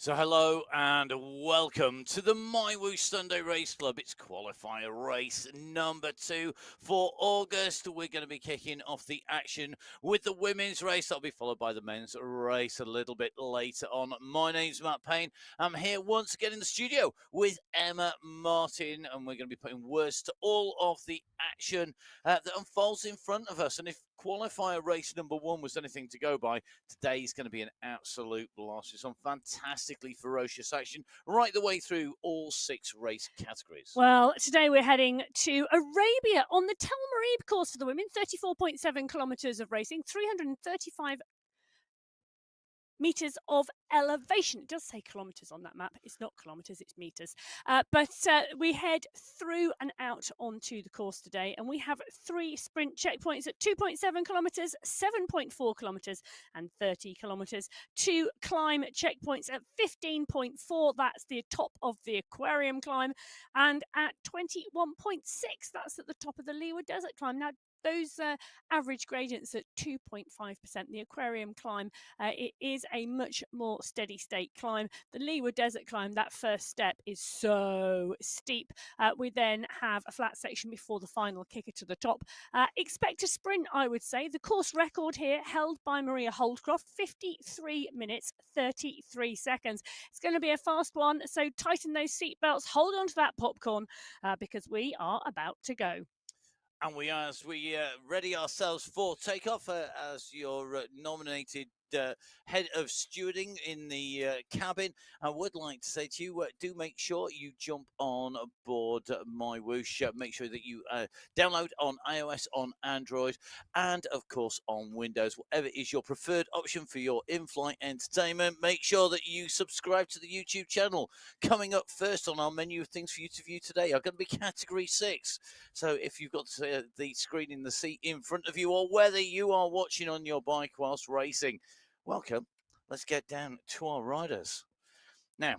So hello and welcome to the MyWhoosh Sunday Race Club. It's qualifier race number 2 for August. We're going to be kicking off the action with the women's race. That'll be followed by the men's race a little bit later on. My name's Matt Payne. I'm here once again in the studio with Emma Martin, and we're going to be putting words to all of the action that unfolds in front of us. And if qualifier race number 1 was anything to go by, today's going to be an absolute blast with some fantastically ferocious action right the way through all 6 race categories. Well, today we're heading to Arabia on the Tel Marib course for the women, 34.7 kilometres of racing, 335 meters of elevation. It does say kilometers on that map. It's not kilometers, it's meters. But we head through and out onto the course today, and we have 3 sprint checkpoints at 2.7 kilometers, 7.4 kilometers, and 30 kilometers. 2 climb checkpoints at 15.4. That's the top of the aquarium climb, and at 21.6. That's at the top of the Leeward Desert climb. Now, those average gradients at 2.5%. The aquarium climb, it is a much more steady state climb. The Leeward Desert climb, that first step is so steep. We then have a flat section before the final kicker to the top. Expect a sprint, I would say. The course record here held by Maria Holdcroft, 53 minutes, 33 seconds. It's going to be a fast one, so tighten those seatbelts, hold on to that popcorn, because we are about to go. And as we ready ourselves for takeoff, as your nominated head of stewarding in the cabin, I would like to say to you, do make sure you jump on board MyWhoosh. Make sure that you download on iOS, on Android, and of course on Windows, whatever is your preferred option for your in-flight entertainment. Make sure that you subscribe to the YouTube channel. Coming up first on our menu of things for you to view today are going to be Category 6. So if you've got the screen in the seat in front of you, or whether you are watching on your bike whilst racing, welcome. Let's get down to our riders. Now,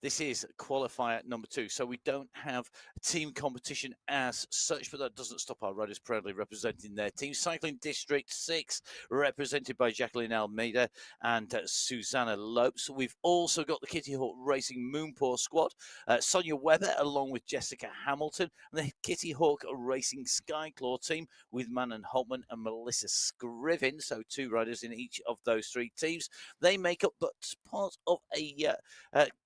this is qualifier number 2, so we don't have team competition as such, but that doesn't stop our riders proudly representing their team. Cycling District 6, represented by Jacqueline Almeida and Susanna Lopes. We've also got the Kitty Hawk Racing Moonpaw squad, Sonia Webber along with Jessica Hamilton, and the Kitty Hawk Racing Skyclaw team with Manon Holtman and Melissa Scriven, so 2 riders in each of those 3 teams. They make up but part of a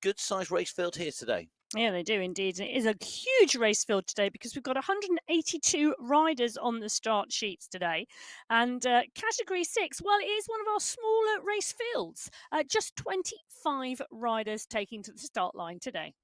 good size race field here today. Yeah, they do indeed. And it is a huge race field today because we've got 182 riders on the start sheets today. And Category 6, well, it is one of our smaller race fields. Just 25 riders taking to the start line today.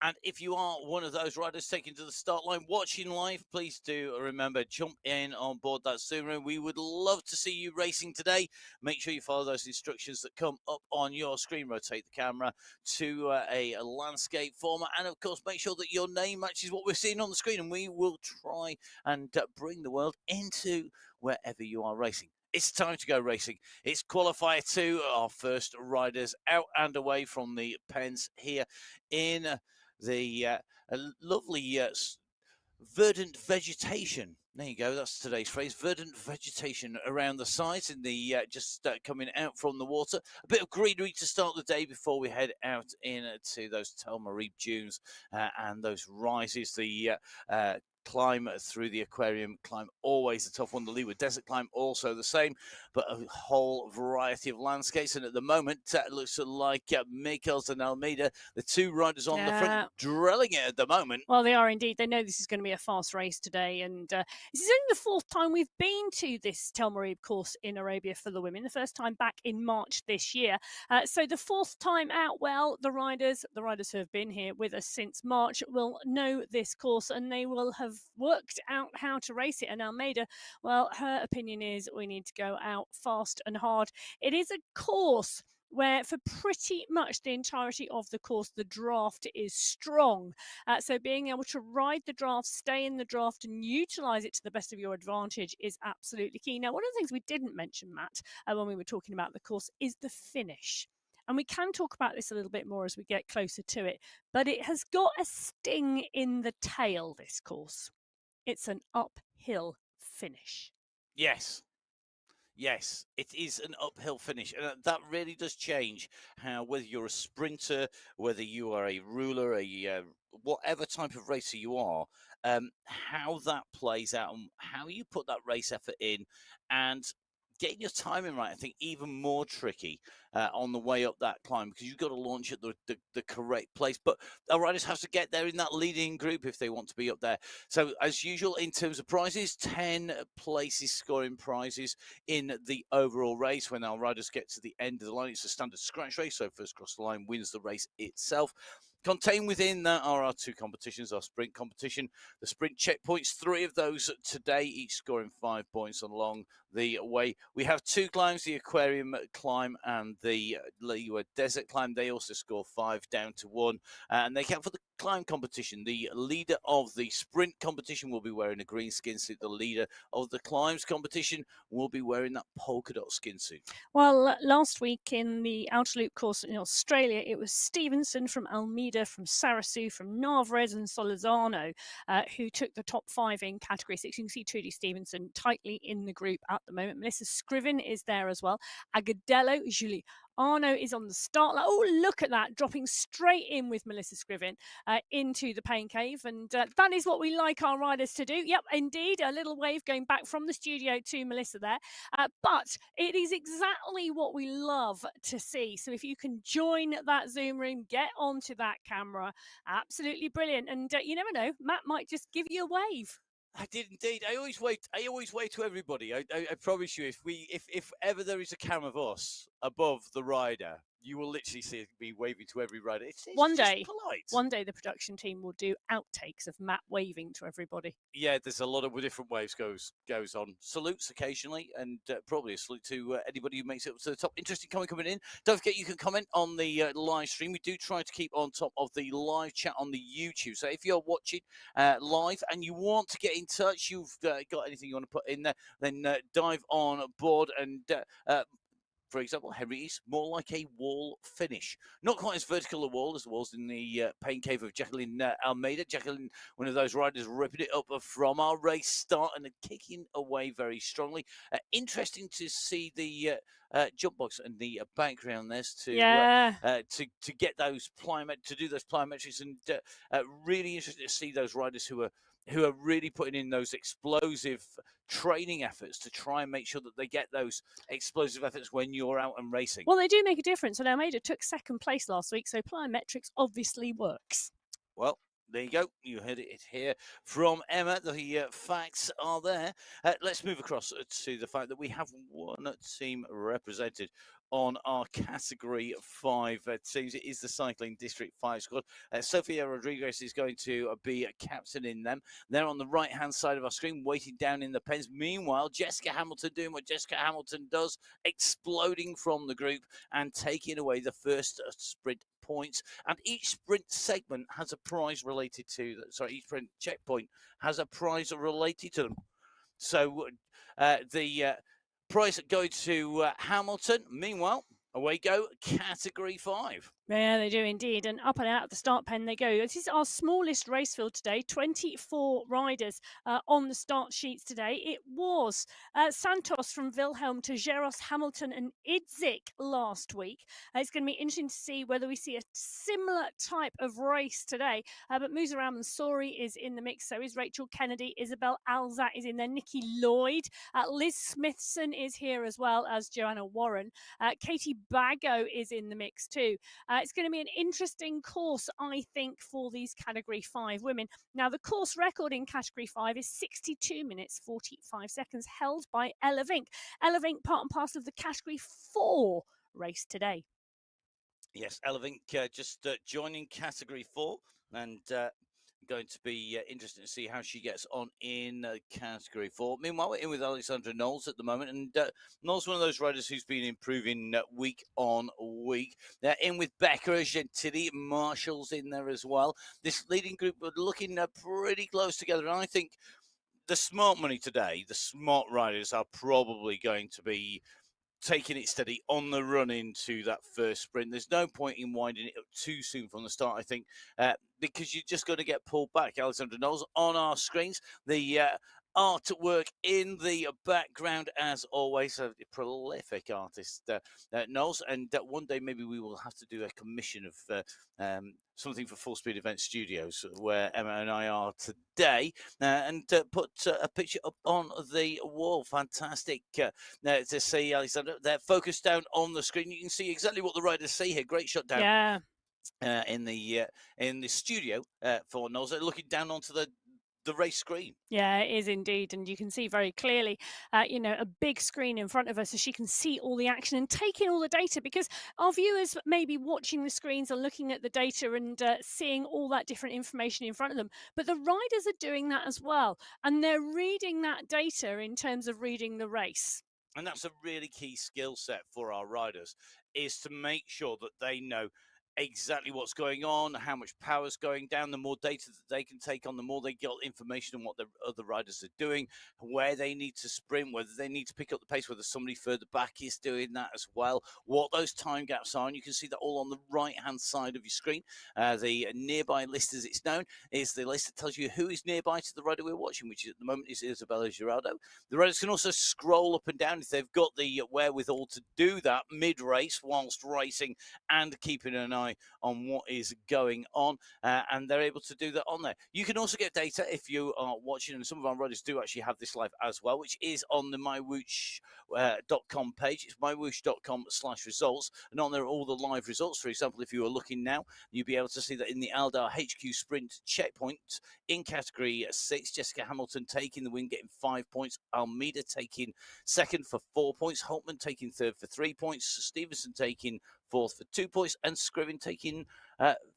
And if you are one of those riders taking to the start line, watching live, please do remember, jump in on board that Zoom room. We would love to see you racing today. Make sure you follow those instructions that come up on your screen. Rotate the camera to a landscape format. And, of course, make sure that your name matches what we're seeing on the screen. And we will try and bring the world into wherever you are racing. It's time to go racing. It's qualifier 2. Our first riders out and away from the pens here in the lovely verdant vegetation. There you go. That's today's phrase. Verdant vegetation around the sides and the just coming out from the water. A bit of greenery to start the day before we head out into those Tel Marib dunes and those rises. The climb through the aquarium climb, always a tough one. The Leeward Desert climb, also the same, but a whole variety of landscapes. And at the moment, it looks like Michels and Almeida, the 2 riders on the front, drilling it at the moment. Well, they are indeed. They know this is going to be a fast race today. And this is only the 4th time we've been to this Tel Marib course in Arabia for the women. The first time back in March this year. So the 4th time out, well, the riders who have been here with us since March will know this course, and they will have worked out how to race it. And Almeida, well, her opinion is we need to go out fast and hard. It is a course where for pretty much the entirety of the course, the draft is strong. So being able to ride the draft, stay in the draft, and utilise it to the best of your advantage is absolutely key. Now, one of the things we didn't mention, Matt, when we were talking about the course is the finish. And we can talk about this a little bit more as we get closer to it. But it has got a sting in the tail, this course. It's an uphill finish. Yes. Yes, it is an uphill finish, and that really does change how whether you're a sprinter, whether you are a ruler, whatever type of racer you are, how that plays out and how you put that race effort in, and getting your timing right. I think even more tricky on the way up that climb because you've got to launch at the correct place. But our riders have to get there in that leading group if they want to be up there. So as usual, in terms of prizes, 10 places scoring prizes in the overall race. When our riders get to the end of the line, it's a standard scratch race, so first across the line wins the race itself. Contained within that are our two competitions, our sprint competition, the sprint checkpoints, 3 of those today, each scoring 5 points along the way. We have 2 climbs, the aquarium climb and the Leeward desert climb. They also score 5 down to 1, and they count for the climb competition. The leader of the sprint competition will be wearing a green skin suit. The leader of the climbs competition will be wearing that polka dot skin suit. Well, last week in the Outer Loop course in Australia, it was Stevenson from Almeida, from Sarasu, from Narvaez and Solizano who took the top 5 in Category 6. You can see Trudy Stevenson tightly in the group at the moment. Melissa Scriven is there as well. Agadello, Julie Arno is on the start line. Oh, look at that, dropping straight in with Melissa Scriven into the pain cave. And that is what we like our riders to do. Yep, indeed, a little wave going back from the studio to Melissa there. But it is exactly what we love to see. So if you can join that Zoom room, get onto that camera, absolutely brilliant. And you never know, Matt might just give you a wave. I did indeed. I always wave to everybody. I promise you, if ever there is a cam of us above the rider, you will literally see me waving to every rider. It's One just day, polite. One day, the production team will do outtakes of Matt waving to everybody. Yeah, there's a lot of different waves goes on. Salutes occasionally, and probably a salute to anybody who makes it up to the top. Interesting comment coming in. Don't forget you can comment on the live stream. We do try to keep on top of the live chat on the YouTube. So if you're watching live and you want to get in touch, you've got anything you want to put in there, then dive on board and. For example, Henry is more like a wall finish. Not quite as vertical a wall as the walls in the pain cave of Jacqueline Almeida. Jacqueline, one of those riders, ripping it up from our race start and kicking away very strongly. Interesting to see the jump box and the background there to get those to do those plyometrics, and really interesting to see those riders who are really putting in those explosive training efforts to try and make sure that they get those explosive efforts when you're out and racing. Well, they do make a difference. And Almeida took 2nd place last week, so plyometrics obviously works. Well, there you go. You heard it here from Emma. The facts are there. Let's move across to the fact that we have one team represented on our Category 5 teams. It is the Cycling District 5 squad. Sofia Rodriguez is going to be a captain in them. They're on the right-hand side of our screen, waiting down in the pens. Meanwhile, Jessica Hamilton doing what Jessica Hamilton does, exploding from the group and taking away the first sprint points. And each sprint segment has a prize related to each sprint checkpoint has a prize related to them. So the prize going to Hamilton. Meanwhile, away go, Category 5. Yeah, they do indeed. And up and out of the start pen they go. This is our smallest race field today. 24 riders on the start sheets today. It was Santos from Wilhelm to Geros, Hamilton and Idzik last week. It's going to be interesting to see whether we see a similar type of race today. But Musa Mansouri is in the mix. So is Rachel Kennedy. Isabel Alzat is in there. Nikki Lloyd. Liz Smithson is here as well as Joanna Warren. Katie Bago is in the mix too. It's going to be an interesting course, I think, for these Category 5 women. Now, the course record in Category 5 is 62 minutes, 45 seconds, held by Ella Vink. Ella Vink, part and parcel of the Category 4 race today. Yes, Ella Vink just joining Category 4, and going to be interesting to see how she gets on in Category 4. Meanwhile, we're in with Alexandra Knowles at the moment, and Knowles one of those riders who's been improving week on week. They're in with Becca Gentili, Marshall's in there as well. This leading group are looking pretty close together, and I think the smart money today, the smart riders are probably going to be taking it steady on the run into that first sprint. There's no point in winding it up too soon from the start, I think, because you're just going to get pulled back. Alexandra Knowles on our screens. The artwork in the background, as always. A prolific artist, Knowles. And one day maybe we will have to do a commission of something for Full Speed Event Studios, where Emma and I are today, and put a picture up on the wall. Fantastic to see, Alexander. They're focused down on the screen. You can see exactly what the riders see here. Great shot down. Yeah. In the studio for Knowles, they're looking down onto the race screen. Yeah, it is indeed. And you can see very clearly, a big screen in front of us so she can see all the action and take in all the data, because our viewers may be watching the screens and looking at the data and seeing all that different information in front of them. But the riders are doing that as well. And they're reading that data in terms of reading the race. And that's a really key skill set for our riders, is to make sure that they know exactly what's going on, how much power's going down. The more data that they can take on, the more they get information on what the other riders are doing, where they need to sprint, whether they need to pick up the pace, whether somebody further back is doing that as well, what those time gaps are. And you can see that all on the right hand side of your screen. The nearby list, as it's known, is the list that tells you who is nearby to the rider we're watching, which at the moment is Isabella Girardo. The riders can also scroll up and down if they've got the wherewithal to do that mid-race whilst racing and keeping an eye on what is going on, and they're able to do that on there. You can also get data if you are watching, and some of our riders do actually have this live as well, which is on the MyWhoosh.com page. It's MyWhoosh.com/results, and on there are all the live results. For example, if you are looking now, you'll be able to see that in the Aldar HQ Sprint checkpoint in category 6, Jessica Hamilton taking the win, getting 5 points. Almeida taking second for 4 points. Holtman taking third for 3 points. Stevenson taking fourth for 2 points, and Scriven taking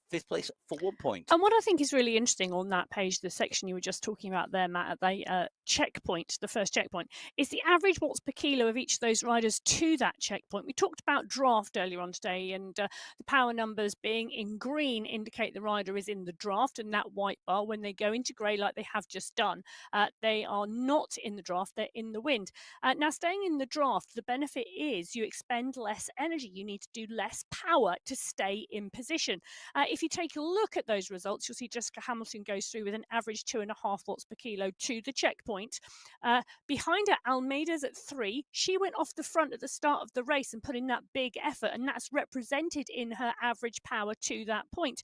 fifth place for 1 point. And what I think is really interesting on that page, the section you were just talking about there, Matt, at the checkpoint, the first checkpoint, is the average watts per kilo of each of those riders to that checkpoint. We talked about draft earlier on today, and the power numbers being in green indicate the rider is in the draft, and that white bar, when they go into grey like they have just done, they are not in the draft, they're in the wind. Now, staying in the draft, the benefit is you expend less energy. You need to do less power to stay in position. If you take a look at those results, you'll see Jessica Hamilton goes through with an average 2.5 watts per kilo to the checkpoint. Behind her, Almeida's at 3. She went off the front at the start of the race and put in that big effort, and that's represented in her average power to that point.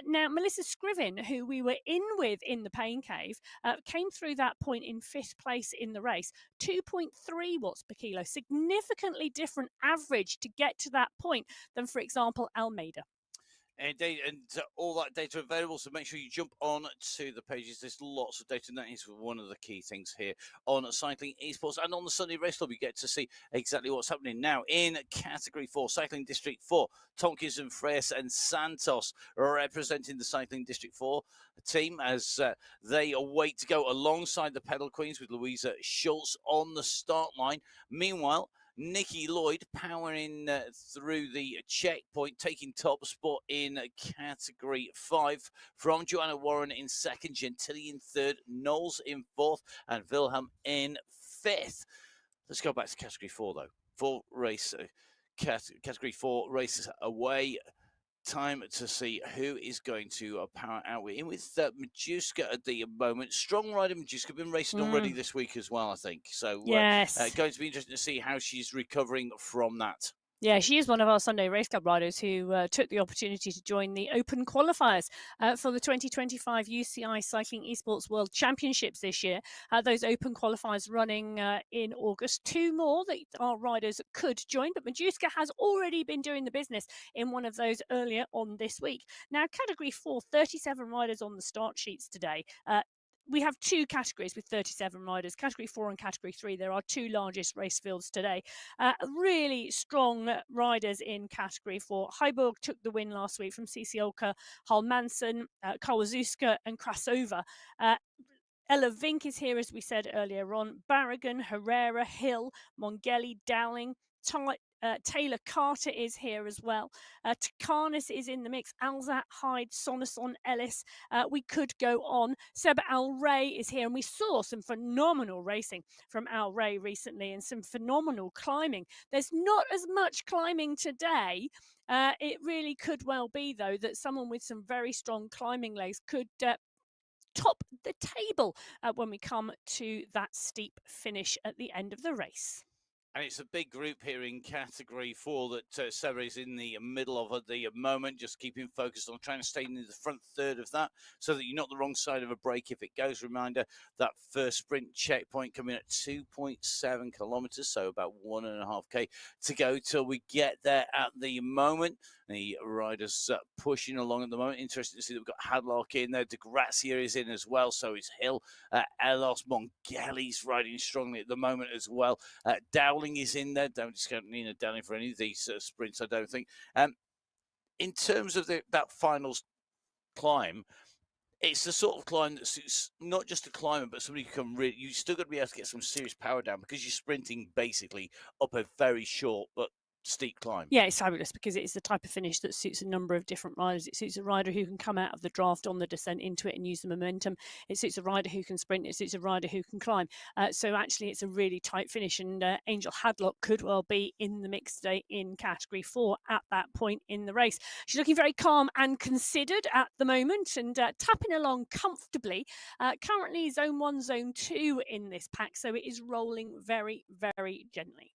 Now, Melissa Scriven, who we were in with in the pain cave, came through that point in 5th place in the race, 2.3 watts per kilo, significantly different average to get to that point than, for example, Almeida. Indeed, and all that data available, so make sure you jump on to the pages. There's lots of data, and that is one of the key things here on Cycling Esports. And on the Sunday Race Club, you get to see exactly what's happening now in Category 4, Cycling District 4. Tonkins and Freyas and Santos are representing the Cycling District 4 team as they await to go alongside the Pedal Queens with Louisa Schultz on the start line. Meanwhile, Nikki Lloyd powering through the checkpoint, taking top spot in category 5 from Joanna Warren in 2nd, Gentili in 3rd, Knowles in 4th, and Wilhelm in 5th. Let's go back to category 4 though. Category 4 races away. Time to see who is going to power out. We're in with Majewska at the moment. Strong rider Majewska, been racing already this week as well, I think. So yes, going to be interesting to see how she's recovering from that. Yeah, she is one of our Sunday Race Club riders who took the opportunity to join the open qualifiers for the 2025 UCI Cycling Esports World Championships this year. Those open qualifiers running in August. 2 more that our riders could join, but Majewska has already been doing the business in one of those earlier on this week. Now, Category 4, 37 riders on the start sheets today. We have 2 categories with 37 riders, Category 4 and Category 3. There are 2 largest race fields today. Really strong riders in Category 4. Heiborg took the win last week from Ciciolka, Halmanson, Kawazuska and Krasova. Ella Vink is here, as we said earlier on. Barragan, Herrera, Hill, Mongeli, Dowling, Taylor Carter is here as well. Takanis is in the mix. Alzat, Hyde, Sonason, Ellis. We could go on. Seb Al Ray is here, and we saw some phenomenal racing from Al Ray recently and some phenomenal climbing. There's not as much climbing today. It really could well be, though, that someone with some very strong climbing legs could top the table when we come to that steep finish at the end of the race. And it's a big group here in Category 4 that Sarah is in the middle of at the moment, just keeping focused on trying to stay in the front third of that so that you're not the wrong side of a break if it goes. Reminder, that first sprint checkpoint coming at 2.7 kilometres, so about 1.5k to go till we get there at the moment. The riders pushing along at the moment. Interesting to see that we've got Hadlock in there. De Grazia is in as well, so is Hill. Elos Mongeli's riding strongly at the moment as well. Dowling is in there. Don't discount Nina Dowling for any of these sprints, I don't think. In terms of that final climb, it's the sort of climb that suits not just a climber, but somebody who can really, you still got to be able to get some serious power down because you're sprinting basically up a very short but steep climb. Yeah, it's fabulous because it's the type of finish that suits a number of different riders. It suits a rider who can come out of the draft on the descent into it and use the momentum. It suits a rider who can sprint. It suits a rider who can climb. So actually, it's a really tight finish. And Angel Hadlock could well be in the mix today in Category 4 at that point in the race. She's looking very calm and considered at the moment and tapping along comfortably. Currently, Zone 1, Zone 2 in this pack. So it is rolling very, very gently.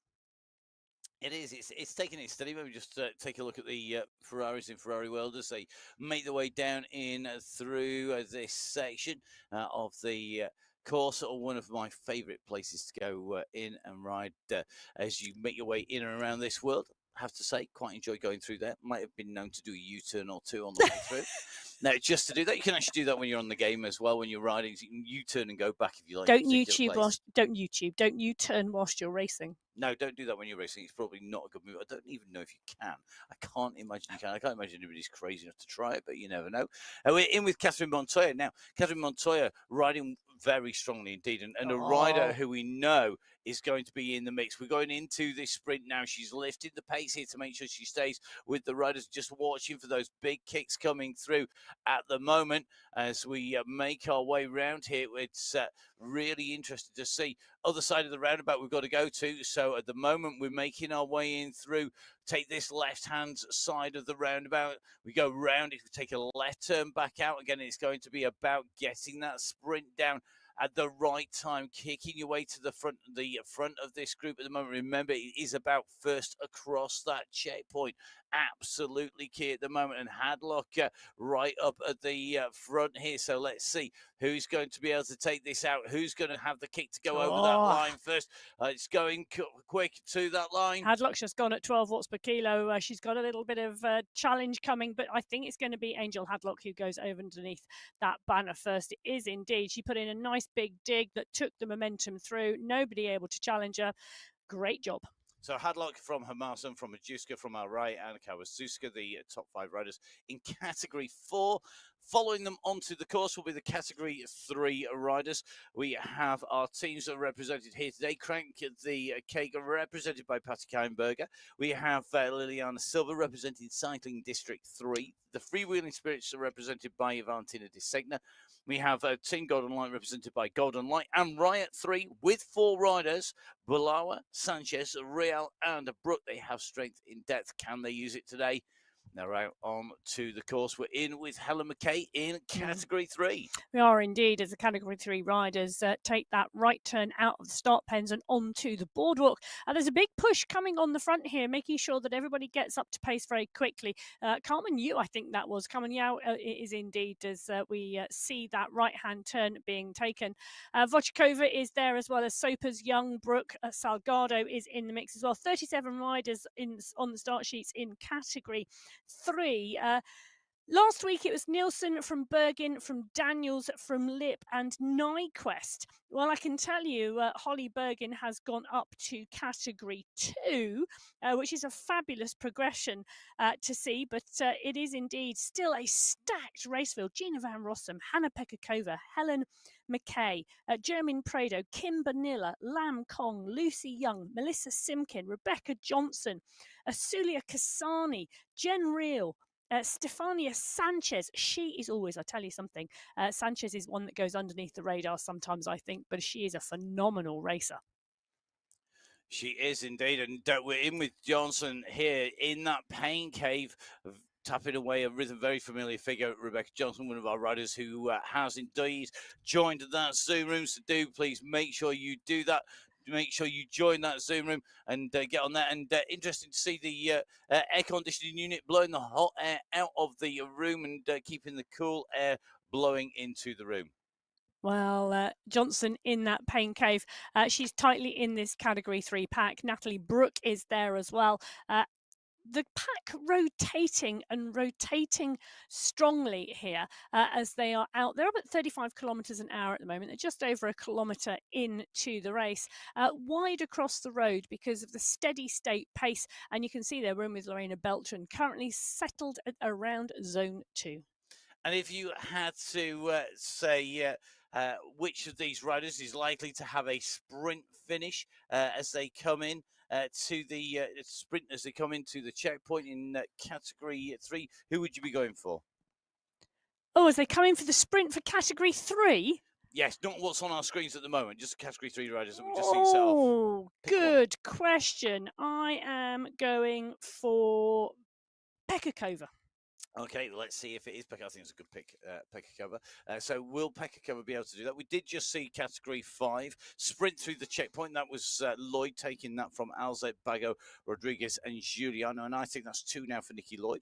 It is. It's taking it steady. Maybe just take a look at the Ferraris in Ferrari World as they make their way down in through this section of the course, or one of my favourite places to go in and ride as you make your way in and around this world. I have to say, quite enjoy going through there. Might have been known to do a U-turn or two on the way through. Now, just to do that, you can actually do that when you're on the game as well. When you're riding, so you can U-turn and go back if you like. Don't U-turn whilst you're racing. No, don't do that when you're racing. It's probably not a good move. I don't even know if you can. I can't imagine you can. I can't imagine anybody's crazy enough to try it, but you never know. We're in with Catherine Montoya now. Catherine Montoya riding very strongly indeed, and a rider who we know is going to be in the mix. We're going into this sprint now. She's lifted the pace here to make sure she stays with the riders, just watching for those big kicks coming through at the moment as we make our way round here. It's really interesting to see other side of the roundabout we've got to go to. So at the moment we're making our way in through, take this left hand side of the roundabout, we go round. If we take a left turn back out again, it's going to be about getting that sprint down at the right time, kicking your way to the front of this group at the moment. Remember, it is about first across that checkpoint. Absolutely key at the moment, and Hadlock right up at the front here. So let's see who's going to be able to take this out. Who's going to have the kick to go over that line first? It's going quick to that line. Hadlock's just gone at 12 watts per kilo. She's got a little bit of challenge coming, but I think it's going to be Angel Hadlock who goes over underneath that banner first. It is indeed. She put in a nice big dig that took the momentum through. Nobody able to challenge her. Great job. So Hadlock from Hamasan, from Majuska, from our right, and Kawazuska, the top 5 riders in Category 4. Following them onto the course will be the Category 3 riders. We have our teams that are represented here today. Crank the Cake represented by Patty Keinberger. We have Liliana Silva representing Cycling District 3. The Freewheeling Spirits are represented by Valentina De Segna. We have Team Golden Light represented by Golden Light, and Riot 3 with 4 riders, Bulawa, Sanchez, Real, and Brooke. They have strength in depth. Can they use it today? They're out on to the course. We're in with Helen McKay in Category 3. We are indeed, as the Category 3 riders take that right turn out of the start pens and onto the boardwalk. There's a big push coming on the front here, making sure that everybody gets up to pace very quickly. Carmen Yu, I think that was. Carmen Yu is indeed, as we see that right-hand turn being taken. Vochkova is there as well as Sopas, Young, Brooke, Salgado is in the mix as well. 37 riders on the start sheets in Category 3. Last week it was Nielsen from Bergen, from Daniels, from Lip, and Nyquist. Well, I can tell you Holly Bergen has gone up to Category 2, which is a fabulous progression to see, but it is indeed still a stacked race field. Gina Van Rossum, Hannah Pekakova, Helen McKay, Jermaine Prado, Kim Bonilla, Lam Kong, Lucy Young, Melissa Simkin, Rebecca Johnson, Asulia Kasani, Jen Reel, Stefania Sanchez. She is always, I tell you something, Sanchez is one that goes underneath the radar sometimes, I think, but she is a phenomenal racer. She is indeed, and we're in with Johnson here in that pain cave. tapping away a rhythm, very familiar figure, Rebecca Johnson, one of our riders who has indeed joined that Zoom room. So do please make sure you do that. Make sure you join that Zoom room and get on that. And interesting to see the air conditioning unit blowing the hot air out of the room and keeping the cool air blowing into the room. Well, Johnson in that pain cave. She's tightly in this category 3 pack. Natalie Brooke is there as well. The pack rotating and rotating strongly here as they are out. They're up at 35 kilometres an hour at the moment. They're just over a kilometre into the race, wide across the road because of the steady state pace. And you can see they're in with Lorena Beltran, currently settled at around zone 2. And if you had to say which of these riders is likely to have a sprint finish as they come in to the sprint, as they come into the checkpoint in category 3, who would you be going for? Oh, as they come in for the sprint for category 3? Yes, not what's on our screens at the moment, just category 3 riders that we just seen set off. Oh, good question. I am going for Pekakova. Okay, let's see if it is Pekka. I think it's a good pick, Pekka. So will Pekka be able to do that? We did just see category 5 sprint through the checkpoint. That was Lloyd taking that from Alze, Bago, Rodriguez, and Giuliano. And I think that's 2 now for Nicky Lloyd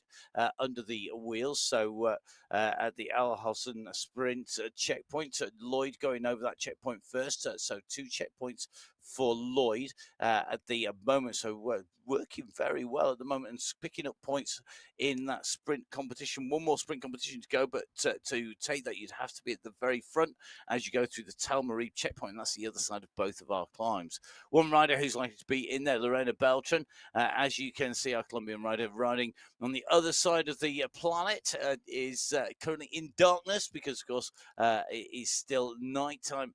under the wheels. So at the Al Hassan sprint checkpoint, Lloyd going over that checkpoint first. So 2 checkpoints for Lloyd at the moment. So working very well at the moment and picking up points in that sprint competition. One more sprint competition to go, but to take that, you'd have to be at the very front as you go through the Tel Marie checkpoint. And that's the other side of both of our climbs. One rider who's likely to be in there, Lorena Beltran. As you can see, our Colombian rider riding on the other side of the planet is currently in darkness because, of course, it is still nighttime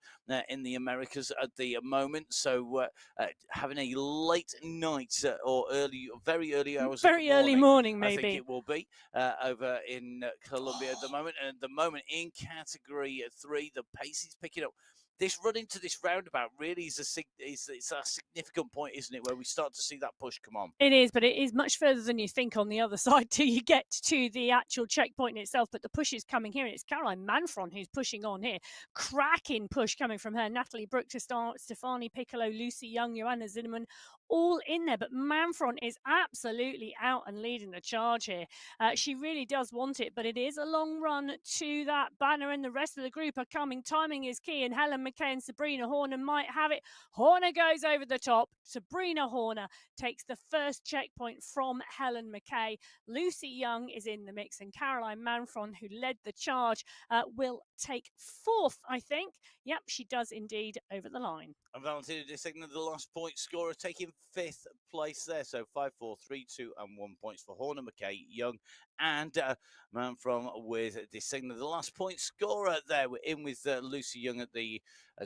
in the Americas at the moment. So having a late night or very early hours very of the early morning, maybe. I think it will be over in Colombia at the moment. And at the moment in category 3, the pace is picking up. This run into this roundabout really is it's a significant point, isn't it, where we start to see that push come on. It is, but it is much further than you think on the other side till you get to the actual checkpoint itself. But the push is coming here, and it's Caroline Manfron who's pushing on here. Cracking push coming from her. Natalie Brooke to start, Stefani Piccolo, Lucy Young, Joanna Zinnemann, all in there. But Manfron is absolutely out and leading the charge here. She really does want it, but it is a long run to that banner, and the rest of the group are coming. Timing is key, and Helen McKay and Sabrina Horner might have it. Horner goes over the top. Sabrina Horner takes the first checkpoint from Helen McKay. Lucy Young is in the mix, and Caroline Manfron, who led the charge, will take 4th, I think. Yep, she does indeed over the line. And Valentina Designa, the last point scorer, taking 5th place there. So 5, 4, 3, 2, and 1 points for Horner, McKay, Young, and Manfron with Designa. The last point scorer there. We're in with Lucy Young at the.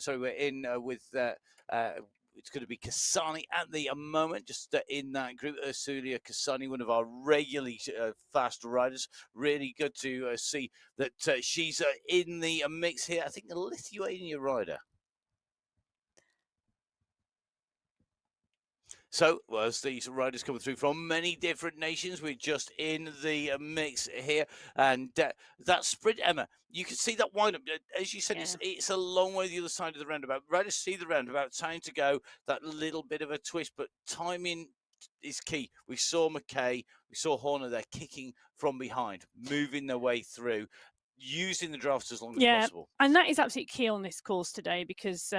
We're in with. It's going to be Kasani at the moment, just in that group. Ursulia Kasani, one of our regularly fast riders. Really good to see that she's in the mix here. I think a Lithuania rider. So, as these riders coming through from many different nations, we're just in the mix here. And that sprint, Emma, you can see that wind up. As you said, it's a long way the other side of the roundabout. Riders see the roundabout, time to go, that little bit of a twist, but timing is key. We saw McKay, we saw Horner there kicking from behind, moving their way through, using the drafts as long as possible. And that is absolutely key on this course today because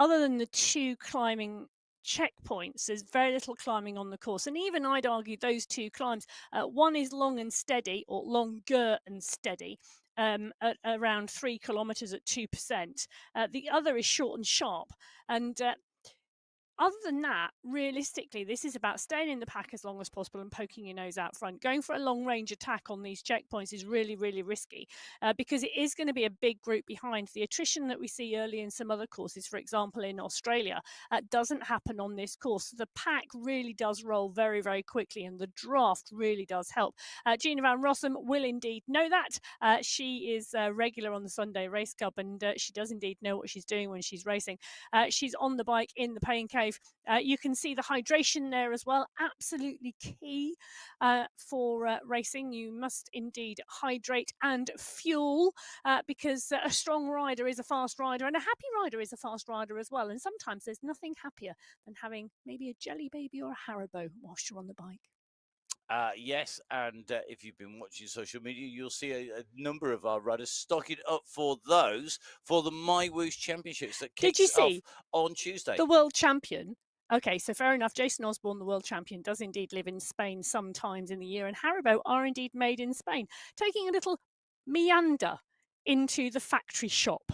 other than the 2 climbing checkpoints, there's very little climbing on the course, and even I'd argue those 2 climbs, one is long and steady, or longer and steady, at around 3 kilometers at 2%. The other is short and sharp, and other than that, realistically, this is about staying in the pack as long as possible and poking your nose out front. Going for a long-range attack on these checkpoints is really, really risky because it is going to be a big group behind. The attrition that we see early in some other courses, for example, in Australia, doesn't happen on this course. The pack really does roll very, very quickly, and the draft really does help. Gina Van Rossum will indeed know that. She is regular on the Sunday Race Cup, and she does indeed know what she's doing when she's racing. She's on the bike in the pain cave 5. You can see the hydration there as well. Absolutely key for racing. You must indeed hydrate and fuel because a strong rider is a fast rider, and a happy rider is a fast rider as well. And sometimes there's nothing happier than having maybe a jelly baby or a Haribo whilst you're on the bike. Yes, and if you've been watching social media, you'll see a number of our riders stocking up for the MyWhoosh Championships that Did you kicks off see on Tuesday. the world champion? Okay, so fair enough. Jason Osborne, the world champion, does indeed live in Spain sometimes in the year, and Haribo are indeed made in Spain. Taking a little meander into the factory shop.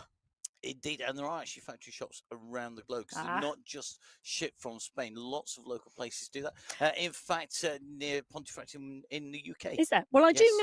Indeed, and there are actually factory shops around the globe because they're Ah. not just shipped from Spain. Lots of local places do that. In fact, near Pontefract in the UK. Is there? Well, I do Yes.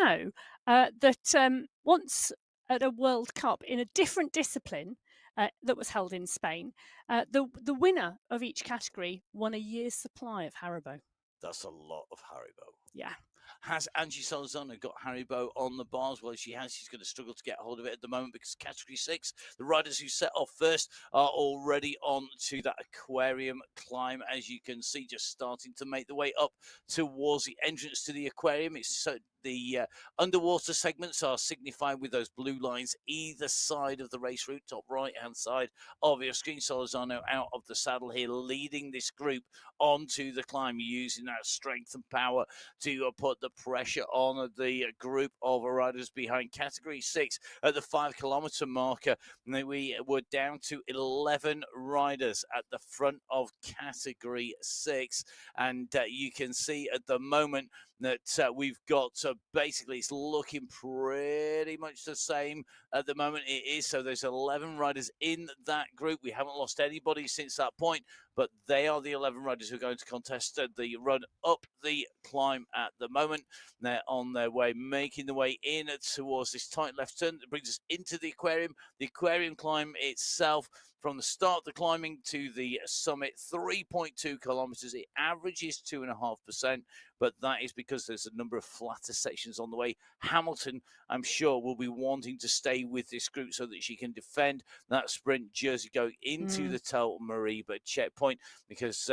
know that once at a World Cup in a different discipline that was held in Spain, the winner of each category won a year's supply of Haribo. That's a lot of Haribo. Yeah. Has Angie Solzano got Haribo on the bars? Well, she has. She's going to struggle to get hold of it at the moment because Category 6, the riders who set off first are already on to that aquarium climb, as you can see, just starting to make the way up towards the entrance to the aquarium. It's the underwater segments are signified with those blue lines either side of the race route, top right-hand side of your screen. Solzano out of the saddle here, leading this group onto the climb, using that strength and power to put the pressure on the group of riders behind. Category 6 at the 5 kilometer marker, we were down to 11 riders at the front of Category 6, and you can see at the moment that we've got basically it's looking pretty much the same at the moment. It is so there's 11 riders in that group. We haven't lost anybody since that point, but they are the 11 riders who are going to contest the run up the climb at the moment. They're on their way, making the way in towards this tight left turn that brings us into the aquarium. The aquarium climb itself, from the start of the climbing to the summit, 3.2 kilometers. It averages 2.5%, but that is because there's a number of flatter sections on the way. Hamilton, I'm sure, will be wanting to stay with this group so that she can defend that sprint jersey going into the Tel Mariba checkpoint, because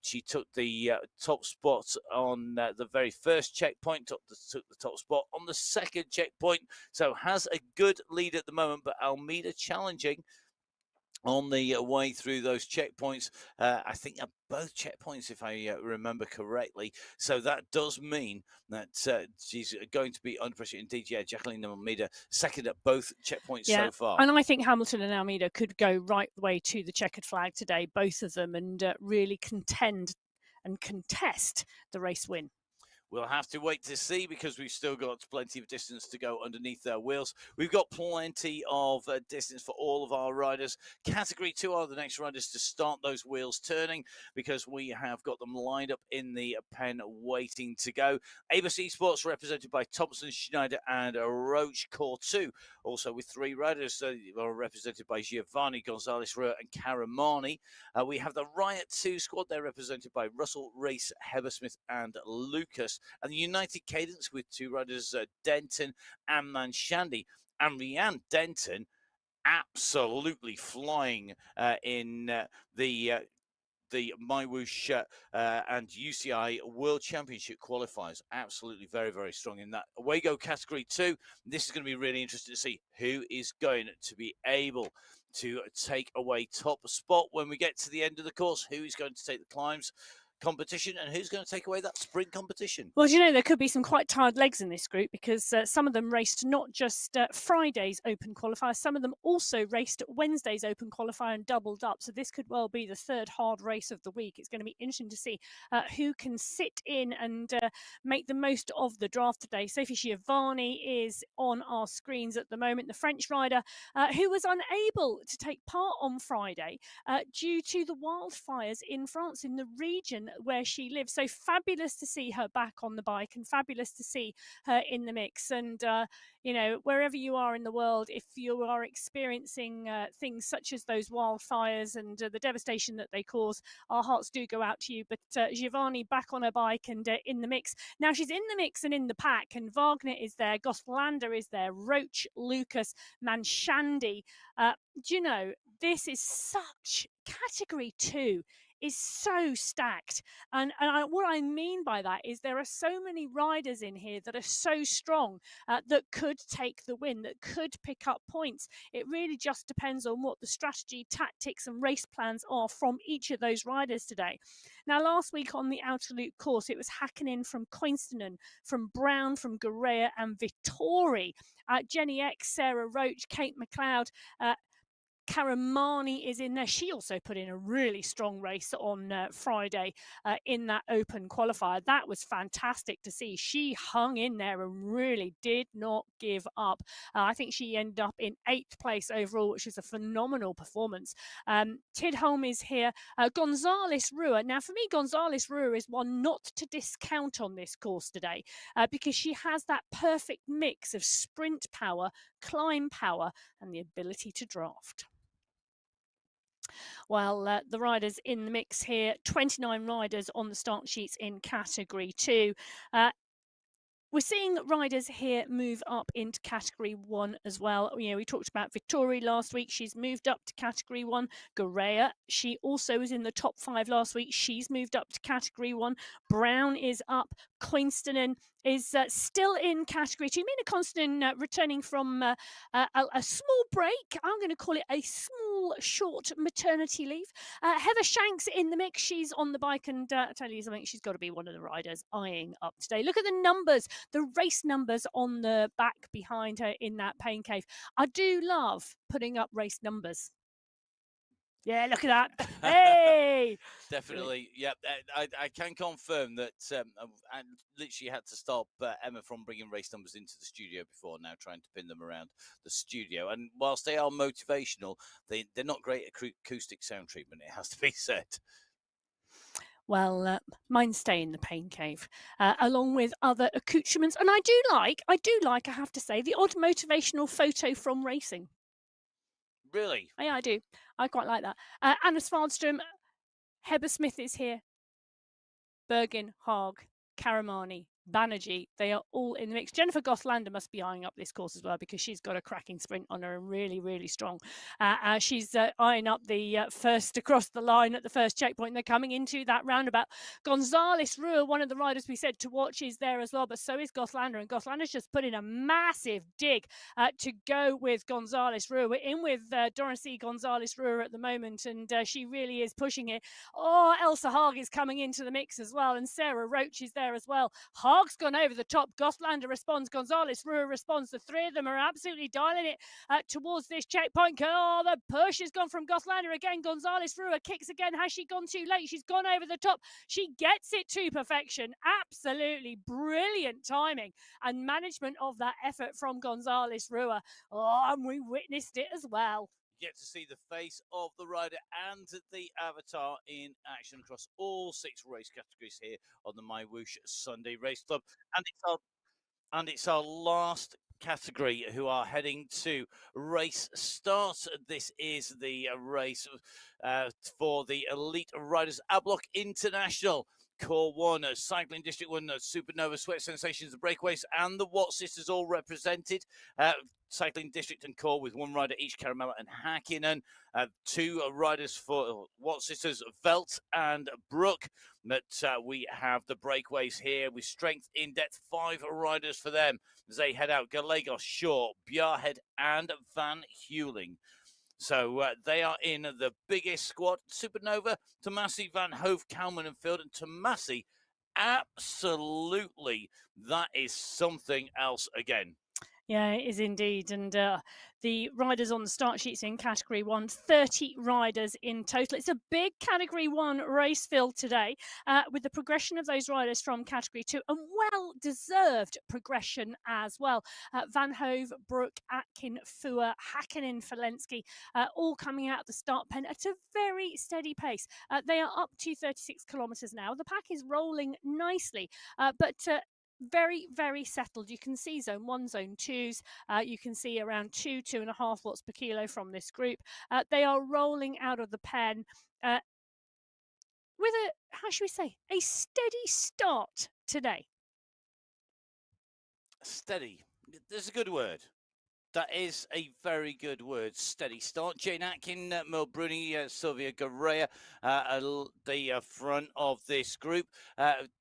she took the top spot on the very first checkpoint, took the top spot on the second checkpoint, so has a good lead at the moment, but Almeida challenging on the way through those checkpoints. I think at both checkpoints, if I remember correctly. So that does mean that she's going to be under pressure. Indeed, yeah, Jacqueline Almeida second at both checkpoints so far. And I think Hamilton and Almeida could go right the way to the checkered flag today, both of them, and really contend and contest the race win. We'll have to wait to see, because we've still got plenty of distance to go underneath their wheels. We've got plenty of distance for all of our riders. Category 2 are the next riders to start those wheels turning, because we have got them lined up in the pen waiting to go. ABC Sports represented by Thompson, Schneider and Roche. Core 2 also with 3 riders that are represented by Giovanni, Gonzalez, Rur and Caramani. We have the Riot 2 squad. They're represented by Russell, Race, Hebersmith and Lucas. And the United Cadence with 2 riders, Denton and Manshandi. And Rianne Denton absolutely flying in the MyWhoosh and UCI World Championship qualifiers. Absolutely very, very strong in that. Away go Category 2. This is going to be really interesting to see who is going to be able to take away top spot when we get to the end of the course. Who is going to take the climbs competition and who's going to take away that sprint competition? Well, you know, there could be some quite tired legs in this group, because some of them raced not just Friday's Open Qualifier, some of them also raced Wednesday's Open Qualifier and doubled up. So this could well be the third hard race of the week. It's going to be interesting to see who can sit in and make the most of the draft today. Sophie Giovanni is on our screens at the moment, the French rider who was unable to take part on Friday due to the wildfires in France, in the region where she lives. So fabulous to see her back on the bike, and fabulous to see her in the mix. And you know, wherever you are in the world, if you are experiencing things such as those wildfires and the devastation that they cause, our hearts do go out to you. But Giovanni back on her bike and in the mix. Now she's in the mix and in the pack, and Wagner is there, Gothlander is there, Roche, Lucas, Manshandi. Do you know, this is such Category 2 is so stacked. And what I mean by that is there are so many riders in here that are so strong that could take the win, that could pick up points. It really just depends on what the strategy, tactics, and race plans are from each of those riders today. Now, last week on the Outer Loop course, it was Hakkinen from Koinstinen, from Brown, from Garea, and Vittori. Jenny X, Sarah Roach, Kate McLeod, Karamani is in there. She also put in a really strong race on Friday in that open qualifier. That was fantastic to see. She hung in there and really did not give up. I think she ended up in 8th place overall, which is a phenomenal performance. Tidholm is here. Gonzalez Rua. Now, for me, Gonzalez Rua is one not to discount on this course today because she has that perfect mix of sprint power, climb power, and the ability to draft. Well, the riders in the mix here, 29 riders on the start sheets in Category 2. We're seeing riders here move up into Category 1 as well. You know, we talked about Vittori last week. She's moved up to Category 1. Garea, she also was in the top 5 last week. She's moved up to Category 1. Brown is up. Koinstinen is still in Category 2. Mina Konstantin returning from a small break. I'm going to call it a small, short maternity leave. Heather Shanks in the mix. She's on the bike, and I tell you something, she's got to be one of the riders eyeing up today. Look at the numbers, the race numbers on the back behind her in that pain cave. I do love putting up race numbers. Yeah, look at that. Hey! Definitely. Yeah, I can confirm that I literally had to stop Emma from bringing race numbers into the studio before, now trying to pin them around the studio. And whilst they are motivational, they're not great acoustic sound treatment, it has to be said. Well, mine stay in the pain cave, along with other accoutrements. And I do like, I have to say, the odd motivational photo from racing. Really? Yeah, I do. I quite like that. Anna Svardström, Heber Smith is here. Bergin, Haag, Karamani, Banerjee, they are all in the mix. Jennifer Gothlander must be eyeing up this course as well because she's got a cracking sprint on her and really, really strong. She's eyeing up the first across the line at the first checkpoint. They're coming into that roundabout. Gonzalez Rua, one of the riders we said to watch, is there as well, but so is Gothlander. And Gothlander's just put in a massive dig to go with Gonzalez Rua. We're in with Dorothy Gonzalez Rua at the moment, and she really is pushing it. Oh, Elsa Haag is coming into the mix as well, and Sarah Roach is there as well. Haag's gone over the top. Gothlander responds. Gonzalez Rua responds. The three of them are absolutely dialing it towards this checkpoint. Oh, the push has gone from Gothlander again. Gonzalez Rua kicks again. Has she gone too late? She's gone over the top. She gets it to perfection. Absolutely brilliant timing and management of that effort from Gonzalez Rua. Oh, and we witnessed it as well. Get to see the face of the rider and the avatar in action across all 6 race categories here on the MyWhoosh Sunday Race Club. And it's our last category who are heading to race start. This is the race for the Elite Riders Ablock International. Core 1, Cycling District 1, Supernova, Sweat Sensations, the Breakaways, and the Watt Sisters all represented. Cycling District and Core with 1 rider each, Caramella and Hakkinen. 2 riders for Watt Sisters, Velt and Brooke. But we have the Breakaways here with Strength in Depth, 5 riders for them as they head out. Gallegos, Shaw, Bjarhead, and Van Heuling. So they are in the biggest squad. Supernova, Tomasi, Van Hove, Kalman and Field. And Tomasi, absolutely, that is something else again. Yeah, it is indeed. And the riders on the start sheets in Category 1, 30 riders in total. It's a big Category 1 race field today with the progression of those riders from Category 2, and well-deserved progression as well. Van Hove, Brook, Atkin, Fua, Hakkinen, Falensky, all coming out the start pen at a very steady pace. They are up to 36 kilometres now. The pack is rolling nicely, but very, very settled. You can see zone 1, zone 2s. You can see around 2.5 watts per kilo from this group. They are rolling out of the pen with a, how should we say, a steady start today. Steady. That's a good word. That is a very good word. Steady start. Jane Atkin, Mel Bruni, Sylvia Gurrea at the front of this group.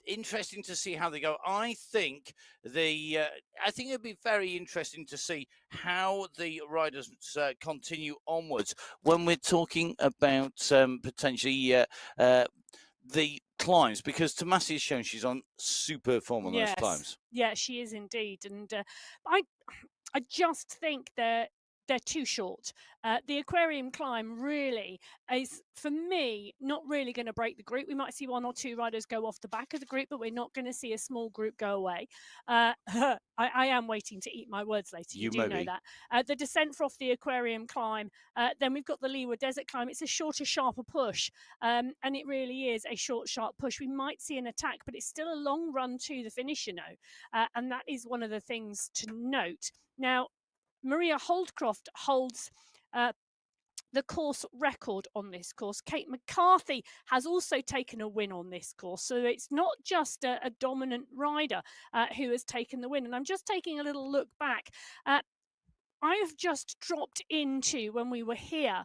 Interesting to see how they go. I think it'd be very interesting to see how the riders continue onwards when we're talking about potentially the climbs, because Tomasi has shown she's on super form on those climbs. Yeah, she is indeed, and I just think they're too short. The aquarium climb really is, for me, not really going to break the group. We might see one or two riders go off the back of the group, but we're not going to see a small group go away. I am waiting to eat my words later. You do know that. The descent off the aquarium climb, then we've got the leeward desert climb. It's a shorter, sharper push, and it really is a short, sharp push. We might see an attack, but it's still a long run to the finish, and that is one of the things to note. Now, Maria Holdcroft holds the course record on this course. Kate McCarthy has also taken a win on this course. So it's not just a dominant rider who has taken the win. And I'm just taking a little look back. I have just dropped into when we were here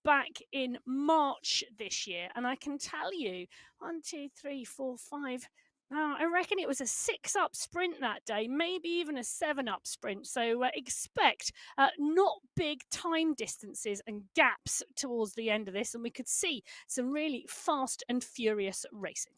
back in March this year. And I can tell you 1, 2, 3, 4, 5. I reckon it was a 6-up sprint that day, maybe even a 7-up sprint. So expect not big time distances and gaps towards the end of this. And we could see some really fast and furious racing.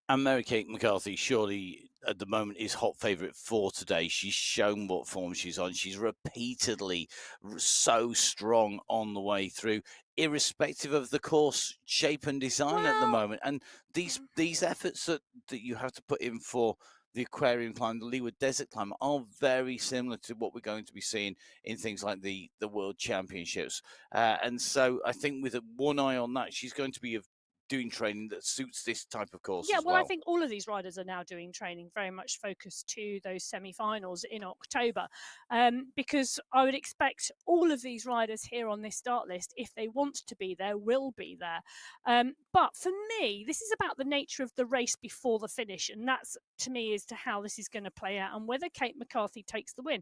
And Mary-Kate McCarthy, surely at the moment, is hot favourite for today. She's shown what form she's on. She's repeatedly so strong on the way through, irrespective of the course shape and design at the moment. And these efforts that you have to put in for the aquarium climb, the leeward desert climb, are very similar to what we're going to be seeing in things like the World Championships. And so I think with one eye on that, she's going to be doing training that suits this type of course as well. I think all of these riders are now doing training very much focused to those semi-finals in October, because I would expect all of these riders here on this start list, if they want to be there, will be there. But for me, this is about the nature of the race before the finish, and that's, to me, as to how this is going to play out and whether Kate McCarthy takes the win.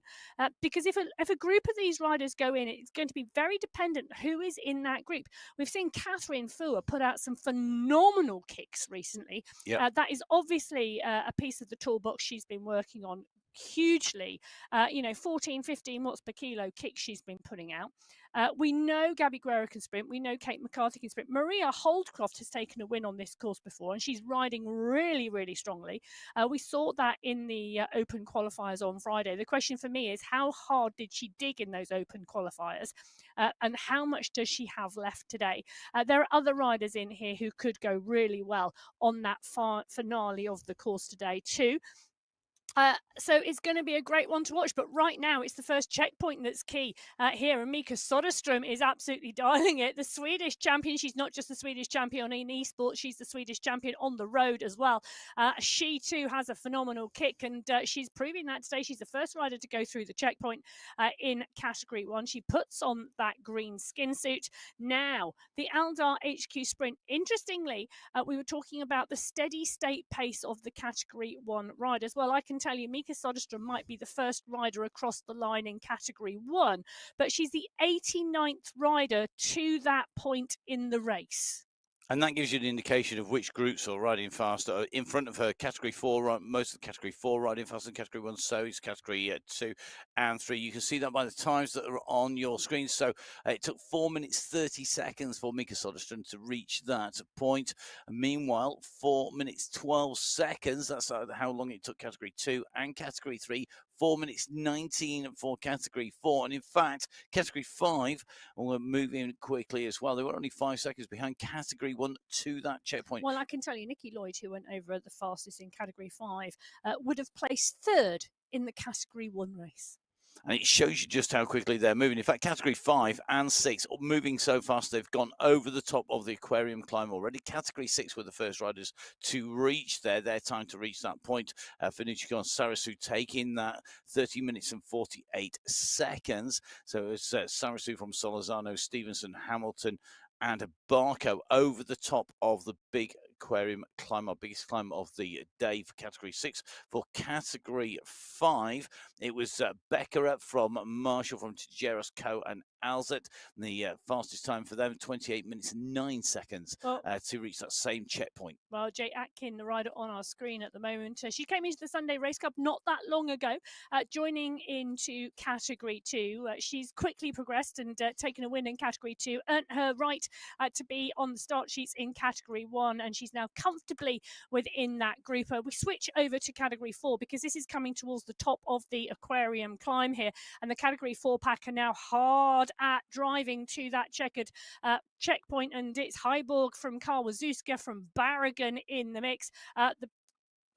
Because if a group of these riders go in, it's going to be very dependent who is in that group. We've seen Catherine Fua put out some phenomenal kicks recently. That is obviously a piece of the toolbox she's been working on hugely. 14, 15 watts per kilo kicks she's been putting out. We know Gabby Guerra can sprint. We know Kate McCarthy can sprint. Maria Holdcroft has taken a win on this course before, and she's riding really, really strongly. We saw that in the open qualifiers on Friday. The question for me is, how hard did she dig in those open qualifiers? And how much does she have left today? There are other riders in here who could go really well on that finale of the course today too. So it's going to be a great one to watch. But right now, it's the first checkpoint that's key here. And Mika Soderstrom is absolutely dialing it. The Swedish champion. She's not just the Swedish champion in esports. She's the Swedish champion on the road as well. She, too, has a phenomenal kick. And she's proving that today. She's the first rider to go through the checkpoint in Category 1. She puts on that green skin suit. Now, the Aldar HQ Sprint. Interestingly, we were talking about the steady state pace of the Category 1 riders. Well, I can tell you, Mika Soderstrom might be the first rider across the line in Category 1, but she's the 89th rider to that point in the race. And that gives you an indication of which groups are riding faster. In front of her, Category 4, most of the Category 4 riding faster than Category 1, so is Category 2 and 3. You can see that by the times that are on your screen. So it took 4 minutes 30 seconds for Mika Soderstrom to reach that point. Meanwhile, 4 minutes 12 seconds, that's how long it took Category 2 and Category 3. 4 minutes 19 for Category 4. And in fact, Category 5 will move in quickly as well. They were only 5 seconds behind Category 1 to that checkpoint. Well, I can tell you, Nikki Lloyd, who went over the fastest in Category 5, would have placed third in the Category 1 race. And it shows you just how quickly they're moving. In fact, Category 5 and 6 are moving so fast, they've gone over the top of the aquarium climb already. Category 6 were the first riders to reach their time to reach that point. Finucci and Sarasu taking that 30 minutes and 48 seconds. So it's Sarasu from Solorzano, Stevenson, Hamilton, and Barco over the top of the big aquarium climb, our biggest climb of the day for Category 6. For Category 5, it was Becker from Marshall, from Tijeros, Co and Alzet. The fastest time for them, 28 minutes and 9 seconds to reach that same checkpoint. Well, Jay Atkin, the rider on our screen at the moment, she came into the Sunday Race Cup not that long ago, joining into Category 2. She's quickly progressed and taken a win in Category 2, earned her right to be on the start sheets in Category 1, and she's now comfortably within that group. We switch over to Category 4 because this is coming towards the top of the aquarium climb here, and the Category 4 pack are now hard at driving to that checkered checkpoint, and it's Heiborg from Kawazuska from Barragan in the mix. The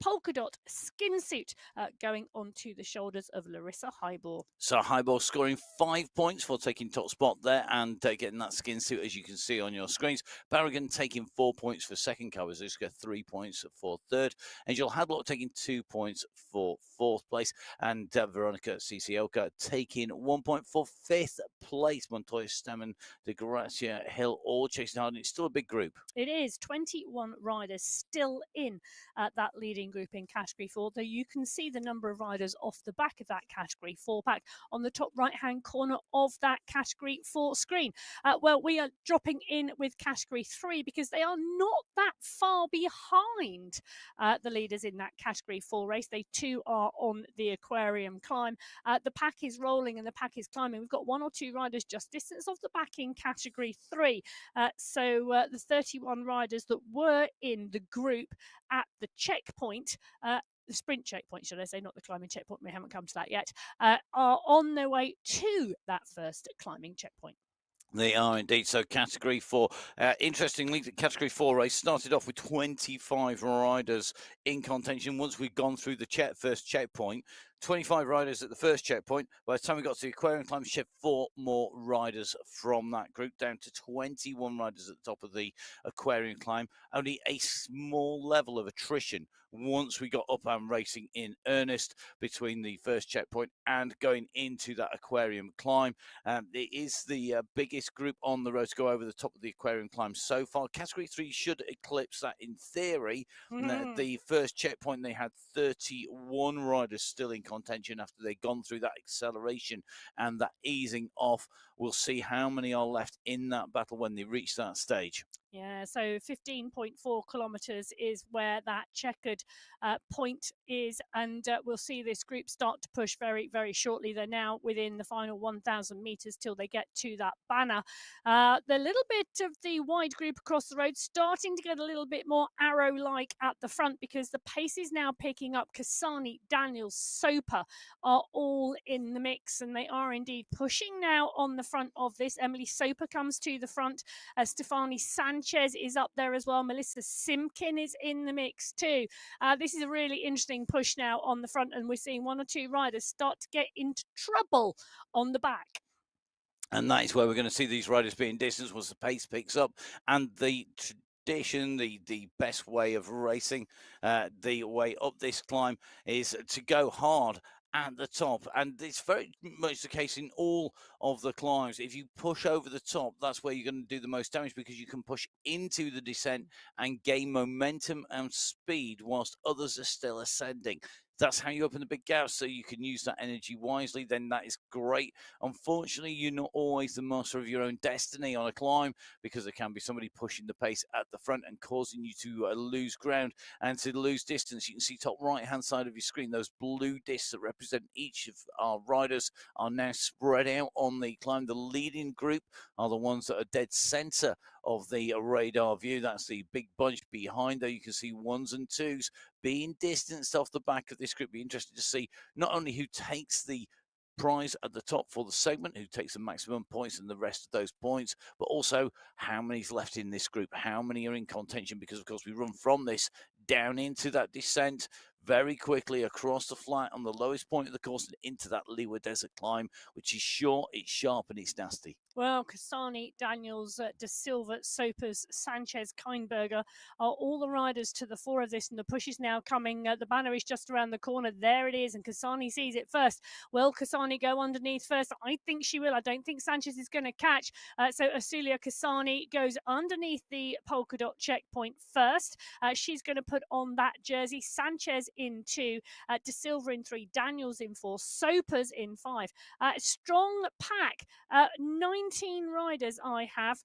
polka dot skin suit going onto the shoulders of Larissa Heiborg. So Heiborg scoring 5 points for taking top spot there and getting that skin suit, as you can see on your screens. Barragan taking 4 points for second, Kawazuska 3 points for third, Angel Hadlock taking 2 points for fourth place, and Veronica Cisioka taking 1 point for fifth place. Montoya, Stammen, De Gracia, Hill all chasing hard, and it's still a big group. It is 21 riders still in that leading group in Category 4, though you can see the number of riders off the back of that Category 4 pack on the top right-hand corner of that Category 4 screen. Well, we are dropping in with Category 3 because they are not that far behind the leaders in that Category 4 race. They too are on the aquarium climb. The pack is rolling and the pack is climbing. We've got 1 or 2 riders just distance off the back in Category 3. So the 31 riders that were in the group at the checkpoint, the sprint checkpoint, should I say, not the climbing checkpoint, we haven't come to that yet, are on their way to that first climbing checkpoint. They are indeed. So Category 4, interestingly, the Category 4 race started off with 25 riders in contention. Once we'd gone through the first checkpoint, 25 riders at the first checkpoint. By the time we got to the aquarium climb, she had 4 more riders from that group, down to 21 riders at the top of the aquarium climb. Only a small level of attrition once we got up and racing in earnest between the first checkpoint and going into that aquarium climb. It is the biggest group on the road to go over the top of the aquarium climb so far. Category 3 should eclipse that in theory. The first checkpoint, they had 31 riders still in contention after they'd gone through that acceleration and that easing off. We'll see how many are left in that battle when they reach that stage. Yeah, so 15.4 kilometres is where that checkered point is, and we'll see this group start to push very, very shortly. They're now within the final 1,000 metres till they get to that banner. The little bit of the wide group across the road starting to get a little bit more arrow-like at the front because the pace is now picking up. Kasani, Daniels, Soper are all in the mix, and they are indeed pushing now on the front of this. Emily Soper comes to the front. Stefani Sanchez is up there as well. Melissa Simkin is in the mix too. This is a really interesting push now on the front, and we're seeing 1 or 2 riders start to get into trouble on the back. And that is where we're going to see these riders being distanced once the pace picks up. And the tradition, the best way of racing, the way up this climb is to go hard at the top, and it's very much the case in all of the climbs. If you push over the top, that's where you're going to do the most damage, because you can push into the descent and gain momentum and speed whilst others are still ascending. That's how you open the big gaps, so you can use that energy wisely. Then that is great. Unfortunately, you're not always the master of your own destiny on a climb, because there can be somebody pushing the pace at the front and causing you to lose ground and to lose distance. You can see top right hand side of your screen, those blue discs that represent each of our riders are now spread out on the climb. The leading group are the ones that are dead center of the radar view. That's the big bunch behind there. You can see 1s and 2s being distanced off the back of this group. Be interested to see not only who takes the prize at the top for the segment, who takes the maximum points and the rest of those points, but also how many's left in this group, how many are in contention, because of course we run from this down into that descent. very quickly across the flat on the lowest point of the course and into that leeward desert climb, which is short, it's sharp, and it's nasty. Well, Kasani, Daniels, De Silva, Sopers, Sanchez, Kindberger are all the riders to the fore of this, and the push is now coming. The banner is just around the corner. There it is, and Kasani sees it first. Will Kasani go underneath first? I think she will. I don't think Sanchez is going to catch. So Asulia Kasani goes underneath the polka dot checkpoint first. She's going to put on that jersey. Sanchez in 2, De Silva in 3, Daniels in 4, Sopers in 5. Strong pack. 19 riders I have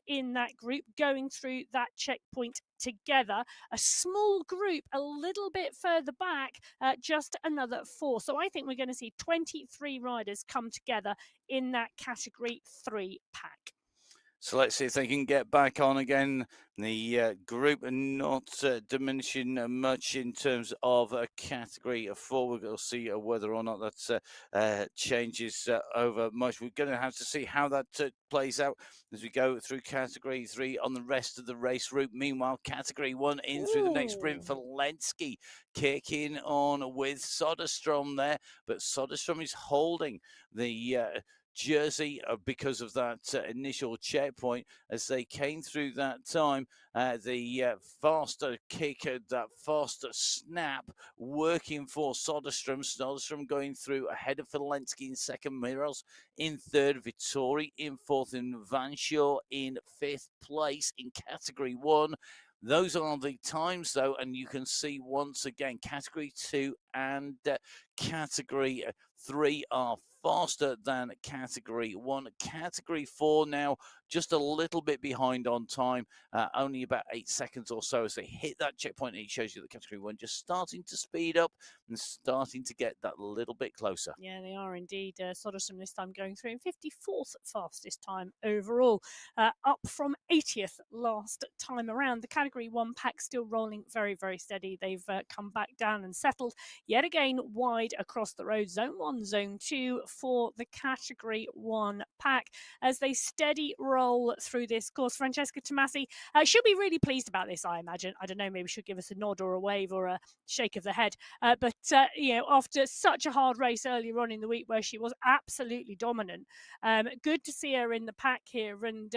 in that group going through that checkpoint together. A small group a little bit further back, just another 4. So I think we're going to see 23 riders come together in that category 3 pack. So let's see if they can get back on again. The group are not diminishing much in terms of category 4. We'll see whether or not that changes over much. We're going to have to see how that plays out as we go through category 3 on the rest of the race route. Meanwhile, category 1 in through the next sprint for Lenski, kicking on with Soderstrom there, but Soderstrom is holding the jersey because of that initial checkpoint as they came through that time. The faster kick, that faster snap working for Soderstrom. Soderstrom going through ahead of Filensky in second, Miros in third, Vittori in fourth, and Vanshaw in fifth place in category 1. Those are the times, though, and you can see once again category 2 and category 3 are faster than category 1. Category 4 now just a little bit behind on time, only about 8 seconds or so as they hit that checkpoint. And it shows you that category 1 just starting to speed up and starting to get that little bit closer. Yeah, they are indeed. Soderstrom this time going through in 54th fastest time overall, up from 80th last time around. The category 1 pack still rolling very, very steady. They've come back down and settled yet again wide across the road. Zone 1, Zone 2 for the category 1 pack as they steady roll through this course. Francesca Tomasi should be really pleased about this, I imagine. I don't know, maybe she'll give us a nod or a wave or a shake of the head. But you know, after such a hard race earlier on in the week where she was absolutely dominant, good to see her in the pack here and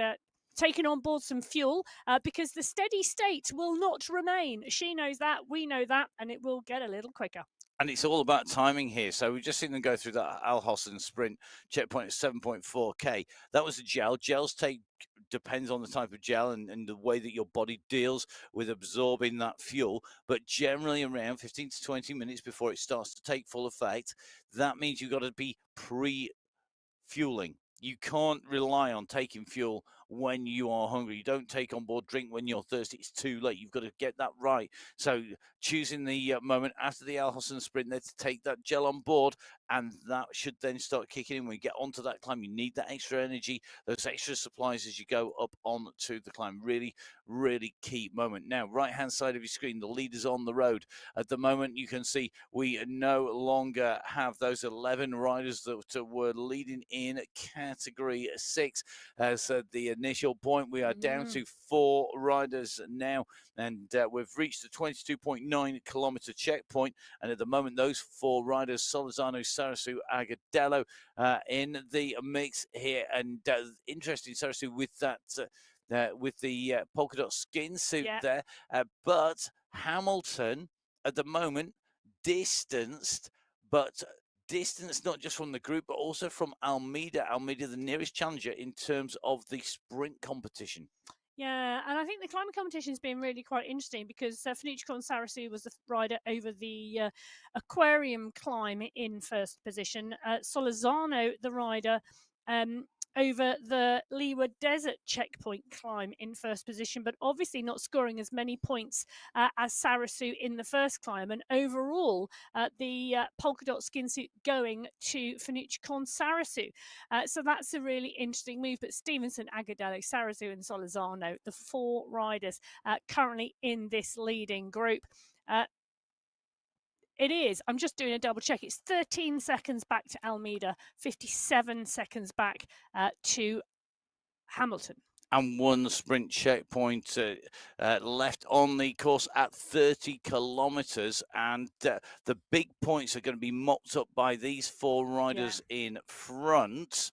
taking on board some fuel because the steady state will not remain. She knows that, we know that, and it will get a little quicker. And it's all about timing here. So we've just seen them go through that Al Hosson sprint checkpoint at 7.4K. That was a gel. Gels depends on the type of gel and the way that your body deals with absorbing that fuel. But generally around 15 to 20 minutes before it starts to take full effect, that means you've got to be pre-fueling. You can't rely on taking fuel when you are hungry. You don't take on board drink when you're thirsty. It's too late. You've got to get that right. So choosing the moment after the Al Hosson sprint there to take that gel on board, and that should then start kicking in when you get onto that climb. You need that extra energy, those extra supplies as you go up onto the climb. Really, really key moment. Now, right-hand side of your screen, the leaders on the road. At the moment, you can see we no longer have those 11 riders that were leading in category 6 as the initial point. We are down to 4 riders now, and we've reached the 22.9 kilometer checkpoint. And at the moment, those 4 riders, Solizano, Sarasu, Agadello, in the mix here. And interesting, Sarasu with that with the polka dot skin suit there. But Hamilton at the moment distanced, but distance not just from the group, but also from Almeida. Almeida, the nearest challenger in terms of the sprint competition. Yeah, and I think the climate competition has been really quite interesting because Fanucci Sarasu was the rider over the aquarium climb in first position. Solizano, the rider over the Leeward Desert checkpoint climb in first position, but obviously not scoring as many points as Sarasu in the first climb. And overall, the polka dot skin suit going to Fanucci Sarasu. So that's a really interesting move. But Stevenson, Agadello, Sarasu, and Solizano, the 4 riders currently in this leading group. It is. I'm just doing a double check. It's 13 seconds back to Almeida, 57 seconds back to Hamilton. and one sprint checkpoint left on the course at 30 kilometers. And the big points are going to be mopped up by these four riders in front.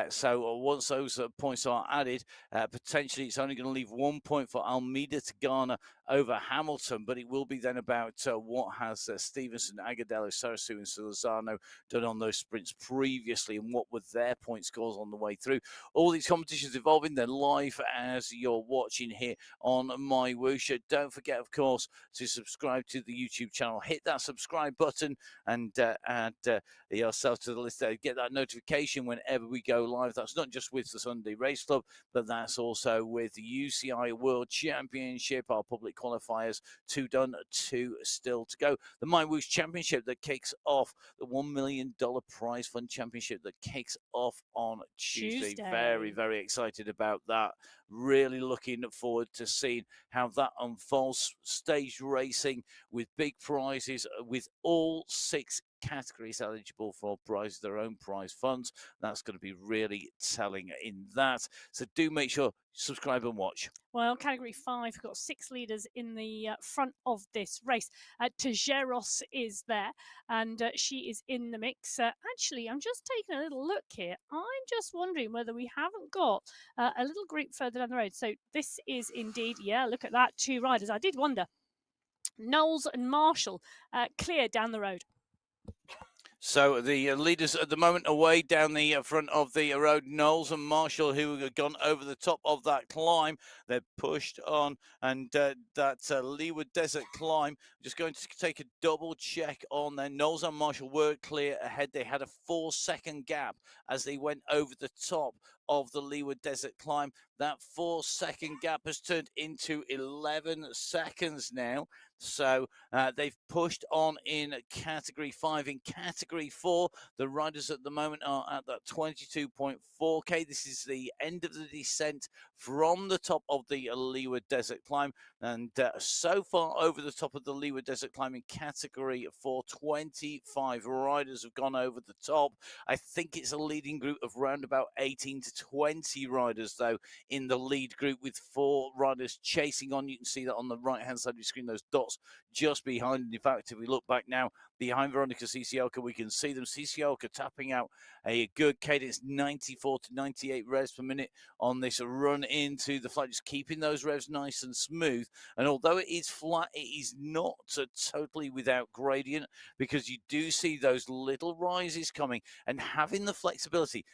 So once those points are added, potentially it's only going to leave 1 point for Almeida to garner over Hamilton, but it will be then about what has Stevenson, Agudelo, Sarasu, and Solazano done on those sprints previously, and what were their point scores on the way through. All these competitions evolving, they're live as you're watching here on MyWhoosh. Don't forget, of course, to subscribe to the YouTube channel. Hit that subscribe button and add yourself to the list there. Get that notification whenever we go live. That's not just with the Sunday Race Club, but that's also with the UCI World Championship, our public qualifiers. 2 done, 2 still to go. The MyWhoosh Championship that kicks off, the $1 million prize fund championship that kicks off on Tuesday. Very, very excited about that. Really looking forward to seeing how that unfolds. Stage racing with big prizes, with all 6 categories eligible for prizes, their own prize funds. That's going to be really telling in that. So do make sure subscribe and watch. Well, category 5, we've got 6 leaders in the front of this race. Tejeros is there, and she is in the mix. Actually, I'm just taking a little look here. I'm just wondering whether we haven't got a little group further down the road. So this is indeed, look at that, 2 riders. I did wonder. Knowles and Marshall clear down the road. So the leaders at the moment away down the front of the road, Knowles and Marshall, who have gone over the top of that climb. They're pushed on, and that Leeward Desert climb, just going to take a double check on there. Knowles and Marshall were clear ahead. They had a 4-second gap as they went over the top of the Leeward Desert climb. That 4-second gap has turned into 11 seconds now. So they've pushed on in category 5. In category 4, the riders at the moment are at that 22.4k. This is the end of the descent from the top of the Leeward Desert climb. And so far over the top of the Leeward Desert climb in category 4, 25 riders have gone over the top. I think it's a leading group of around about 18 to 20 riders, though, in the lead group, with 4 riders chasing on. You can see that on the right-hand side of the screen, those dots just behind. In fact, if we look back now, behind Veronica Cicielka, we can see them. Cicielka tapping out a good cadence, 94 to 98 revs per minute on this run into the flat, just keeping those revs nice and smooth. And although it is flat, it is not totally without gradient, because you do see those little rises coming, and having the flexibility.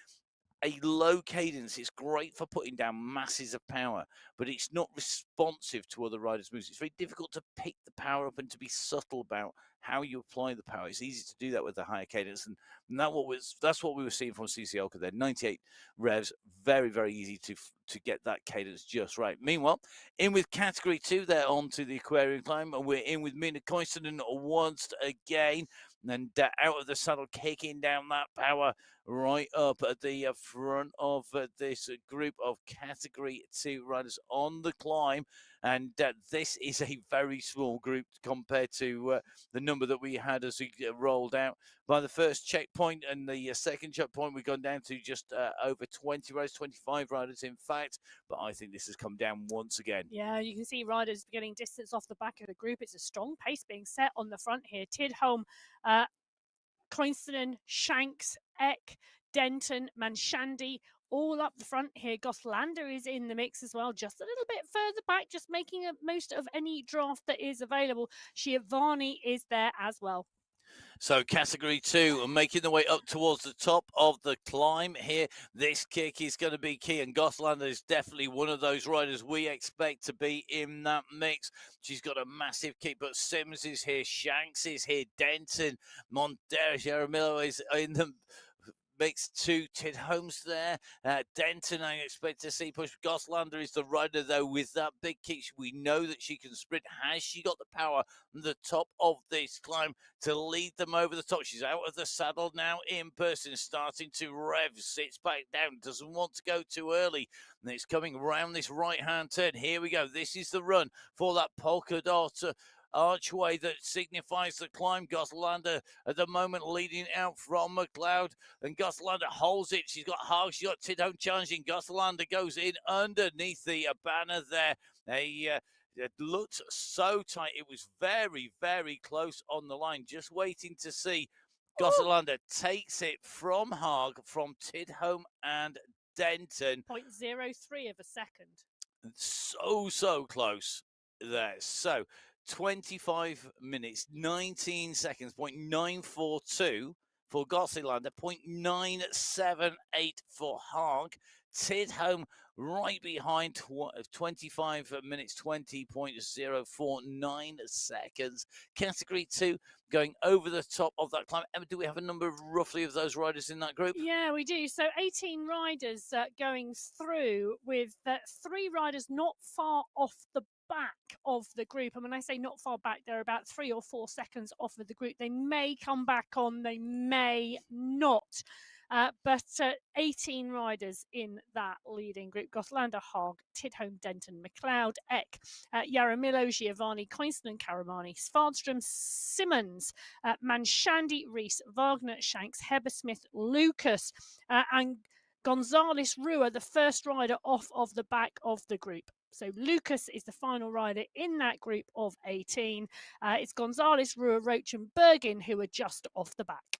A low cadence is great for putting down masses of power, but it's not responsive to other riders' moves. It's very difficult to pick the power up and to be subtle about how you apply the power. It's easy to do that with the higher cadence, and that's what we were seeing from Cicielka there. 98 revs, very, very easy to get that cadence just right. Meanwhile, in with category 2, they're on to the Aquarium climb, and we're in with Mina Koistonen once again, and out of the saddle, kicking down that power right up at the front of this group of category 2 riders on the climb. And this is a very small group compared to the number that we had as we rolled out. By the first checkpoint and the second checkpoint, we've gone down to just over 20 riders, 25 riders, in fact. But I think this has come down once again. Yeah, you can see riders getting distance off the back of the group. It's a strong pace being set on the front here. Tidholm, Koistonen, Shanks, Eck, Denton, Manshandi, all up the front here. Goslander is in the mix as well, just a little bit further back, just making most of any draft that is available. Schiavone is there as well. So category 2, making the way up towards the top of the climb here. This kick is going to be key, and Goslander is definitely one of those riders we expect to be in that mix. She's got a massive kick, but Sims is here, Shanks is here, Denton, Montero, Jaramillo is in the mix too. Tidholm's there. Denton, I expect to see push. Goslander is the rider, though, with that big kick. We know that she can sprint. Has she got the power on the top of this climb to lead them over the top? She's out of the saddle now in person, starting to rev, sits back down, doesn't want to go too early. And it's coming around this right-hand turn. Here we go. This is the run for that polka dot archway that signifies the climb. Goslander at the moment leading out from McLeod, and Goslander holds it. She's got Hog, she's got Tidhome challenging. Goslander goes in underneath the banner there. It looked so tight. It was very, very close on the line. Just waiting to see. Goslander takes it from Haag, from Tidhome and Denton. 0.03 of a second. So close there. So 25 minutes, 19 seconds, 0.942 for Goslander, 0.978 for Haag. Tidhome right behind, 25 minutes, 20.049 seconds. Category 2 going over the top of that climb. Emma, do we have a number roughly of those riders in that group? Yeah, we do. So 18 riders going through with 3 riders not far off the back of the group. And when I say not far back, they're about 3 or 4 seconds off of the group. They may come back on, they may not. But 18 riders in that leading group. Goslander, Haag, Tidhome, Denton, McLeod, Eck, Yaramillo, Giovanni, Coinston and Karamani, Svardstrom, Simmons, Manshandi, Reese, Wagner, Shanks, Hebersmith, Lucas, and Gonzalez Rua, the first rider off of the back of the group. So Lucas is the final rider in that group of 18. It's Gonzalez, Rua, Roach and Bergin who are just off the back.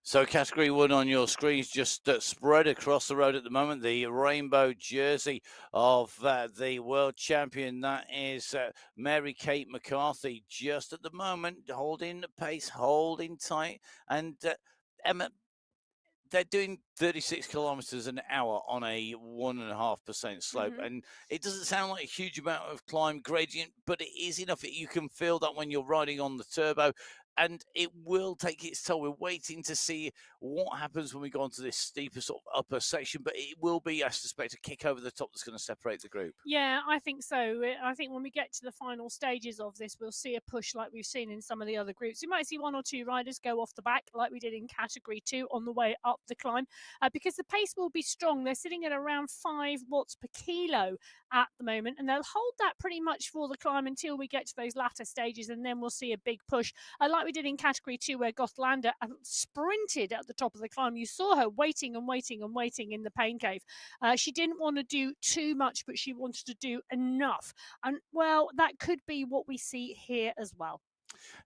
So category 1 on your screens just spread across the road at the moment. The rainbow jersey of the world champion, that is Mary Kate McCarthy, just at the moment holding the pace, holding tight. And Emma, they're doing 36 kilometers an hour on a 1.5% slope. And it doesn't sound like a huge amount of climb gradient, but it is enough. You can feel that when you're riding on the turbo. And it will take its toll. We're waiting to see what happens when we go onto this steeper sort of upper section, but it will be, I suspect, a kick over the top that's going to separate the group. Yeah, I think so. I think when we get to the final stages of this, we'll see a push like we've seen in some of the other groups. We might see 1 or 2 riders go off the back like we did in category 2 on the way up the climb, because the pace will be strong. They're sitting at around 5 watts per kilo at the moment, and they'll hold that pretty much for the climb until we get to those latter stages, and then we'll see a big push. Like we did in category 2 where Goslander sprinted at the top of the climb. You saw her waiting and waiting and waiting in the pain cave. She didn't want to do too much, but she wanted to do enough. And, well, that could be what we see here as well.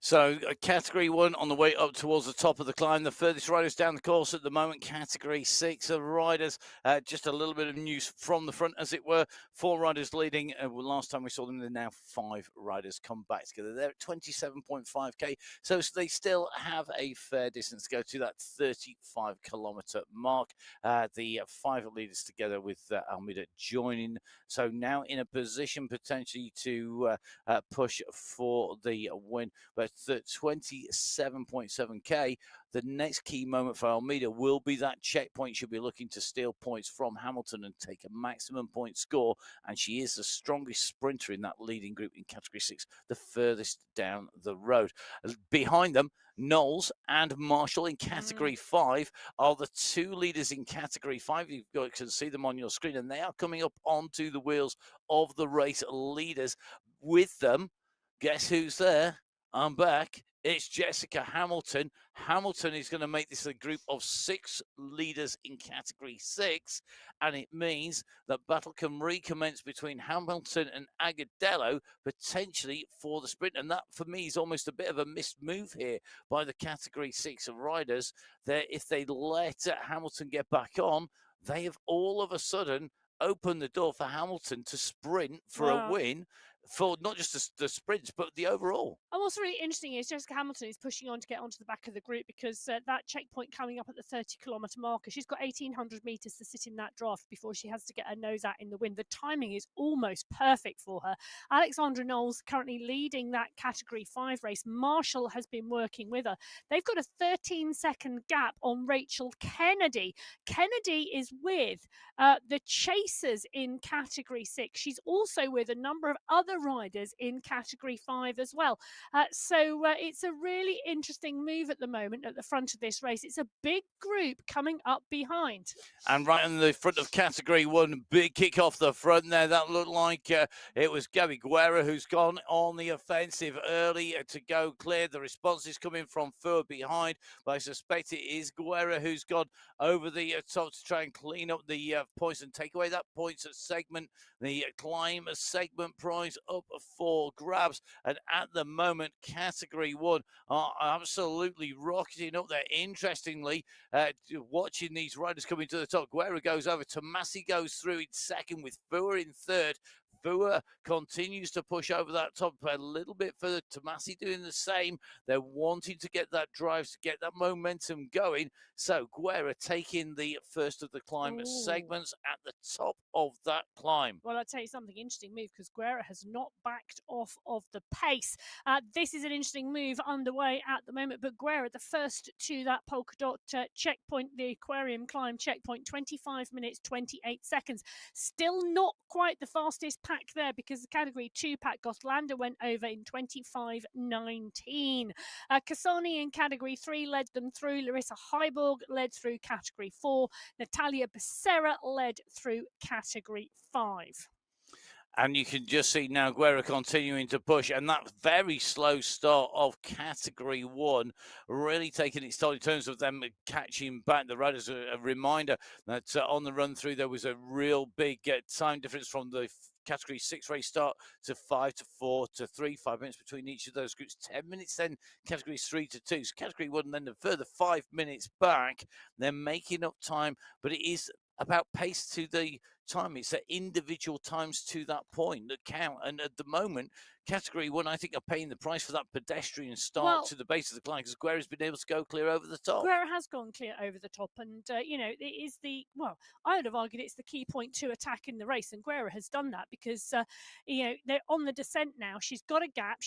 So category 1 on the way up towards the top of the climb. The furthest riders down the course at the moment, category 6 of riders. Just a little bit of news from the front, as it were. 4 riders leading. Last time we saw them, there are now 5 riders come back together. They're at 27.5k. So they still have a fair distance to go to that 35-kilometer mark. The 5 leaders together with Almeida joining. So now in a position potentially to push for the win. But 27.7k, the next key moment for Almeida will be that checkpoint. She'll be looking to steal points from Hamilton and take a maximum point score. And she is the strongest sprinter in that leading group in category 6, the furthest down the road. Behind them, Knowles and Marshall in category 5 are the 2 leaders in category 5. You can see them on your screen, and they are coming up onto the wheels of the race leaders. With them, guess who's there? I'm back. It's Jessica Hamilton. Hamilton is going to make this a group of 6 leaders in category 6, and it means that battle can recommence between Hamilton and Agadello, potentially for the sprint. And that, for me, is almost a bit of a missed move here by the category 6 riders. If they let Hamilton get back on, they have all of a sudden opened the door for Hamilton to sprint for a win. For not just the sprints, but the overall. And what's really interesting is Jessica Hamilton is pushing on to get onto the back of the group, because that checkpoint coming up at the 30-kilometre marker, she's got 1,800 metres to sit in that draft before she has to get her nose out in the wind. The timing is almost perfect for her. Alexandra Knowles currently leading that category 5 race. Marshall has been working with her. They've got a 13-second gap on Rachel Kennedy. Kennedy is with the Chasers in category 6. She's also with a number of other riders in category 5 as well. So it's a really interesting move at the moment at the front of this race. It's a big group coming up behind. And right in the front of category 1, big kick off the front there. That looked like it was Gabby Guerra who's gone on the offensive early to go clear. The response is coming from Fur behind, but I suspect it is Guerra who's gone over the top to try and clean up the points and take away that points segment. The climb segment prize up for grabs. And at the moment, category 1 are absolutely rocketing up there. Interestingly, watching these riders coming to the top, Guerra goes over, Tomasi goes through in second with Fua in third. Fua continues to push over that top a little bit further. Tomasi doing the same. They're wanting to get that drive, to get that momentum going. So Guerra taking the first of the climb segments at the top of that climb. Well, I'll tell you something, interesting move, because Guerra has not backed off of the pace. This is an interesting move underway at the moment, but Guerra, the first to that polka dot checkpoint, the aquarium climb checkpoint, 25 minutes, 28 seconds. Still not quite the fastest pack there, because the category 2 pack, Gothlanda, went over in 25:19. Kasani in category 3 led them through. Larissa Heiborg led through category 4. Natalia Becerra led through category 5. And you can just see now Guerra continuing to push, and that very slow start of category 1 really taking its toll in terms of them catching back the riders. A reminder that on the run through there was a real big time difference from the category 6 race start to 5 to 4 to 3, 5 minutes between each of those groups, 10 minutes then categories 3 to 2. So category 1 then a further 5 minutes back. They're making up time, but it is about pace to the time. It's the individual times to that point that count. And at the moment, category 1, I think, are paying the price for that pedestrian start to the base of the climb, because Guerra's been able to go clear over the top. Guerra has gone clear over the top, and it is I would have argued it's the key point to attack in the race, and Guerra has done that because they're on the descent now. She's got a gap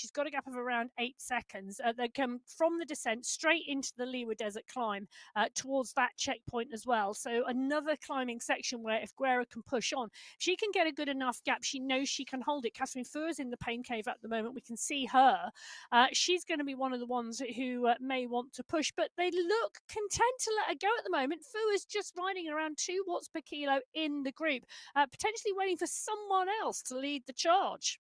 of around 8 seconds. They come from the descent straight into the Liwa Desert climb towards that checkpoint as well. So another climbing section where if Guerra can push on, she can get a good enough gap. She knows she can hold it. Catherine Fur is in the pain cave at the moment. We can see her. She's going to be one of the ones who may want to push, but they look content to let her go at the moment. Fu is just riding around 2 watts per kilo in the group, potentially waiting for someone else to lead the charge.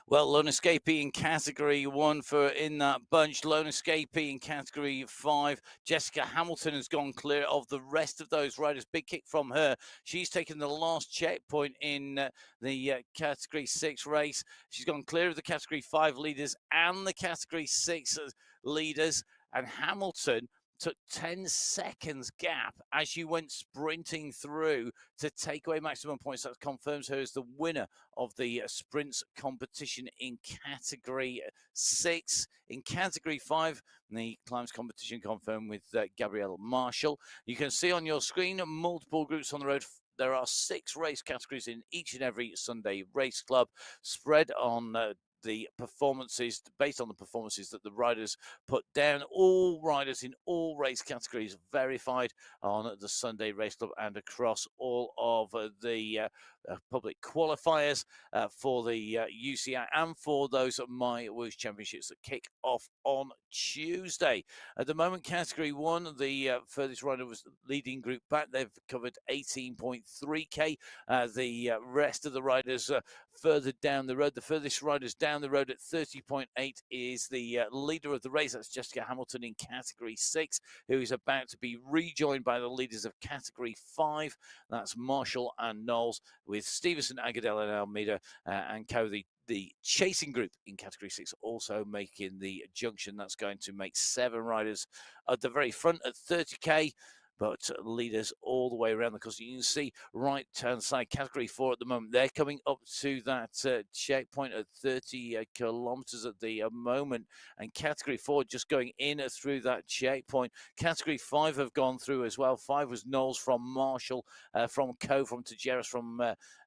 Well, Lone Escapee in category 1 for in that bunch. Lone Escapee in category 5. Jessica Hamilton has gone clear of the rest of those riders. Big kick from her. She's taken the last checkpoint in the category 6 race. She's gone clear of the category 5 leaders and the category 6 leaders. And Hamilton took 10 seconds gap as she went sprinting through to take away maximum points. That confirms her as the winner of the sprints competition in category 6. In category 5, the climbs competition confirmed with Gabrielle Marshall. You can see on your screen multiple groups on the road. There are 6 race categories in each and every Sunday race club, spread on the performances, based on the performances that the riders put down. All riders in all race categories verified on the Sunday Race Club and across all of the public qualifiers for the UCI and for those MyWhoosh Championships that kick off on Tuesday. At the moment, category 1, the furthest rider was leading group back. They've covered 18.3k. The rest of the riders further down the road. The furthest riders down the road at 30.8 is the leader of the race. That's Jessica Hamilton in category 6, who is about to be rejoined by the leaders of category 5. That's Marshall and Knowles, with Stevenson, Agadel, and Almeida and co. The chasing group in category 6 also making the junction. That's going to make 7 riders at the very front at 30k. But leaders all the way around the course. You can see right-hand side, category 4 at the moment. They're coming up to that checkpoint at 30 kilometers at the moment. And category 4 just going in through that checkpoint. Category 5 have gone through as well. 5 was Knowles from Marshall, from Co, from Tajeras, from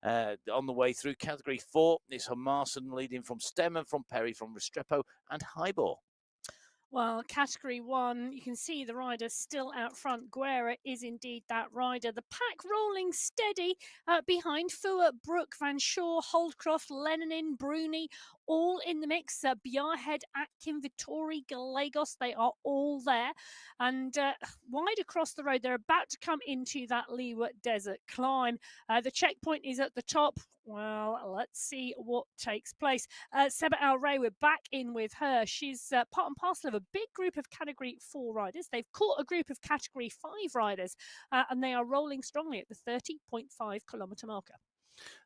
on the way through. Category 4 is Hamarson leading from Stemmen, from Perry, from Restrepo, and Highball. Well, category 1, you can see the riders still out front. Guerra is indeed that rider. The pack rolling steady behind Fua, Brook, Van Shaw, Holdcroft, Lennon, Bruni, all in the mix. Bjarhead, Atkin, Vittori, Gallegos, they are all there. And wide across the road, they're about to come into that Leeward Desert climb. The checkpoint is at the top. Well, let's see what takes place. Seba Al Ray, we're back in with her. She's part and parcel of a big group of Category 4 riders. They've caught a group of Category 5 riders, and they are rolling strongly at the 30.5 kilometre marker.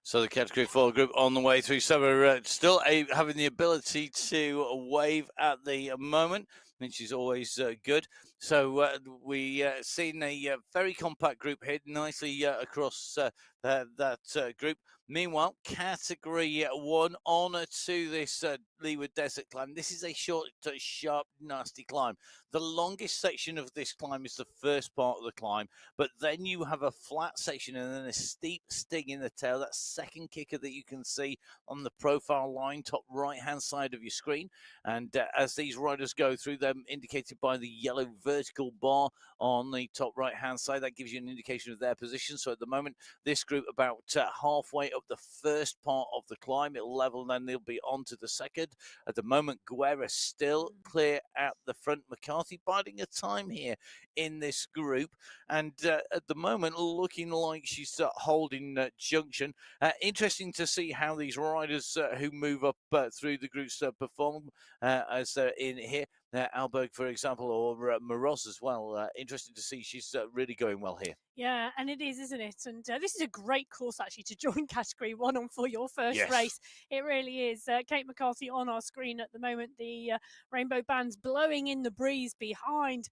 So the Category 4 group on the way through. So we're still having the ability to wave at the moment, which is always good. So we seen a very compact group hit nicely across that group. Meanwhile, Category 1 on to this Leeward Desert climb. This is a short, sharp, nasty climb. The longest section of this climb is the first part of the climb, but then you have a flat section and then a steep sting in the tail. That second kicker that you can see on the profile line, top right-hand side of your screen. And as these riders go through them, indicated by the yellow vertical bar on the top right-hand side, that gives you an indication of their position. So at the moment, this group about halfway up the first part of the climb. It'll level, and then they'll be on to the second. At the moment, Guerra still clear at the front. McCarthy biding a time here in this group, and at the moment looking like she's holding junction. Interesting to see how these riders who move up through the groups perform as they're in here. Alberg, for example, or Moroz as well. Interesting to see she's really going well here. Yeah, and it is, isn't it? And this is a great course, actually, to join Category 1 on for your first race. It really is. Kate McCarthy on our screen at the moment. The rainbow band's blowing in the breeze behind.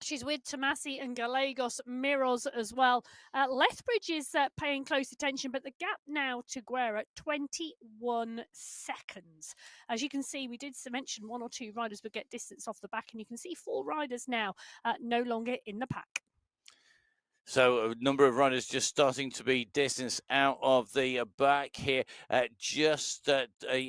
She's with Tomasi and Gallegos, Miros as well. Lethbridge is paying close attention, but the gap now to Guerra, 21 seconds. As you can see, we did mention 1 or 2 riders would get distance off the back, and you can see 4 riders now no longer in the pack. So a number of riders just starting to be distanced out of the back here. Just a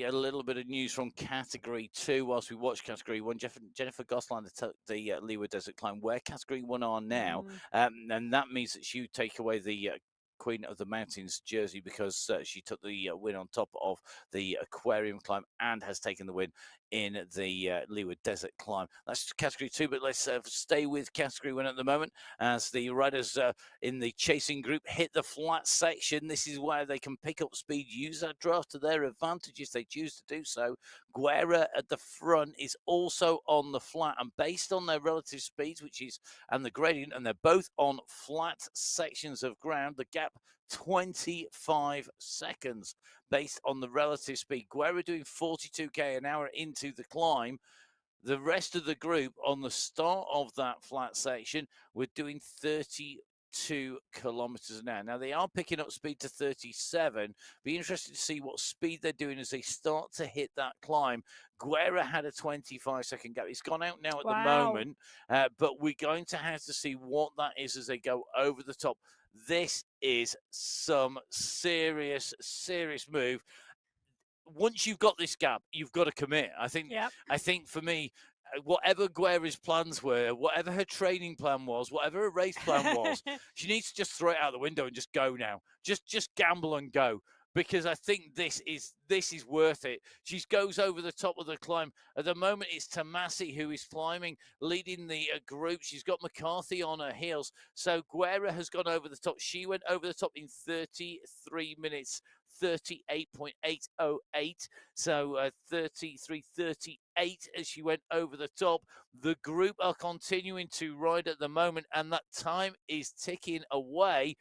little bit of news from Category 2 whilst we watch Category 1. Jennifer Goslander took the Leeward Desert Climb where Category 1 are now. And that means that she would take away the Queen of the Mountains jersey because she took the win on top of the Aquarium climb and has taken the win in the Leeward Desert climb. That's Category 2, but let's stay with Category 1 at the moment as the riders in the chasing group hit the flat section. This is where they can pick up speed, use that draft to their advantage if they choose to do so. Guerra at the front is also on the flat, and based on their relative speeds, and the gradient, and they're both on flat sections of ground, the gap 25 seconds based on the relative speed. Guerra doing 42k an hour into the climb. The rest of the group on the start of that flat section were doing 32 kilometers an hour. Now they are picking up speed to 37. Be interested to see what speed they're doing as they start to hit that climb. Guerra had a 25-second gap. It's gone out now at the moment, but we're going to have to see what that is as they go over the top. This is some serious move. Once you've got this gap, you've got to commit. I think for me, whatever Guerra's plans were, whatever her training plan was, whatever her race plan was, she needs to just throw it out the window and just go now. Just gamble and go. Because I think this is worth it. She goes over the top of the climb. At the moment, it's Tomasi who is climbing, leading the group. She's got McCarthy on her heels. So Guerra has gone over the top. She went over the top in 33 minutes, 38.808. So 33.38 as she went over the top. The group are continuing to ride at the moment, and that time is ticking away.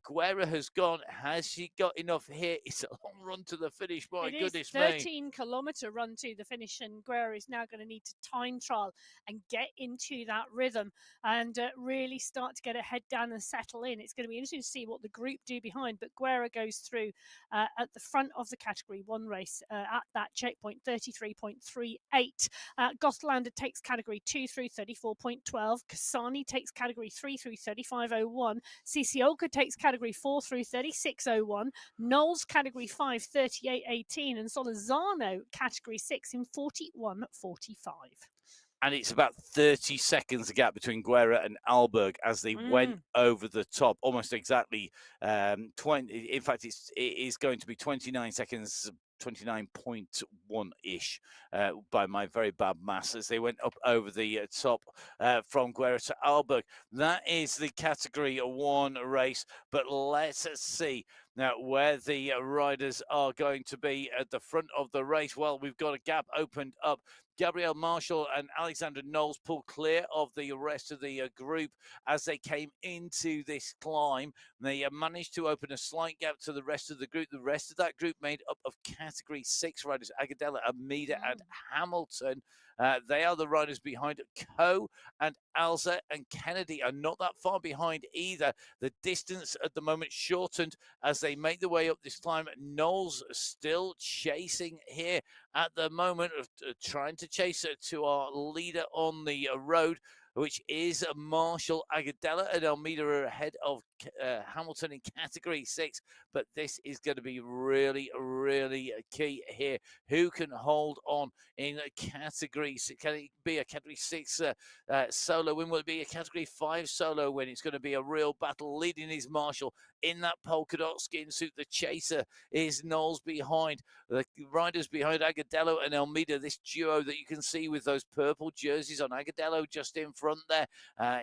Guerra has gone. Has she got enough here? It's a long run to the finish. My goodness me. 13-kilometre run to the finish, and Guerra is now going to need to time trial and get into that rhythm and really start to get her head down and settle in. It's going to be interesting to see what the group do behind, but Guerra goes through at the front of the Category 1 race at that checkpoint, 33.38. Gothlander takes Category 2 through 34.12. Kasani takes Category 3 through 35.01. Sisioka takes Category 4 through 36.01. Knowles Category 5, 38.18. And Solazano Category 6 in 41.45. And it's about 30 seconds the gap between Guerra and Alberg as they went over the top, almost exactly 20. In fact, it is going to be 29 seconds, 29.1-ish by my very bad maths as they went up over the top from Guerra to Alberg. That is the Category 1 race, but let's see now where the riders are going to be at the front of the race. Well, we've got a gap opened up. Gabrielle Marshall and Alexandra Knowles pulled clear of the rest of the group as they came into this climb. They managed to open a slight gap to the rest of the group. The rest of that group made up of Category 6 riders, Agadella, Amida, and Hamilton. They are the riders behind Coe, and Alza and Kennedy are not that far behind either. The distance at the moment shortened as they make their way up this climb. Knowles still chasing here at the moment, trying to chase to our leader on the road, which is Marshall. Agadella and Almeida are ahead of Hamilton in Category 6, but this is going to be really, really key here. Who can hold on in Category 6? Can it be a Category 6 solo win? Will it be a Category 5 solo win? It's going to be a real battle. Leading is Marshall in that polka dot skin suit. The chaser is Knowles behind. The riders behind Agadello and Almeida, this duo that you can see with those purple jerseys on Agadello just in front there.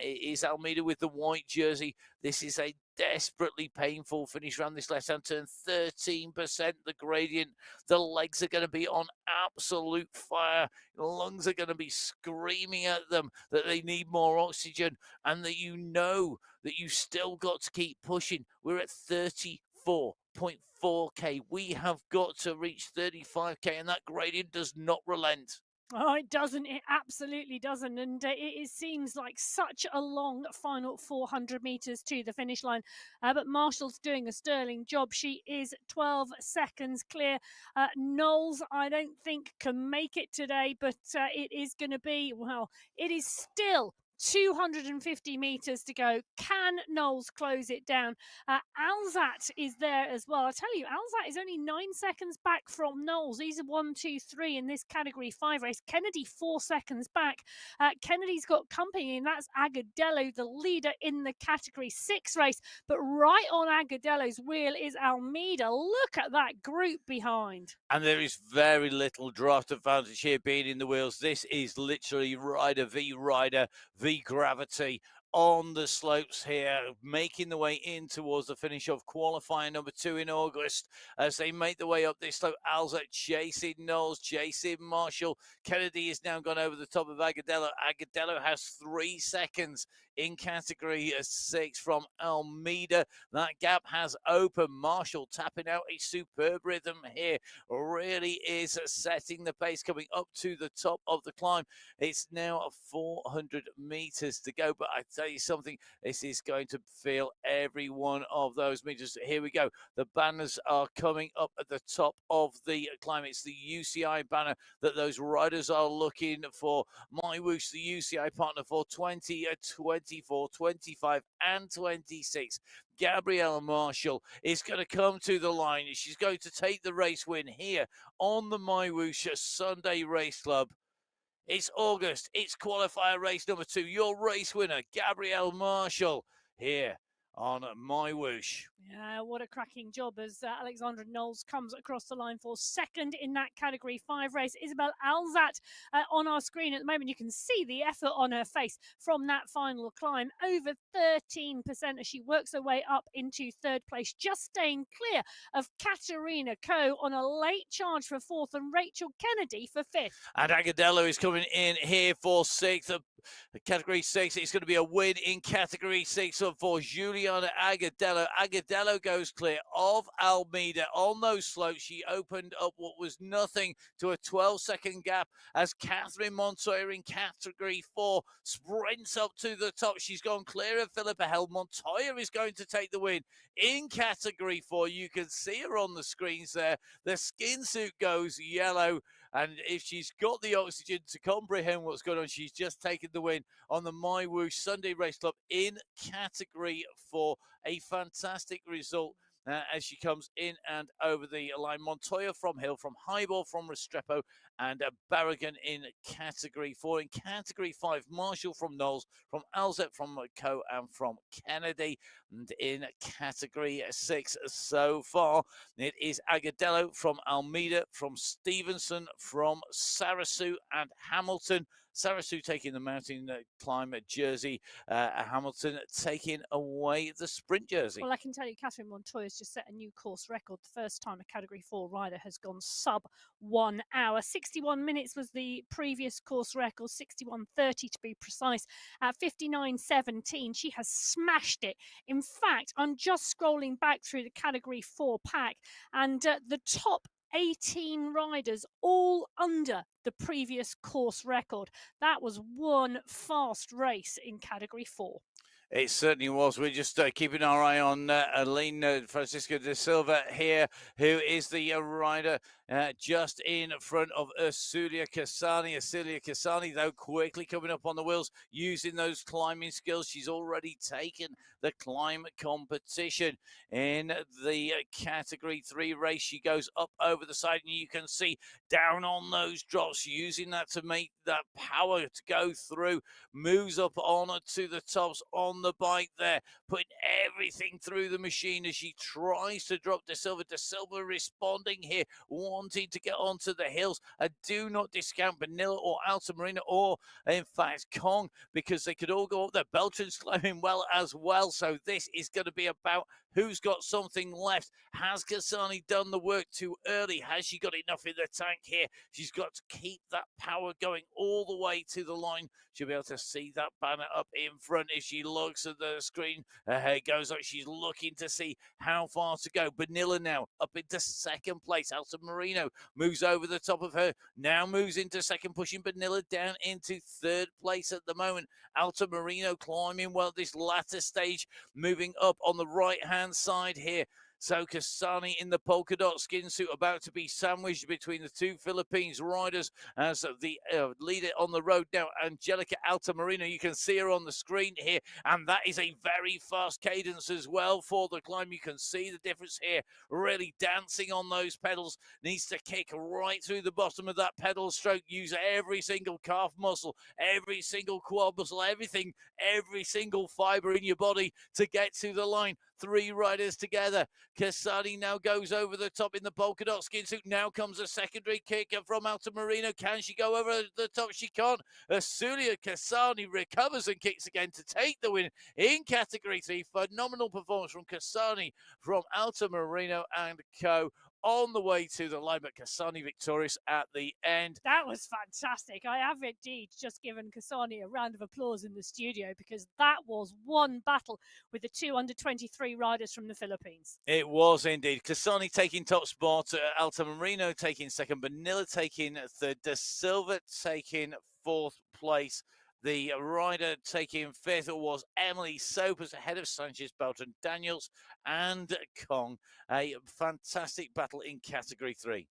It is Almeida with the white jersey. This is a desperately painful finish around this left-hand turn. 13%, the gradient. The legs are going to be on absolute fire. The lungs are going to be screaming at them that they need more oxygen and that you know that you still got to keep pushing. We're at 34.4K. We have got to reach 35K, and that gradient does not relent. Oh, it doesn't. It absolutely doesn't. And it seems like such a long final 400 metres to the finish line. But Marshall's doing a sterling job. She is 12 seconds clear. Knowles, I don't think, can make it today, but it is going to be, well, it is still 250 metres to go. Can Knowles close it down? Alzat is there as well. I tell you, Alzat is only 9 seconds back from Knowles. He's a 1, 2, 3 in this Category 5 race. Kennedy 4 seconds back. Kennedy's got company, and that's Agadello, the leader in the Category 6 race. But right on Agadello's wheel is Almeida. Look at that group behind. And there is very little draft advantage here being in the wheels. This is literally rider v gravity on the slopes here, making the way in towards the finish of qualifier number 2 in August as they make the way up this slope. Alza chasing Knowles, chasing Marshall. Kennedy has now gone over the top of Agadello. Agadello has 3 seconds in Category 6 from Almeida. That gap has opened. Marshall tapping out a superb rhythm here. Really is setting the pace coming up to the top of the climb. It's now 400 meters to go, but I tell you something, this is going to feel every one of those meters. Here we go. The banners are coming up at the top of the climb. It's the UCI banner that those riders are looking for. MyWhoosh, the UCI partner for 20, 24, 25, and 26. Gabrielle Marshall is going to come to the line. She's going to take the race win here on the MyWhoosh Sunday Race Club. It's August. It's qualifier race number 2. Your race winner, Gabrielle Marshall, here on MyWhoosh. Yeah, what a cracking job as Alexandra Knowles comes across the line for second in that Category 5 race. Isabel Alzat on our screen at the moment. You can see the effort on her face from that final climb. Over 13% as she works her way up into third place, just staying clear of Katerina Coe on a late charge for 4th and Rachel Kennedy for 5th. And Agadello is coming in here for 6th. Category 6, it's going to be a win in Category 6 for Juliana Agadello. Agadello goes clear of Almeida on those slopes. She opened up what was nothing to a 12-second gap as Catherine Montoya in Category 4 sprints up to the top. She's gone clear of Philippa Hell. Montoya is going to take the win in Category 4. You can see her on the screens there. The skin suit goes yellow. And if she's got the oxygen to comprehend what's going on, she's just taken the win on the MyWhoosh Sunday Race Club in Category 4. A fantastic result as she comes in and over the line. Montoya from Hill, from Highball, from Restrepo, and Barragan in Category 4. In Category 5, Marshall from Knowles, from Alzette, from Coe, and from Kennedy. And in Category 6 so far, it is Agadello from Almeida, from Stevenson, from Sarasu and Hamilton. Sarasu taking the mountain climb jersey, Hamilton taking away the sprint jersey. Well, I can tell you, Catherine Montoya's just set a new course record. The first time a Category 4 rider has gone sub 1 hour. 61 minutes was the previous course record, 61:30 to be precise. At 59:17, she has smashed it. In fact, I'm just scrolling back through the Category 4 pack, and the top 18 riders all under the previous course record. That was one fast race in Category 4. It certainly was. We're just keeping our eye on Aline Francisco de Silva here, who is the rider just in front of Ursula Cassani. Ursula Cassani, though, quickly coming up on the wheels, using those climbing skills. She's already taken the climb competition in the Category 3 race. She goes up over the side, and you can see down on those drops, using that to make that power to go through, moves up on to the tops on the bike there, putting everything through the machine as she tries to drop De Silva. De Silva responding here, wanting to get onto the hills. I do not discount Vanilla or Alta Marina or, in fact, Kong, because they could all go up there. Beltran's climbing well as well, so this is going to be about who's got something left. Has Cassani done the work too early? Has she got enough in the tank here? She's got to keep that power going all the way to the line. She'll be able to see that banner up in front if she looks at the screen. Her head goes up. She's looking to see how far to go. Bonilla now up into second place. Alta Marino moves over the top of her. Now moves into second, pushing Bonilla down into third place at the moment. Alta Marino climbing well this latter stage, moving up on the right-hand side here. So Cassani in the polka dot skin suit, about to be sandwiched between the two Philippines riders as the leader on the road now, Angelica Altamarino. You can see her on the screen here, and that is a very fast cadence as well for the climb. You can see the difference here, really dancing on those pedals. Needs to kick right through the bottom of that pedal stroke, use every single calf muscle, every single quad muscle, everything, every single fiber in your body to get to the line. Three riders together. Cassani now goes over the top in the polka dot skin suit. Now comes a secondary kick from Alta Marino. Can she go over the top? She can't. Ursula Cassani recovers and kicks again to take the win in Category 3. Phenomenal performance from Cassani, from Alta Marino and Co. on the way to the line, but Cassani victorious at the end. That was fantastic. I have indeed just given Cassani a round of applause in the studio, because that was one battle with the two under-23 riders from the Philippines. It was indeed. Cassani taking top spot, Alta Marino taking second, Bonilla taking third, De Silva taking fourth place. The rider taking fifth was Emily Sopers, ahead of Sanchez, Beltran, Daniels, and Kong. A fantastic battle in Category 3.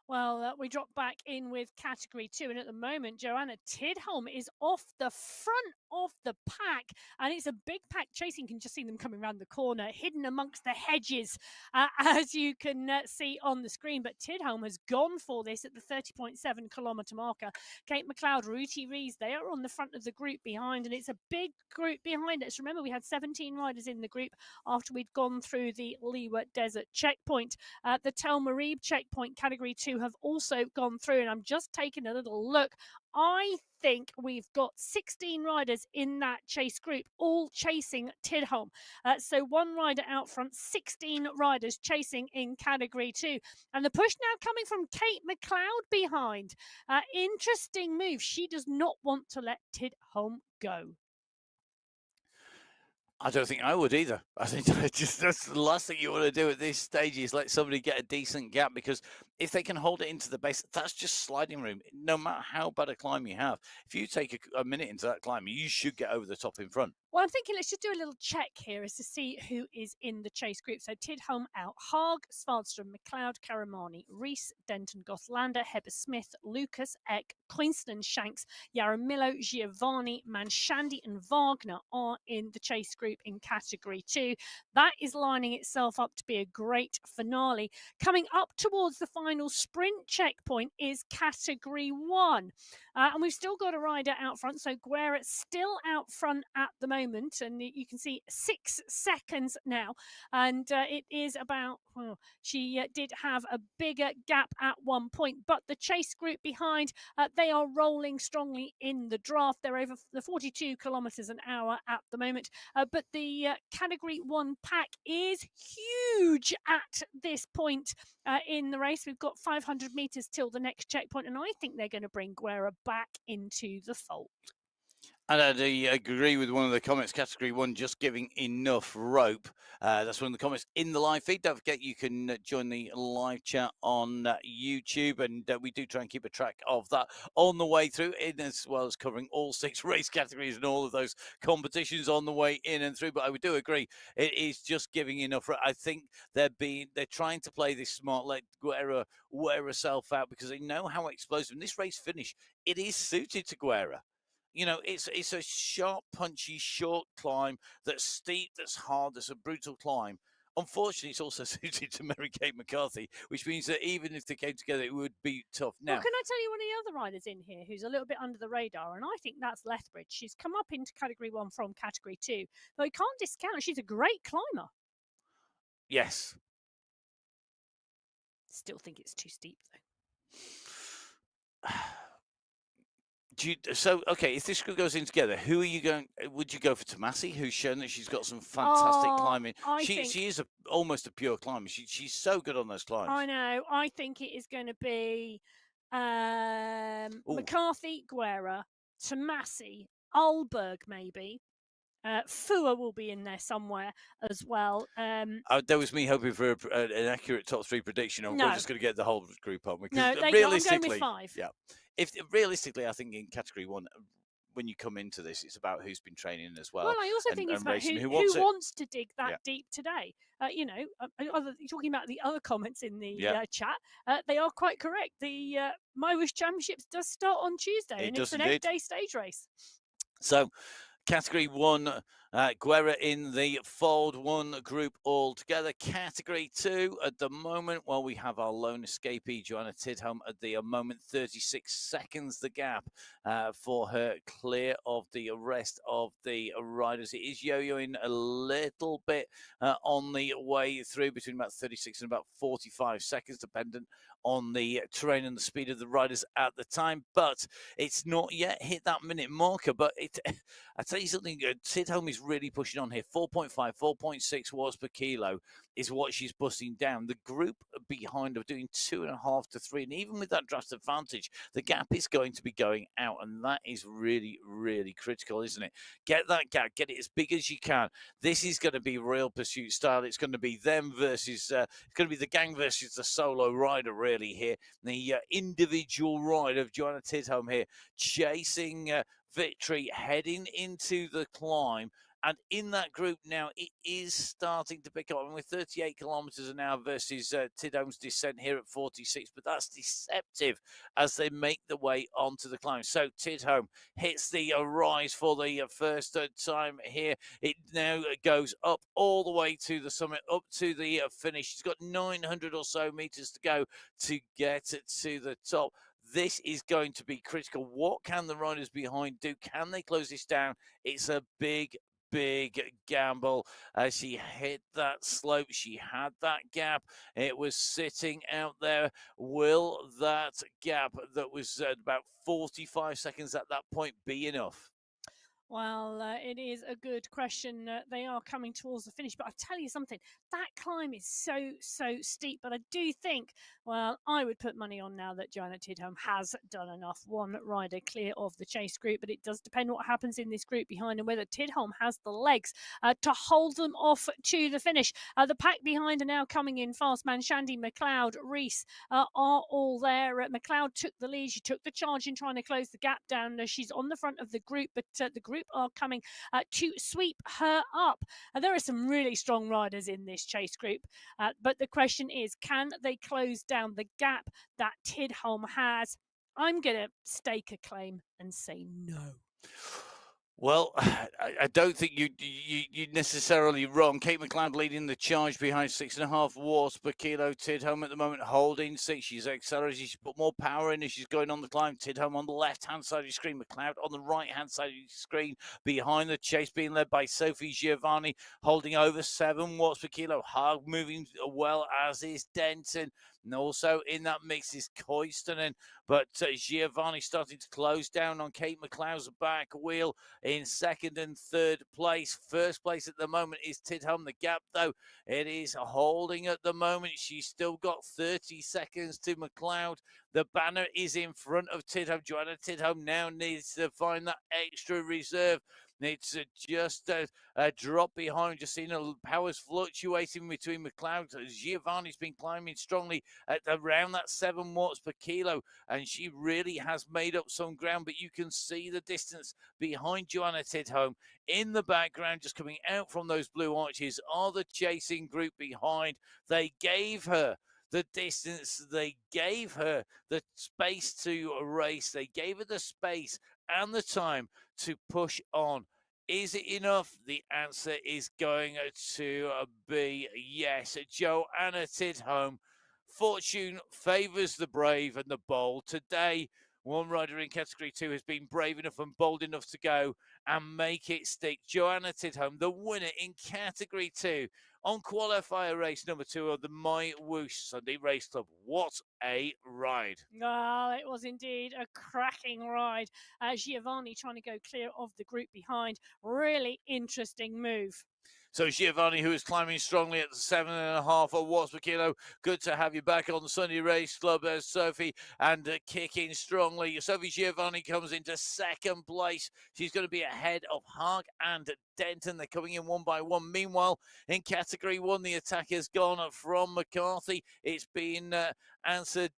Well, we drop back in with Category 2, and at the moment, Joanna Tidholm is off the front of the pack, and it's a big pack chasing. You can just see them coming around the corner, hidden amongst the hedges, as you can see on the screen. But Tidholm has gone for this at the 30.7 kilometre marker. Kate McLeod, Ruti Rees, they are on the front of the group behind, and it's a big group behind us. Remember, we had 17 riders in the group after we'd gone through the Liwa Desert checkpoint. The Tel Marib checkpoint, Category 2, have also gone through, and I'm just taking a little look. I think we've got 16 riders in that chase group, all chasing Tidholm. So one rider out front, 16 riders chasing in Category 2. And the push now coming from Kate McLeod behind. Interesting move. She does not want to let Tidholm go. I don't think I would either. I think that's the last thing you want to do at this stage is let somebody get a decent gap, because if they can hold it into the base, that's just sliding room. No matter how bad a climb you have, if you take a minute into that climb, you should get over the top in front. Well, I'm thinking let's just do a little check here as to see who is in the chase group. So Tidholm out, Haag, Svardström, McLeod, Karamani, Rees, Denton, Gothlander, Heber Smith, Lucas, Eck, Queensland, Shanks, Yaramillo, Giovanni, Manshandi and Wagner are in the chase group in category 2. That is lining itself up to be a great finale. Coming up towards the final sprint checkpoint is category 1. And we've still got a rider out front. So Guerra still out front at the moment. And you can see 6 seconds now. And it is about, well, she did have a bigger gap at one point. But the chase group behind, they are rolling strongly in the draft. They're over the 42 kilometres an hour at the moment. But the category 1 pack is huge at this point in the race. We've got 500 metres till the next checkpoint, and I think they're going to bring Guerra back into the fold. And I agree with one of the comments, category 1, just giving enough rope. That's one of the comments in the live feed. Don't forget you can join the live chat on YouTube, and we do try and keep a track of that on the way through, in as well as covering all 6 race categories and all of those competitions on the way in and through. But I do agree, it is just giving enough. I think they're trying to play this smart, let Guerra wear herself out, because they know how explosive. And this race finish, it is suited to Guerra. You know, it's a sharp, punchy, short climb that's steep, that's hard, that's a brutal climb. Unfortunately, it's also suited to Mary-Kate McCarthy, which means that even if they came together, it would be tough. Now, well, can I tell you one of the other riders in here who's a little bit under the radar? And I think that's Lethbridge. She's come up into category 1 from category 2. Though you can't discount, she's a great climber. Yes. Still think it's too steep, though. So, okay, if this group goes in together, who are you going? Would you go for Tomasi, who's shown that she's got some fantastic climbing? She is almost a pure climber. She's so good on those climbs. I know. I think it is going to be McCarthy, Guerra, Tomasi, Alberg, maybe. Fua will be in there somewhere as well. That was me hoping for an accurate top 3 prediction. We're just going to get the whole group on. Because no, realistically, I'm going with 5. Yeah. If realistically, I think in category 1, when you come into this, it's about who's been training as well. Well, I also think it's about who wants to dig that deep today. Talking about the other comments in the chat, they are quite correct. The MyWhoosh Championships does start on Tuesday, and it's an 8-day stage race. So, category 1, Guerra in the fold 1 group all together. Category 2 at the moment, well, we have our lone escapee, Joanna Tidholm, at the moment 36 seconds the gap for her, clear of the rest of the riders. It is yo-yoing a little bit on the way through, between about 36 and about 45 seconds, dependent on the terrain and the speed of the riders at the time, but it's not yet hit that minute marker. But I tell you something, Tidholm is really pushing on here. 4.5, 4.6 watts per kilo is what she's busting down. The group behind are doing 2.5 to 3, and even with that draft advantage, the gap is going to be going out, and that is really, really critical, isn't it? Get that gap, get it as big as you can. This is going to be real pursuit style. It's going to be them versus, it's going to be the gang versus the solo rider, really, here. The individual ride of Joanna Tidholm here, chasing victory, heading into the climb. And in that group now, it is starting to pick up. And with 38 kilometres an hour versus Tidholm's descent here at 46. But that's deceptive as they make the way onto the climb. So Tidholm hits the rise for the first time here. It now goes up all the way to the summit, up to the finish. She's got 900 or so metres to go to get to the top. This is going to be critical. What can the riders behind do? Can they close this down? It's a big gamble. As she hit that slope, she had that gap. It was sitting out there. Will that gap that was about 45 seconds at that point be enough? Well, it is a good question. They are coming towards the finish, but I tell you something, that climb is so steep. But I do think, well, I would put money on now that Joanna Tidholm has done enough. One rider clear of the chase group, but it does depend what happens in this group behind and whether Tidholm has the legs to hold them off to the finish. The pack behind are now coming in fast. Manshandi, McLeod, Rees are all there. McLeod took the lead. She took the charge in trying to close the gap down. She's on the front of the group, but the group group are coming to sweep her up. There are some really strong riders in this chase group, but the question is, can they close down the gap that Tidholm has? I'm going to stake a claim and say no. Well, I don't think you're necessarily wrong. Kate McLeod leading the charge behind 6.5 watts per kilo. Tidholm at the moment holding 6. She's accelerated. She's put more power in as she's going on the climb. Tidholm on the left-hand side of the screen. McLeod on the right-hand side of the screen. Behind the chase being led by Sophie Giovanni holding over 7 watts per kilo. Hard moving well, as is Denton. And also in that mix is Koistonen. But Giovanni starting to close down on Kate McLeod's back wheel in second and third place. First place at the moment is Tidholm. The gap, though, it is holding at the moment. She's still got 30 seconds to McLeod. The banner is in front of Tidholm. Joanna Tidholm now needs to find that extra reserve. It's just a drop behind. Just seeing the powers fluctuating between McLeod. Giovanni's been climbing strongly at around that 7 watts per kilo, and she really has made up some ground. But you can see the distance behind Joanna Tidholm. In the background, just coming out from those blue arches, are the chasing group behind. They gave her the distance, they gave her the space to race, they gave her the space and the time to push on. Is it enough? The answer is going to be yes. Joanna Tidholm. Fortune favours the brave and the bold. Today, one rider in Category 2 has been brave enough and bold enough to go and make it stick. Joanna Tidholm, the winner in Category 2 on qualifier race number 2 of the MyWhoosh Sunday Race Club. What a ride. Oh, it was indeed a cracking ride. Giovanni trying to go clear of the group behind. Really interesting move. So Giovanni, who is climbing strongly at 7.5 watts per kilo. Good to have you back on the Sunday Race Club, Sophie, and kicking strongly. Sophie Giovanni comes into second place. She's going to be ahead of Haag and Denton. They're coming in one by one. Meanwhile, in Category 1, the attack has gone from McCarthy. It's been answered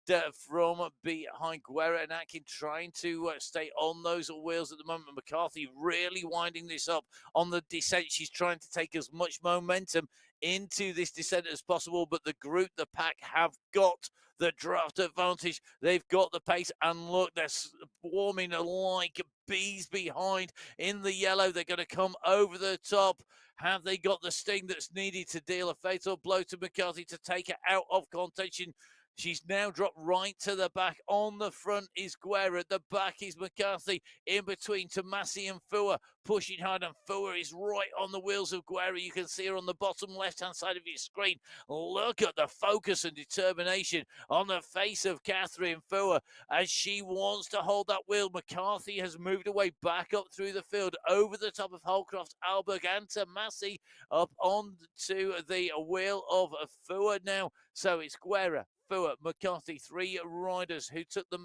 from behind. Guerra and Atkin trying to stay on those wheels at the moment. McCarthy really winding this up on the descent. She's trying to take as much momentum into this descent as possible, but the group, the pack, have got the draft advantage. They've got the pace, and look, they're swarming like bees behind in the yellow. They're going to come over the top. Have they got the sting that's needed to deal a fatal blow to McCarthy to take her out of contention? She's now dropped right to the back. On the front is Guerra. At the back is McCarthy. In between, Tomasi and Fua pushing hard, and Fua is right on the wheels of Guerra. You can see her on the bottom left-hand side of your screen. Look at the focus and determination on the face of Catherine Fua as she wants to hold that wheel. McCarthy has moved away back up through the field, over the top of Holcroft, Alberg, and Tomasi, up onto the wheel of Fua now. So it's Guerra, Fua, McCarthy, 3 riders who took the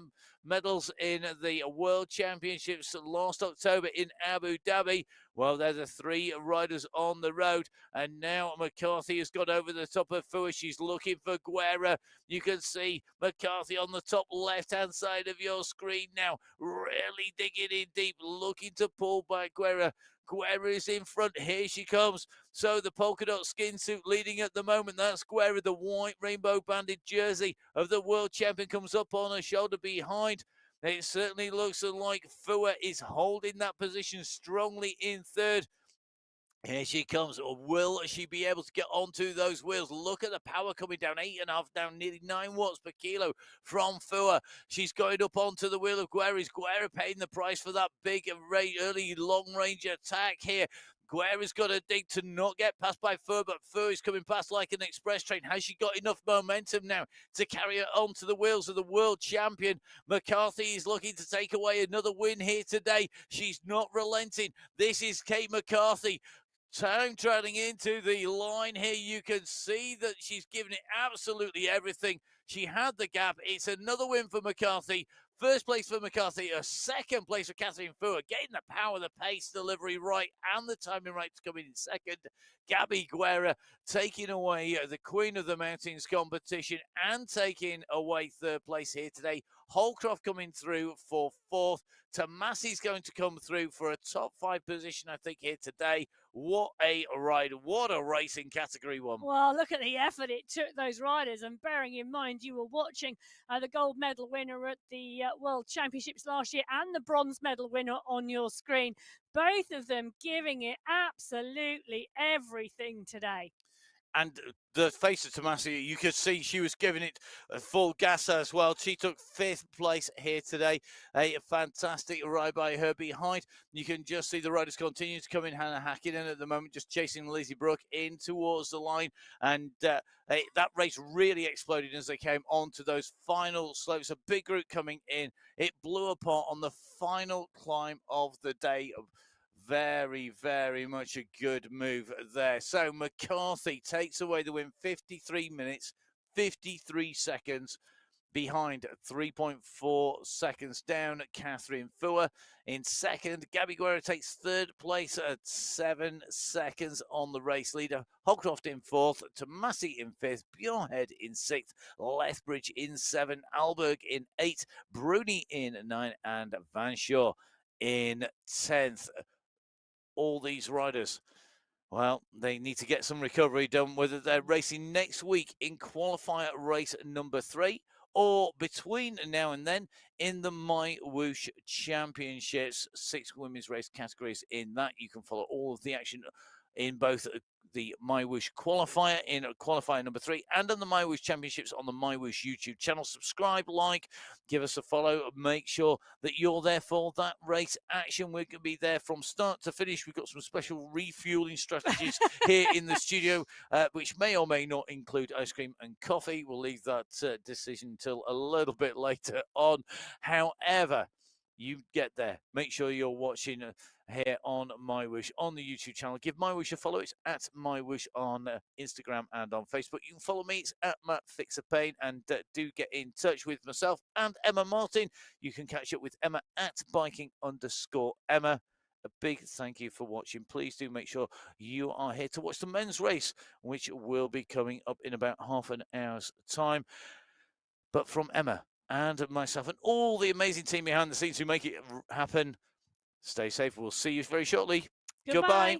medals in the World Championships last October in Abu Dhabi. Well, they're the 3 riders on the road, and now McCarthy has got over the top of Fua. She's looking for Guerra. You can see McCarthy on the top left-hand side of your screen now, really digging in deep, looking to pull back Guerra. Guerra is in front. Here she comes. So the polka dot skin suit leading at the moment. That's Guerra. The white rainbow banded jersey of the world champion comes up on her shoulder behind. It certainly looks like Fua is holding that position strongly in third. Here she comes. Will she be able to get onto those wheels? Look at the power coming down, 8.5 down, nearly 9 watts per kilo from Fua. She's going up onto the wheel of Guerra. Is Guerra paying the price for that big early long-range attack here? Guerra's got a dig to not get past by Fua, but Fua is coming past like an express train. Has she got enough momentum now to carry her onto the wheels of the world champion? McCarthy is looking to take away another win here today. She's not relenting. This is Kate McCarthy. Time trailing into the line here. You can see that she's given it absolutely everything. She had the gap. It's another win for McCarthy. First place for McCarthy, a second place for Catherine Fua, getting the power, the pace, delivery right, and the timing right to come in second. Gabby Guerra taking away the Queen of the Mountains competition and taking away third place here today Holcroft coming through for 4th. Tomasi's going to come through for a top 5 position, I think, here today. What a ride. What a race in Category 1. Well, look at the effort it took those riders, and bearing in mind you were watching the gold medal winner at the World Championships last year and the bronze medal winner on your screen. Both of them giving it absolutely everything today. And the face of Tomasi, you could see she was giving it full gas as well. She took 5th place here today. A fantastic ride by her behind. You can just see the riders continue to come in. Hannah Hackinen at the moment just chasing Lizzie Brooke in towards the line. And that race really exploded as they came onto those final slopes. A big group coming in. It blew apart on the final climb of the day. Very, very much a good move there. So McCarthy takes away the win, 53 minutes, 53 seconds behind, 3.4 seconds down. Catherine Fuhr in 2nd. Gabby Guerra takes 3rd place at 7 seconds on the race leader. Holcroft in 4th. Tomasi in 5th. Bjornhead in 6th. Lethbridge in 7. Alberg in 8. Bruni in 9. And Van Shaw in 10th. All these riders, well, they need to get some recovery done, whether they're racing next week in qualifier race number 3 or between now and then in the MyWhoosh Championships. 6 women's race categories in that. You can follow all of the action in both the MyWhoosh qualifier in qualifier number 3 and on the MyWhoosh Championships on the MyWhoosh YouTube channel. Subscribe, like, give us a follow. Make sure that you're there for that race action. We're going to be there from start to finish. We've got some special refueling strategies here in the studio, which may or may not include ice cream and coffee. We'll leave that decision until a little bit later on. However, you get there. Make sure you're watching here on MyWhoosh on the YouTube channel. Give MyWhoosh a follow. It's at MyWhoosh on Instagram and on Facebook. You can follow me. It's at Matt Fixerpain, and do get in touch with myself and Emma Martin. You can catch up with Emma at biking_Emma. A big thank you for watching. Please do make sure you are here to watch the men's race, which will be coming up in about half an hour's time. But from Emma and myself and all the amazing team behind the scenes who make it happen, stay safe. We'll see you very shortly. Goodbye.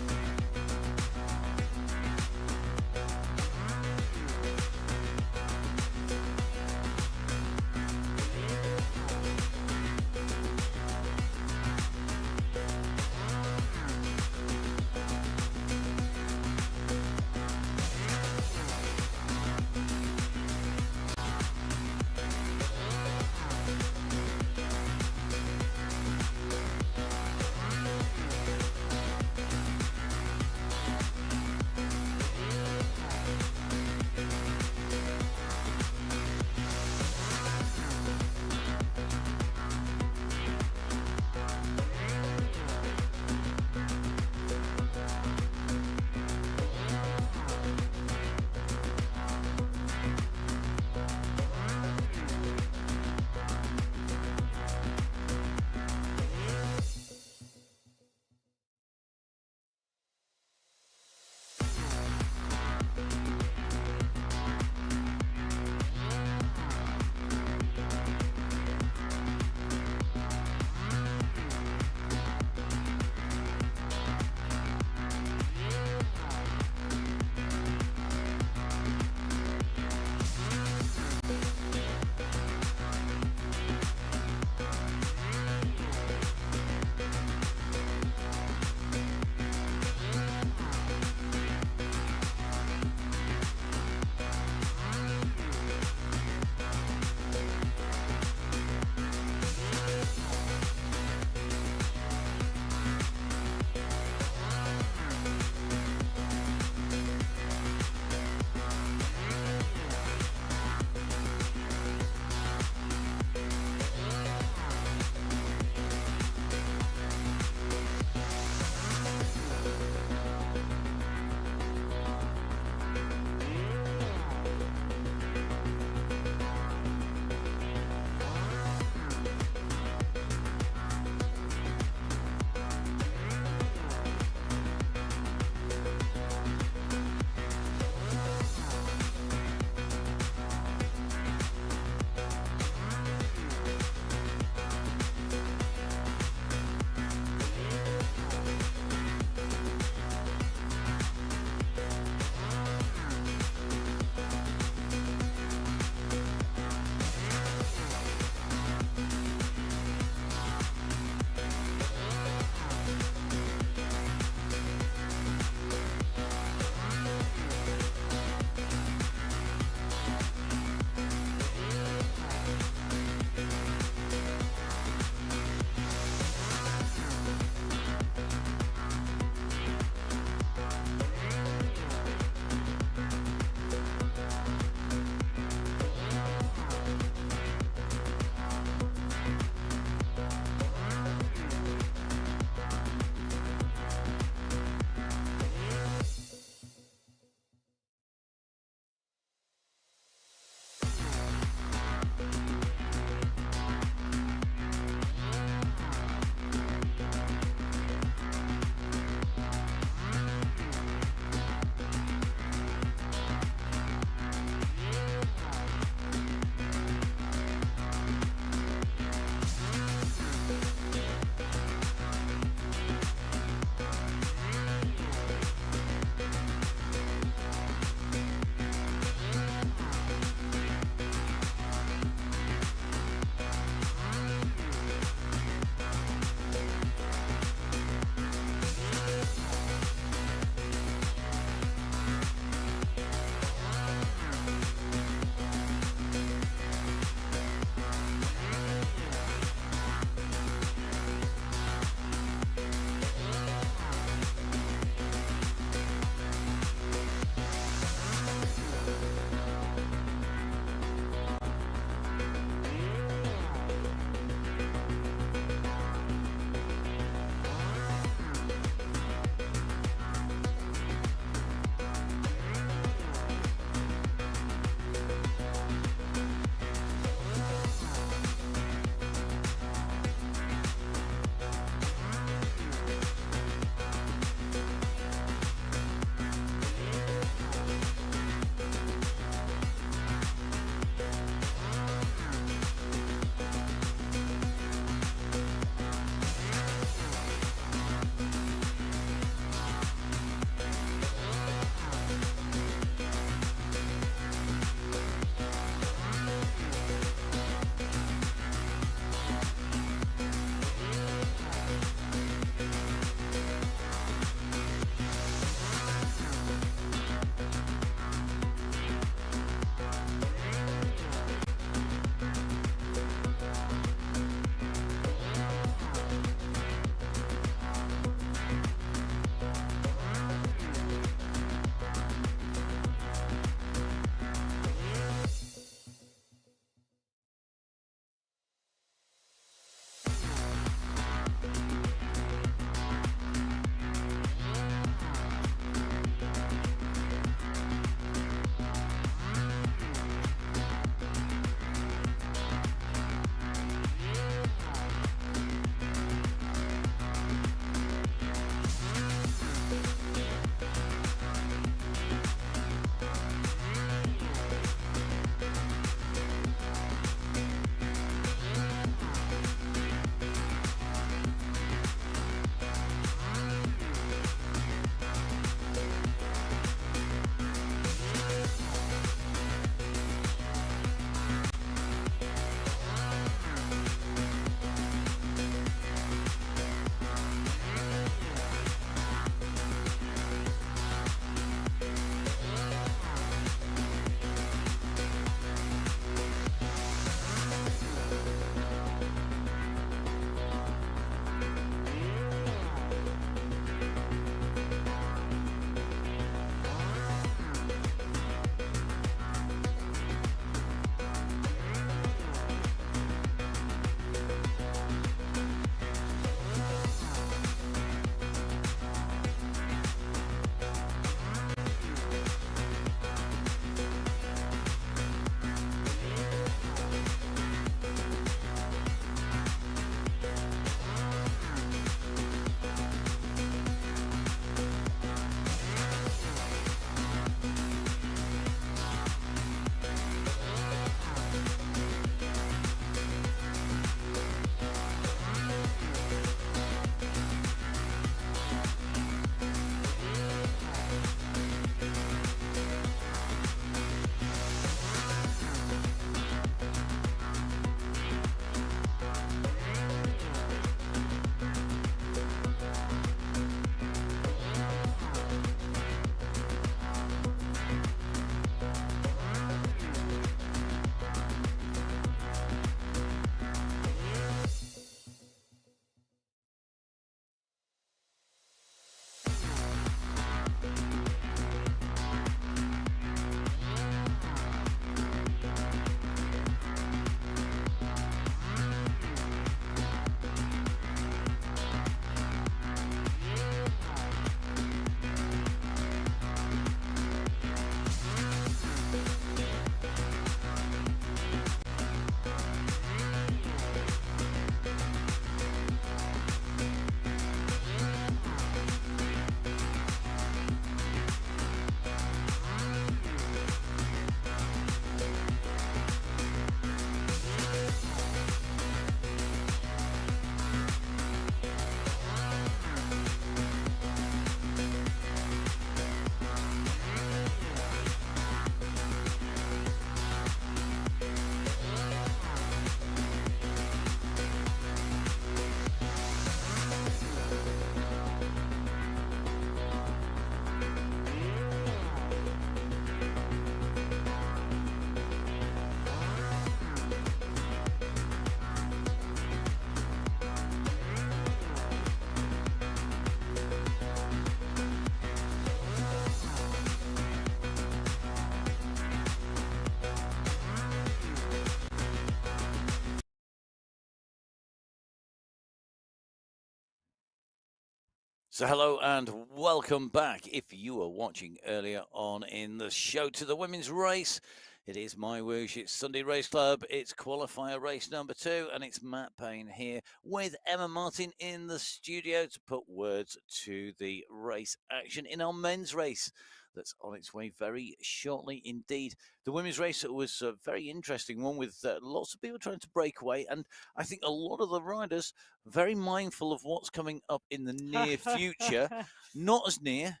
So, hello and welcome back. If you were watching earlier on in the show to the women's race, it is MyWhoosh, it's Sunday Race Club, it's qualifier race number 2, and it's Matt Payne here with Emma Martin in the studio to put words to the race action in our men's race that's on its way very shortly indeed. The women's race was a very interesting one with lots of people trying to break away, and I think a lot of the riders very mindful of what's coming up in the near future, not as near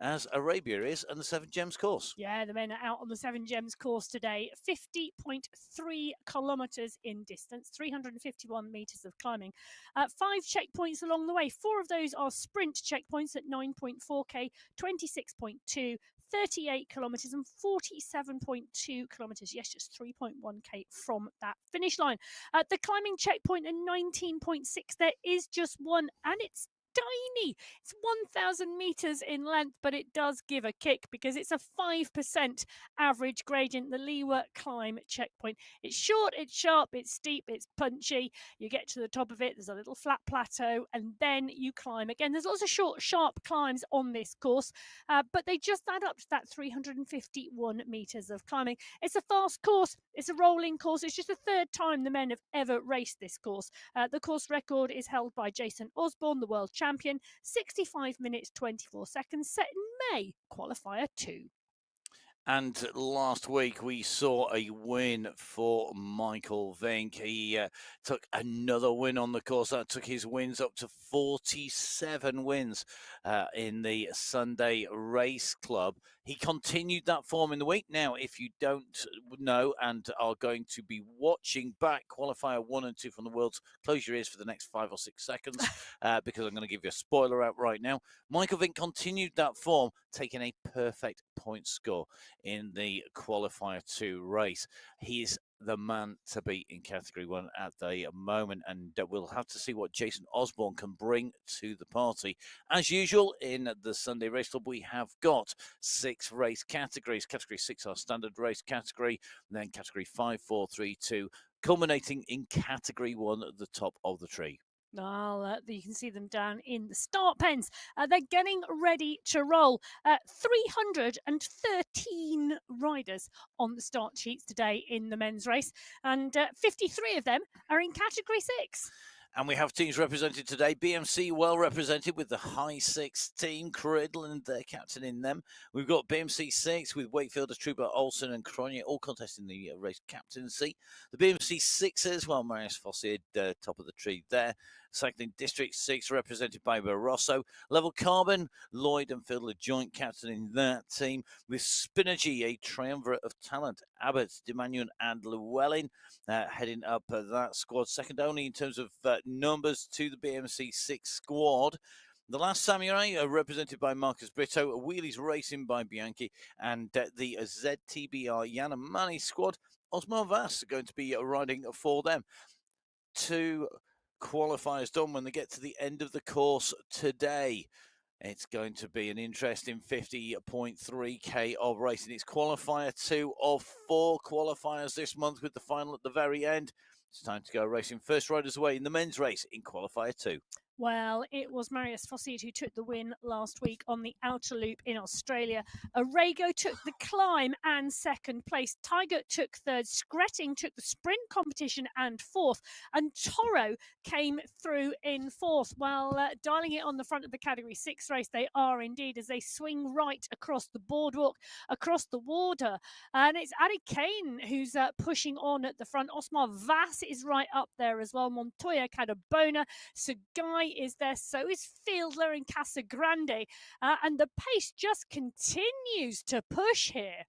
as Arabia is and the Seven Gems course. Yeah, the men are out on the Seven Gems course today. 50.3 kilometres in distance, 351 metres of climbing. 5 checkpoints along the way. 4 of those are sprint checkpoints at 9.4k, 26.2, 38 kilometres and 47.2 kilometres. Yes, just 3.1k from that finish line. The climbing checkpoint at 19.6, there is just one, and it's tiny. It's 1,000 meters in length, but it does give a kick because it's a 5% average gradient, the Leeward climb checkpoint. It's short, it's sharp, it's steep, it's punchy. You get to the top of it, there's a little flat plateau, and then you climb again. There's lots of short, sharp climbs on this course, but they just add up to that 351 meters of climbing. It's a fast course, it's a rolling course. It's just the 3rd time the men have ever raced this course. The course record is held by Jason Osborne, the world champion, 65 minutes 24 seconds, set in May, qualifier 2. And last week we saw a win for Michael Vink. He took another win on the course. That took his wins up to 47 wins in the Sunday Race Club. He continued that form in the week. Now, if you don't know and are going to be watching back qualifier 1 and 2 from the Worlds, close your ears for the next 5 or 6 seconds because I'm going to give you a spoiler out right now. Michael Vink continued that form, taking a perfect point score in the qualifier 2 race. He's the man to beat in category 1 at the moment, and we'll have to see what Jason Osborne can bring to the party. As usual in the Sunday Race Club, we have got 6 race categories. Category 6 our standard race category, and then category 5, 4, 3, 2, culminating in category 1 at the top of the tree. Well, you can see them down in the start pens. They're getting ready to roll. 313 riders on the start sheets today in the men's race, and 53 of them are in category 6. And we have teams represented today. BMC well represented with the High 6 team, Criddle and their captain in them. We've got BMC 6 with Wakefield, Trooper, Olsen and Cronje all contesting the race captaincy. The BMC 6s, well, Marius Fossey top of the tree there. Cycling District 6 represented by Barroso. Level Carbon, Lloyd and Fiddler joint captain in that team. With Spinergy, a triumvirate of talent. Abbott, Demanion and Llewellyn heading up that squad. Second only in terms of numbers to the BMC 6 squad. The Last Samurai are represented by Marcus Brito, Wheelies Racing by Bianchi, and the ZTBR Yanamani squad, Osmar Vass, are going to be riding for them. 2 qualifiers done when they get to the end of the course today. It's going to be an interesting 50.3k of racing. It's qualifier 2 of 4 qualifiers this month with the final at the very end. It's time to go racing. First riders away in the men's race in qualifier 2. Well, it was Marius Fossey who took the win last week on the outer loop in Australia. Arago took the climb and 2nd place. Tiger took 3rd. Skretting took the sprint competition and 4th. And Toro came through in 4th. Well, dialing it on the front of the category 6 race, they are indeed, as they swing right across the boardwalk, across the water. And it's Adi Kane who's pushing on at the front. Osmar Vass is right up there as well. Montoya Cadabona, Sagai is there, so is Fielder and Casagrande, and the pace just continues to push here.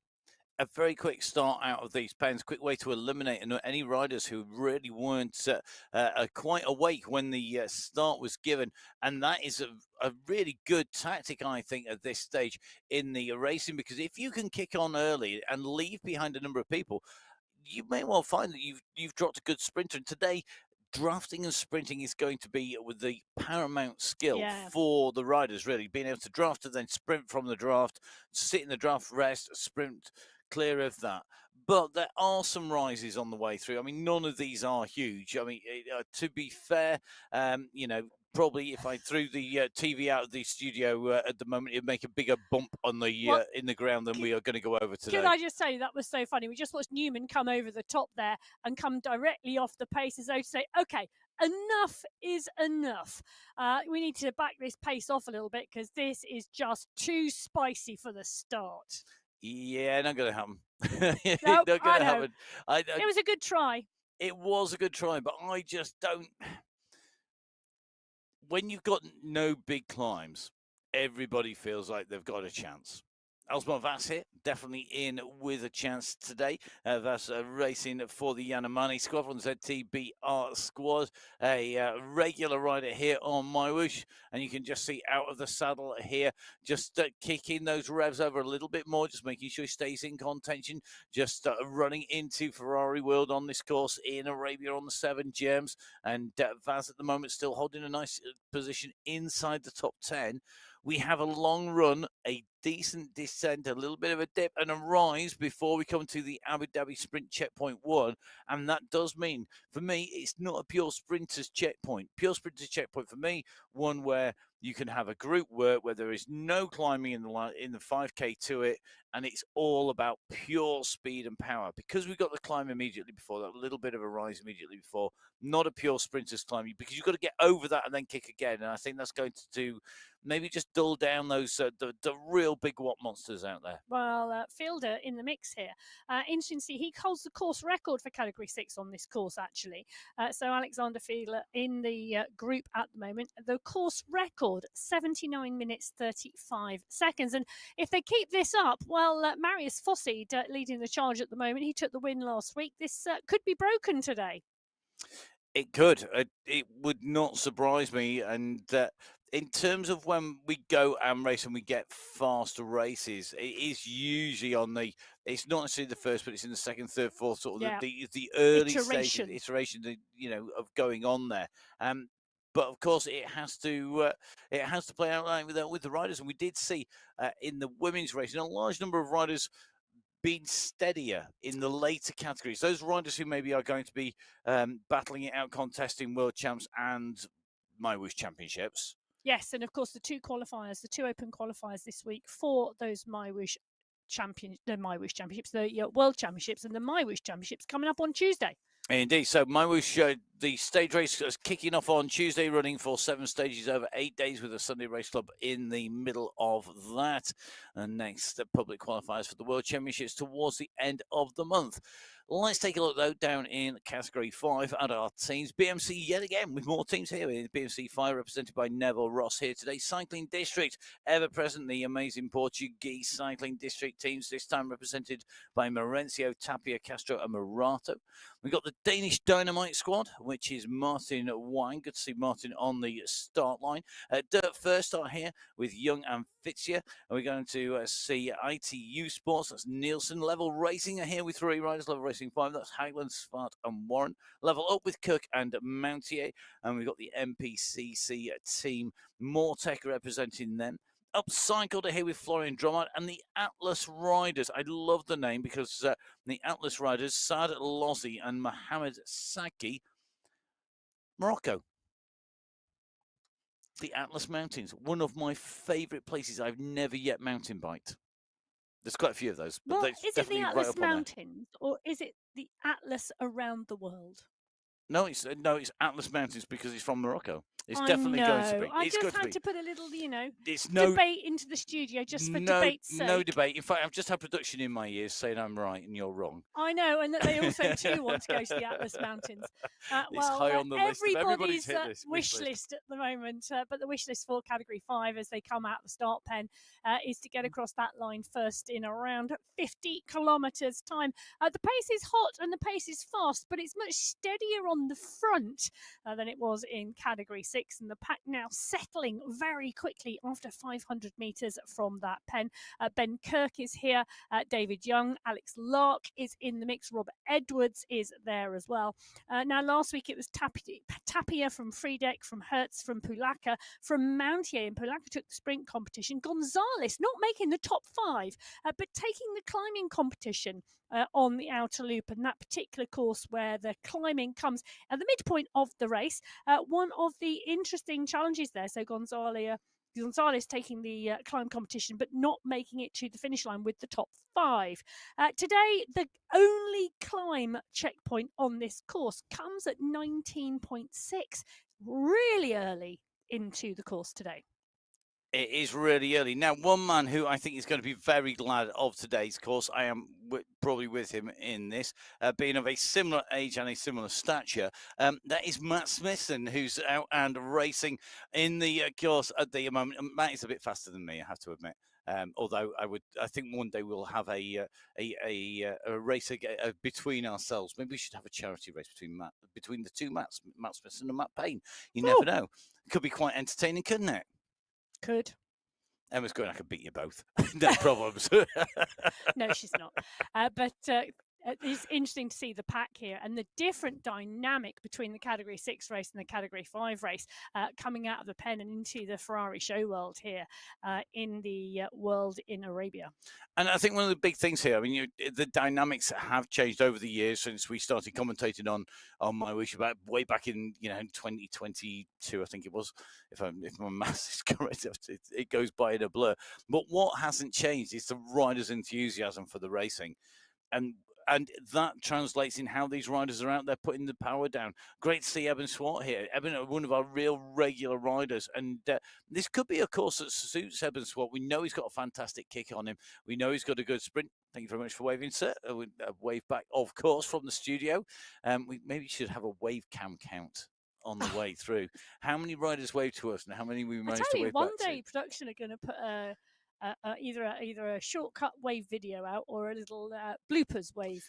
A very quick start out of these pens, quick way to eliminate any riders who really weren't quite awake when the start was given. And that is a really good tactic, I think, at this stage in the racing, because if you can kick on early and leave behind a number of people, you may well find that you've dropped a good sprinter. And today, drafting and sprinting is going to be with the paramount skill for the riders, really. Being able to draft and then sprint from the draft, sit in the draft, rest, sprint clear of that. But there are some rises on the way through. I mean, none of these are huge. I mean, to be fair, probably if I threw the TV out of the studio at the moment, it'd make a bigger bump on the in the ground than we are going to go over today. Could I just say that was so funny? We just watched Newman come over the top there and come directly off the pace as though to say, okay, enough is enough. We need to back this pace off a little bit because this is just too spicy for the start. Yeah, not going to happen. Nope, not going to happen. It was a good try. It was a good try, but I just don't. When you've got no big climbs, everybody feels like they've got a chance. Osmar Vass here, definitely in with a chance today. Vass racing for the Yanomami squad from ZTBR squad. A regular rider here on MyWhoosh, and you can just see out of the saddle here, just kicking those revs over a little bit more, just making sure he stays in contention, just running into Ferrari World on this course in Arabia on the 7 Gems. And Vaz at the moment still holding a nice position inside the top 10. We have a long run, a decent descent, a little bit of a dip and a rise before we come to the Abu Dhabi Sprint Checkpoint 1. And that does mean, for me, it's not a pure sprinter's checkpoint. Pure sprinter's checkpoint for me, one where you can have a group work where there is no climbing in the 5K to it, and it's all about pure speed and power. Because we've got the climb immediately before, that little bit of a rise immediately before, not a pure sprinter's climb, because you've got to get over that and then kick again. And I think that's going to do maybe just dull down those the real big watt monsters out there. Well, Fielder in the mix here. Interesting to see, he holds the course record for Category 6 on this course, actually. So Alexander Fielder in the group at the moment. The course record, 79 minutes, 35 seconds. And if they keep this up, well, Marius Fossi leading the charge at the moment. He took the win last week. This could be broken today. It could. It would not surprise me. And in terms of when we go and race and we get faster races, it is usually on the, it's not necessarily the first, but it's in the second, third, fourth, sort of the early iteration of going on there. But of course, it has to play out like with the riders. And we did see in the women's race, a large number of riders been steadier in the later categories. Those riders who maybe are going to be battling it out, contesting world champs and MyWhoosh championships. Yes, and of course the two open qualifiers this week for those MyWhoosh championships, the world championships and the MyWhoosh championships coming up on Tuesday. Indeed. So MyWhoosh, the stage race is kicking off on Tuesday, running for 7 stages over 8 days with a Sunday race club in the middle of that. And next, the public qualifiers for the World Championships towards the end of the month. Let's take a look, though, down in Category 5 at our teams. BMC yet again with more teams here in BMC 5, represented by Neville Ross here today. Cycling District, ever present, the amazing Portuguese Cycling District teams, this time represented by Mauricio, Tapia, Castro and Murato. We've got the Danish Dynamite squad, which is Martin Wang. Good to see Martin on the start line. Dirt First are here with Young and Fitzia. And we're going to see ITU Sports. That's Nielsen. Level Racing are here with 3 riders. Level Racing 5. That's Hagland, Svart and Warren. Level Up with Cook and Mountier. And we've got the MPCC team, Mortec representing them. Upcycled are here with Florian Drummond and the Atlas Riders. I love the name because the Atlas Riders, Saad Lozzi and Mohamed Saki, Morocco. The Atlas Mountains, one of my favourite places. I've never yet mountain biked. There's quite a few of those. But well, is it the Atlas right Mountains or is it the Atlas around the world? No, it's Atlas Mountains because it's from Morocco. It's definitely going to be. I it's just had to put a little, it's debate into the studio just for debate's sake. No debate. In fact, I've just had production in my ears saying I'm right and you're wrong. I know, and that they also too want to go to the Atlas Mountains. It's high on the list. Everybody's wish list at the moment, but the wish list for Category 5 as they come out the start pen is to get across that line first in around 50 kilometres time. The pace is hot and the pace is fast, but it's much steadier on the front than it was in Category 6, and the pack now settling very quickly after 500 metres from that pen. Ben Kirk is here, David Young, Alex Lark is in the mix, Robert Edwards is there as well. Now last week it was Tapia from Friedeck, from Hertz, from Pulaka, from Mountier, and Pulaka took the sprint competition. Gonzalez not making the top 5, but taking the climbing competition. on the outer loop, and that particular course where the climbing comes at the midpoint of the race. One of the interesting challenges there, so Gonzalez taking the climb competition, but not making it to the finish line with the top 5. Today, the only climb checkpoint on this course comes at 19.6, really early into the course today. It is really early. Now, one man who I think is going to be very glad of today's course, I am probably with him in this, being of a similar age and a similar stature, that is Matt Smithson, who's out and racing in the course at the moment. Matt is a bit faster than me, I have to admit. Although I think one day we'll have a race between ourselves. Maybe we should have a charity race between the two Matts, Matt Smithson and Matt Payne. You never know. It could be quite entertaining, couldn't it? Could. Emma's going, I could beat you both. No problems. No, she's not. But it's interesting to see the pack here and the different dynamic between the Category 6 race and the Category 5 race coming out of the pen and into the Ferrari show world here in the world in Arabia. And I think one of the big things here, I mean, the dynamics have changed over the years since we started commentating on MyWhoosh about way back in 2022, I think it was, if my maths is correct. It goes by in a blur. But what hasn't changed is the riders' enthusiasm for the racing, and that translates in how these riders are out there putting the power down. Great to see Eben Swart here. Eben, one of our real regular riders. And this could be a course that suits Eben Swart. We know he's got a fantastic kick on him. We know he's got a good sprint. Thank you very much for waving, sir. A wave back, of course, from the studio. We maybe should have a wave cam count on the way through. How many riders wave to us and how many we managed to wave back to? One day production are going to put either a shortcut wave video out or a little bloopers wave.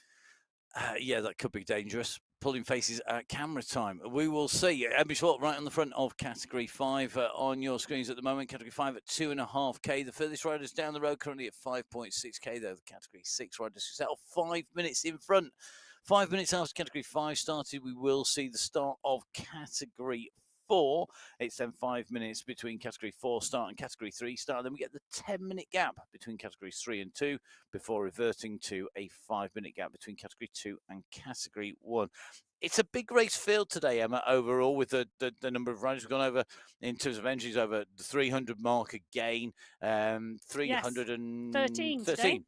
Yeah, that could be dangerous. Pulling faces at camera time. We will see. Emmy Swart right on the front of Category 5 on your screens at the moment. Category 5 at 2.5k. The furthest riders down the road currently at 5.6k. They're the Category 6 riders who settle 5 minutes in front. 5 minutes after Category 5 started, we will see the start of Category 4. It's then 5 minutes between Category 4 start and Category 3 start. Then we get the 10-minute gap between Categories 3 and 2 before reverting to a 5-minute gap between Category 2 and Category 1. It's a big race field today, Emma, overall, with the number of riders. We've gone over, in terms of entries, over the 300 mark again. 313. Today.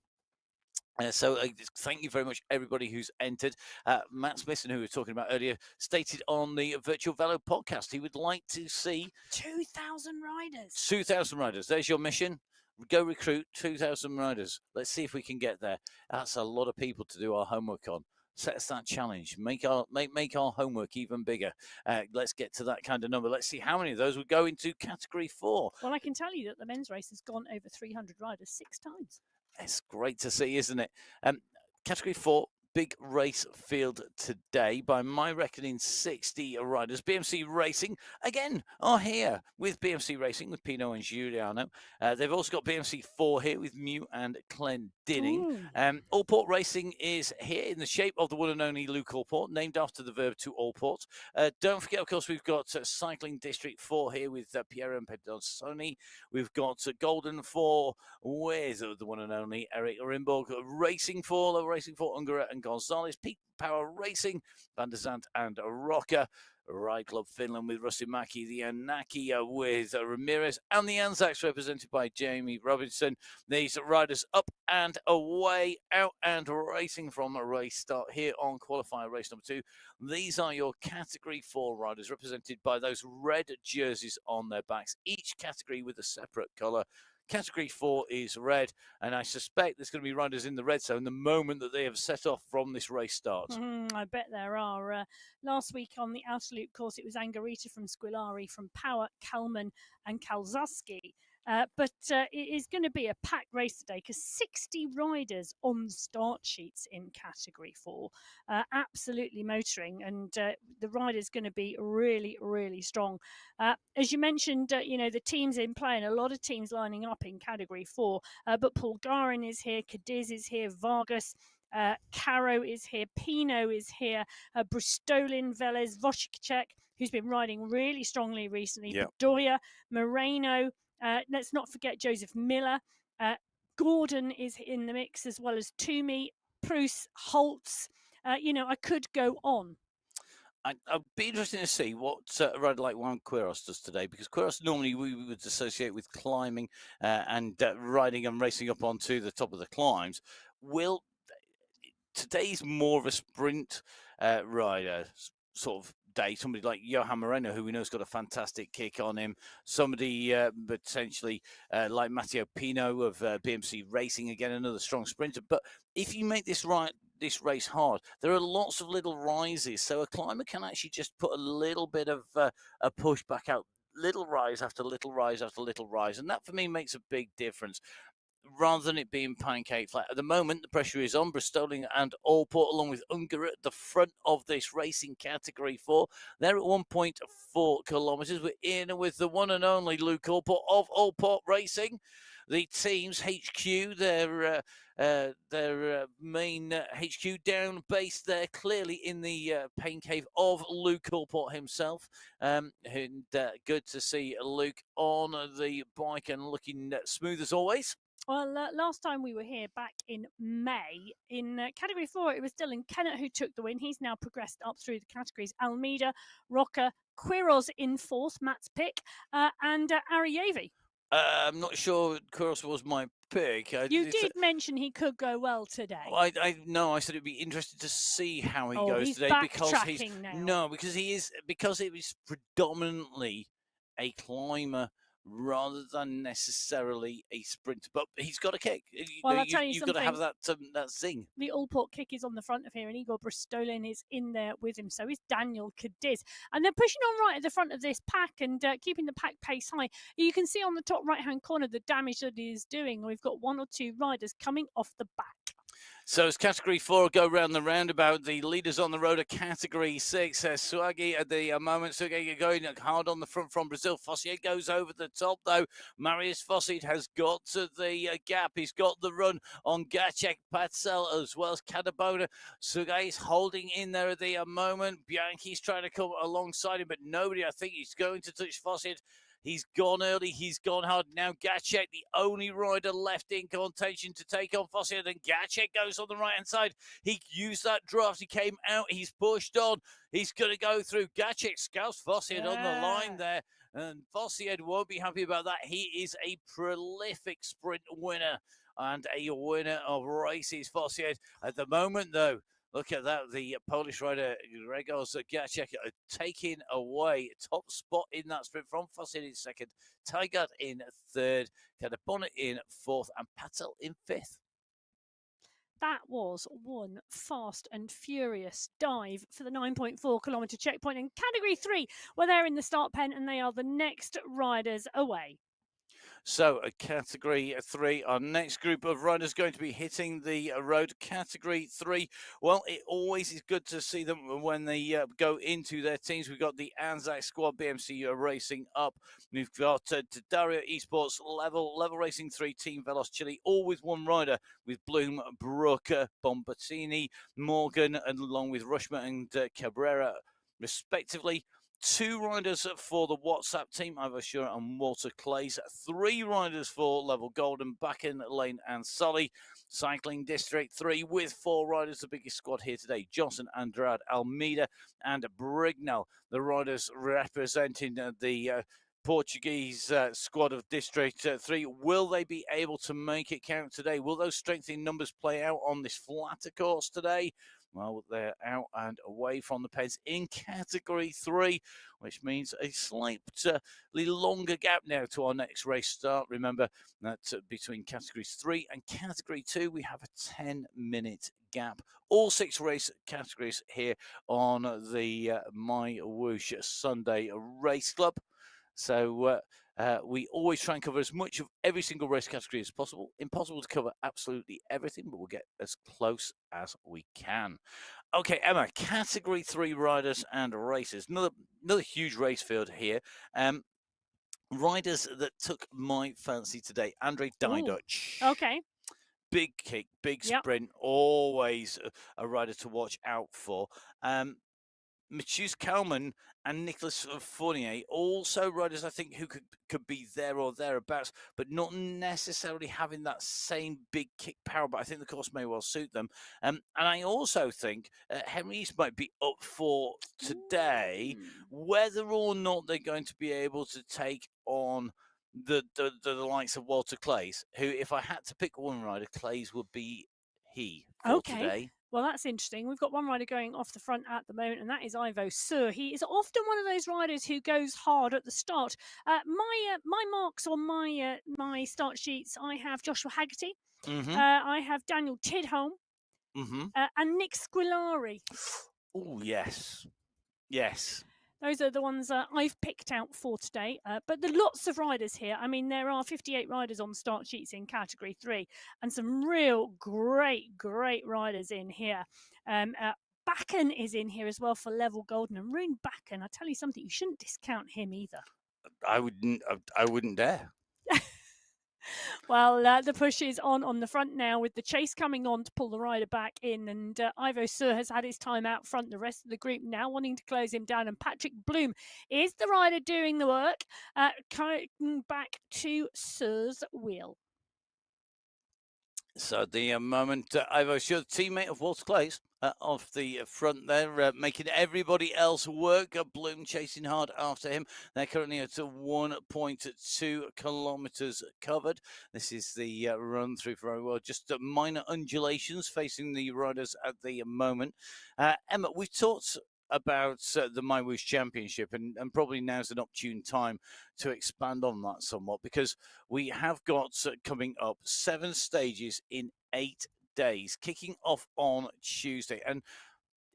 So thank you very much, everybody who's entered. Matt Smithson, who we were talking about earlier, stated on the Virtual Velo podcast he would like to see 2,000 riders. 2,000 riders. There's your mission. Go recruit 2,000 riders. Let's see if we can get there. That's a lot of people to do our homework on. Set us that challenge. Make our homework even bigger. Let's get to that kind of number. Let's see how many of those would go into Category 4. Well, I can tell you that the men's race has gone over 300 riders 6 times. It's great to see, isn't it? Category 4, big race field today. By my reckoning, 60 riders. BMC Racing, again, are here with BMC Racing, with Pino and Giuliano. They've also got BMC 4 here with Mew and Clendinning. Allport Racing is here in the shape of the one and only Luke Allport, named after the verb to Allport. Don't forget, of course, we've got Cycling District 4 here with Piero and Pedosoni. We've got Golden 4 with the one and only Eric Rimborg. Racing 4, Ungara and Gonzalez. Peak Power Racing, Van der Zandt and Rocker. Ride Club Finland with Rusimaki, the Anaki with Ramirez, and the Anzacs represented by Jamie Robinson. These riders up and away, out and racing from a race start here on Qualifier race number 2. These are your Category 4 riders represented by those red jerseys on their backs, each category with a separate colour. Category 4 is red, and I suspect there's going to be riders in the red zone the moment that they have set off from this race start. I bet there are. Last week on the Outer Loop course, it was Angarita from Squilari, from Power, Kalman and Kalzaski. But it is going to be a packed race today because 60 riders on start sheets in Category 4. Absolutely motoring, and the rider's going to be really, really strong. As you mentioned, the teams in play, and a lot of teams lining up in Category 4. But Paul Garin is here, Cadiz is here, Vargas, Caro is here, Pino is here, Bristolin, Velez, Voshicek, who's been riding really strongly recently, Bedoya, Moreno. Let's not forget Joseph Miller. Gordon is in the mix, as well as Toomey, Proust, Holtz. I could go on. I'd be interested to see what a rider like Juan Quiros does today, because Quiros normally we would associate with climbing and riding and racing up onto the top of the climbs. Will today's more of a sprint rider sort of day? Somebody like Johan Moreno, who we know has got a fantastic kick on him. Somebody potentially like Matteo Pino of BMC Racing, again another strong sprinter. But if you make this race hard, there are lots of little rises, so a climber can actually just put a little bit of a push back out, little rise after little rise after little rise, and that for me makes a big difference, rather than it being pancake flat. At the moment, the pressure is on Bristolian and Allport, along with Unger at the front of this racing category 4. They're at 1.4 kilometres. We're in with the one and only Luke Allport of Allport Racing. The team's HQ, their main HQ down base there, clearly in the pain cave of Luke Allport himself. And good to see Luke on the bike and looking smooth as always. Well, last time we were here back in May, in Category 4, it was Dylan Kennett who took the win. He's now progressed up through the categories. Almeida, Roca, Quiros in fourth, Matt's pick, and Ariyevi. I'm not sure Quiros was my pick. You did mention he could go well today. I know. I said it'd be interesting to see how he goes he's today, because now. because it was predominantly a climber rather than necessarily a sprinter. But he's got a kick. Well, I'll tell you you've something. got to have that zing. The Allport kick is on the front of here, and Igor Bristolian is in there with him. So is Daniel Cadiz. And they're pushing on right at the front of this pack and keeping the pack pace high. You can see on the top right-hand corner the damage that he is doing. We've got one or two riders coming off the back. So as Category 4 go round the roundabout, the leaders on the road are Category 6. Suagi at the moment. Suagi going hard on the front from Brazil. Fossier goes over the top, though. Marius Fossier has got to the gap. He's got the run on Gacek, Patzel, as well as Cadabona. Sugai is holding in there at the moment. Bianchi's trying to come alongside him, but nobody, I think, he's going to touch Fossier. He's gone early. He's gone hard. Now Gacek, the only rider left in contention to take on Fossier. Then Gacek goes on the right-hand side. He used that draft. He came out. He's pushed on. He's going to go through. Gacek scouts Fossier on the line there. And Fossier won't be happy about that. He is a prolific sprint winner and a winner of races, Fossier. At the moment, though, look at that. The Polish rider Grzegorz Gacek taking away top spot in that sprint from Fossier in second, Tygart in third, Cadabona in fourth, and Patel in fifth. That was one fast and furious dive for the 9.4 kilometre checkpoint in Category 3, where they're in the start pen and they are the next riders away. So, Category 3, our next group of riders going to be hitting the road. Category 3, well, it always is good to see them when they go into their teams. We've got the Anzac squad, BMC Racing up. We've got Dario Esports, Level Racing 3, Team Velos Chile, all with one rider, with Bloom, Brooker, Bombatini, Morgan, and along with Rushman and Cabrera, respectively. 2 riders for the WhatsApp team, Ivor Shura and Walter Clays. 3 riders for Level Golden, Backen, Lane and Sully. Cycling District 3 with 4 riders, the biggest squad here today. Johnson, Andrade, Almeida and Brignell. The riders representing the Portuguese squad of District 3. Will they be able to make it count today? Will those strengthening numbers play out on this flatter course today? Well, they're out and away from the pens in Category 3, which means a slightly longer gap now to our next race start. Remember that between Categories 3 and Category 2, we have a 10-minute gap. All 6 race categories here on the MyWhoosh Sunday Race Club. So we always try and cover as much of every single race category as possible. Impossible to cover absolutely everything, but we'll get as close as we can. Okay, Emma, Category 3 riders and races. Another huge race field here. Riders that took my fancy today. Andre Diduch. Okay. Big kick, big sprint, always a rider to watch out for. Mathieu Kalman and Nicholas Fournier, also riders I think who could be there or thereabouts, but not necessarily having that same big kick power. But I think the course may well suit them. And I also think Henry's might be up for today, whether or not they're going to be able to take on the likes of Walter Clays, who, if I had to pick one rider, Clays would be he for today. Well, that's interesting. We've got one rider going off the front at the moment, and that is Ivo Sur. He is often one of those riders who goes hard at the start. My marks on my start sheets, I have Joshua Haggerty. I have Daniel Tidholm. And Nick Squillari. Oh, yes. Yes. Those are the ones I've picked out for today. But there are lots of riders here. I mean, there are 58 riders on start sheets in Category 3 and some real great riders in here. Bakken is in here as well for Level Golden. And Rune Bakken, I tell you something, you shouldn't discount him either. I wouldn't dare. Well, the push is on the front now with the chase coming on to pull the rider back in. And Ivo Sur has had his time out front. The rest of the group now wanting to close him down. And Patrick Bloom is the rider doing the work, coming back to Sur's wheel. So at the moment, Ivo Sur, teammate of Walter Clays, off the front there, making everybody else work. Bloom chasing hard after him. They're currently at 1.2 kilometers covered. This is the run through for well, just minor undulations facing the riders at the moment. Emma, we've talked about the MyWhoosh Championship, and probably now's an opportune time to expand on that somewhat, because we have got coming up 7 stages in 8 days, kicking off on Tuesday, and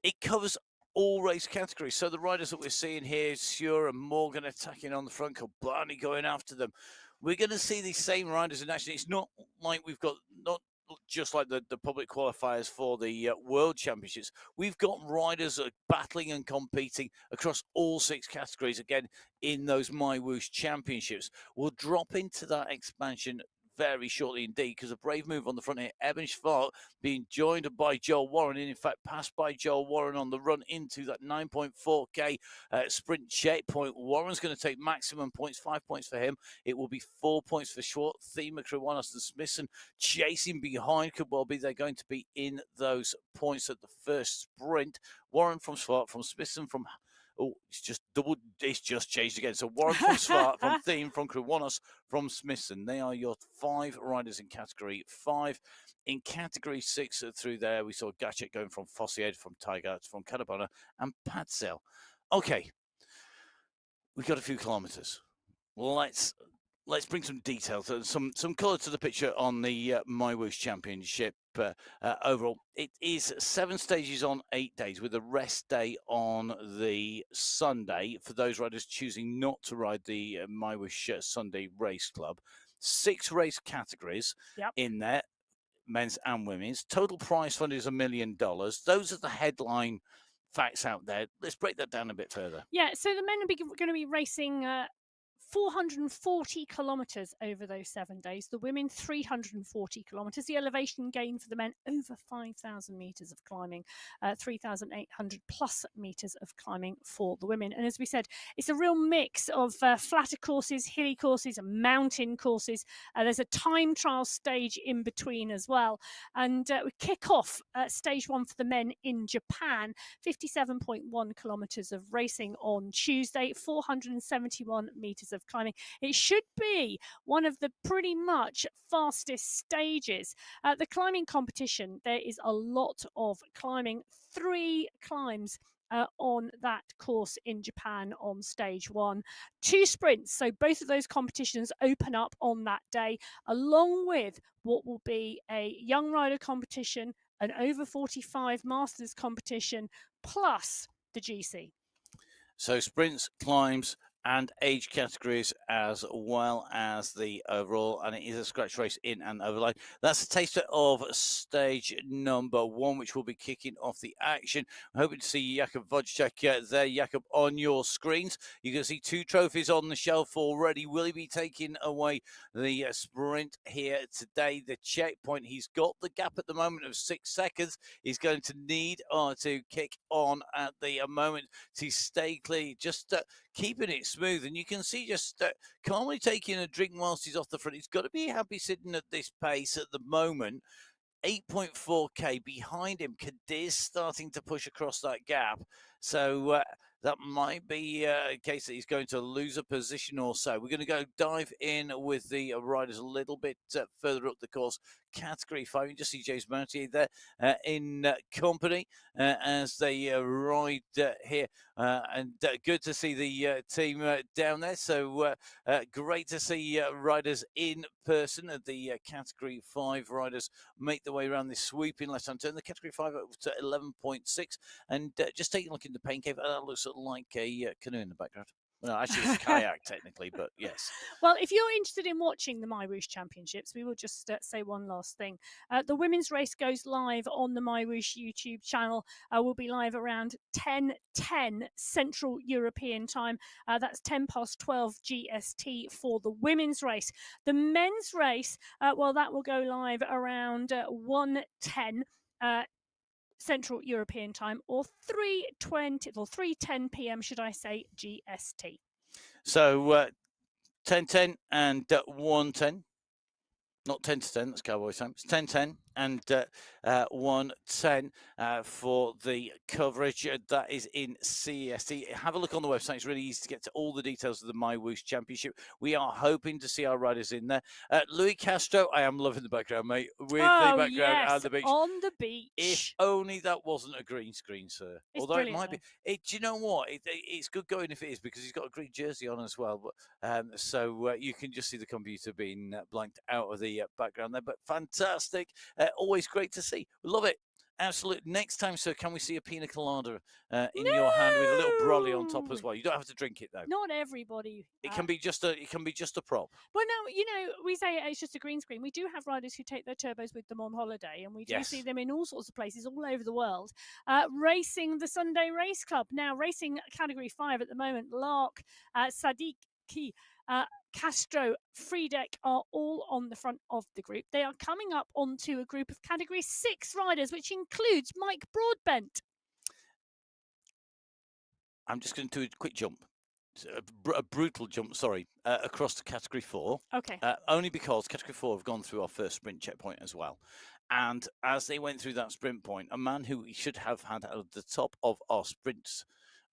it covers all race categories. So the riders that we're seeing here, Sur and Morgan attacking on the front, Barney going after them. We're going to see these same riders in action. It's not like we've got just like the public qualifiers for the World Championships. We've got riders battling and competing across all 6 categories again in those MyWhoosh Championships. We'll drop into that expansion very shortly indeed, because a brave move on the front here. Eben Schwartz being joined by Joel Warren, and in fact passed by Joel Warren on the run into that 9.4k sprint checkpoint. Warren's going to take maximum points, 5 points for him. It will be 4 points for Schwartz. Thema, Kriwanos and Smithson chasing behind. Could well be they're going to be in those points at the first sprint. Warren from Schwartz, from Smithson, from it's just changed again. So Warren from Svart, from Theme, from Kriwanos, from Smithson. They are your 5 riders in Category 5. In Category 6 through there, we saw Gatchet going from Fossier, from Tiger, from Catabana, and Patzel. Okay, we've got a few kilometres. Let's bring some details, some colour to the picture on the MyWhoosh Championship. Overall, it is 7 stages on 8 days, with a rest day on the Sunday for those riders choosing not to ride the MyWhoosh Sunday Race Club. 6 race categories in there, men's and women's. Total prize fund is $1 million. Those are the headline facts out there. Let's break that down a bit further. Yeah, so the men are going to be racing 440 kilometres over those 7 days. The women, 340 kilometres. The elevation gain for the men, over 5,000 metres of climbing, 3,800 plus metres of climbing for the women. And as we said, it's a real mix of flatter courses, hilly courses, mountain courses. There's a time trial stage in between as well. And we kick off stage 1 for the men in Japan, 57.1 kilometres of racing on Tuesday, 471 metres of climbing. It should be one of the pretty much fastest stages. The climbing competition, there is a lot of climbing, 3 climbs on that course in Japan on stage 1. 2 sprints, so both of those competitions open up on that day, along with what will be a young rider competition, an over 45 masters competition, plus the GC. So sprints, climbs, and age categories as well as the overall, and it is a scratch race in and overline. That's a taster of stage number 1, which will be kicking off the action. I'm hoping to see Jakub Wojciech there. Jakub, on your screens, you can see 2 trophies on the shelf already. Will he be taking away the sprint here today? The checkpoint, he's got the gap at the moment of 6 seconds. He's going to need to kick on at the moment to stay clear, just keeping it smooth. And you can see just calmly taking a drink whilst he's off the front. He's got to be happy sitting at this pace at the moment. 8.4k behind him. Kadir's starting to push across that gap. So that might be a case that he's going to lose a position or so. We're going to go dive in with the riders a little bit further up the course. Category 5, you just see James Moutier there in company as they ride here. And good to see the team down there. So great to see riders in person. The Category 5 riders make their way around this sweeping left-hand turn. The Category 5 up to 11.6. And just taking a look in the pain cave, that looks like a canoe in the background. Well, actually, it's a kayak technically, but yes. Well, if you're interested in watching the MyWhoosh Championships, we will just say one last thing. The women's race goes live on the MyWhoosh YouTube channel. Will be live around 10:10 Central European time. That's 10 past 12 GST for the women's race. The men's race, well, that will go live around 1:10 Central European time, or 3:20 or 3:10 p.m. should I say GST. So 10:10 and 1:10. Not 10 to 10, that's Cowboy time. It's 10:10 and 1:10 for the coverage. That is in CEST. Have a look on the website. It's really easy to get to all the details of the MyWhoosh Championship. We are hoping to see our riders in there. Louis Castro, I am loving the background, mate. With the background yes, and the beach. on the beach. If only that wasn't a green screen, sir. It's Although it might though. be. Do you know what? It's good going if it is, because he's got a green jersey on as well. But so you can just see the computer being blanked out of the background there. But fantastic. Always great to see. Love it. Absolute. Next time, sir, can we see a pina colada in your hand with a little brolly on top as well? You don't have to drink it though. Not everybody. It can be just a. It can be just a prop. Well, no, you know, we say it's just a green screen. We do have riders who take their turbos with them on holiday, and we do see them in all sorts of places all over the world, racing the Sunday Race Club. Now, racing Category 5 at the moment, Lark, Sadiki, Castro, Friedek are all on the front of the group. They are coming up onto a group of Category 6 riders, which includes Mike Broadbent. I'm just going to do a quick jump. A brutal jump, sorry, across to Category 4. Okay. Only because Category 4 have gone through our first sprint checkpoint as well. And as they went through that sprint point, a man who we should have had at the top of our sprints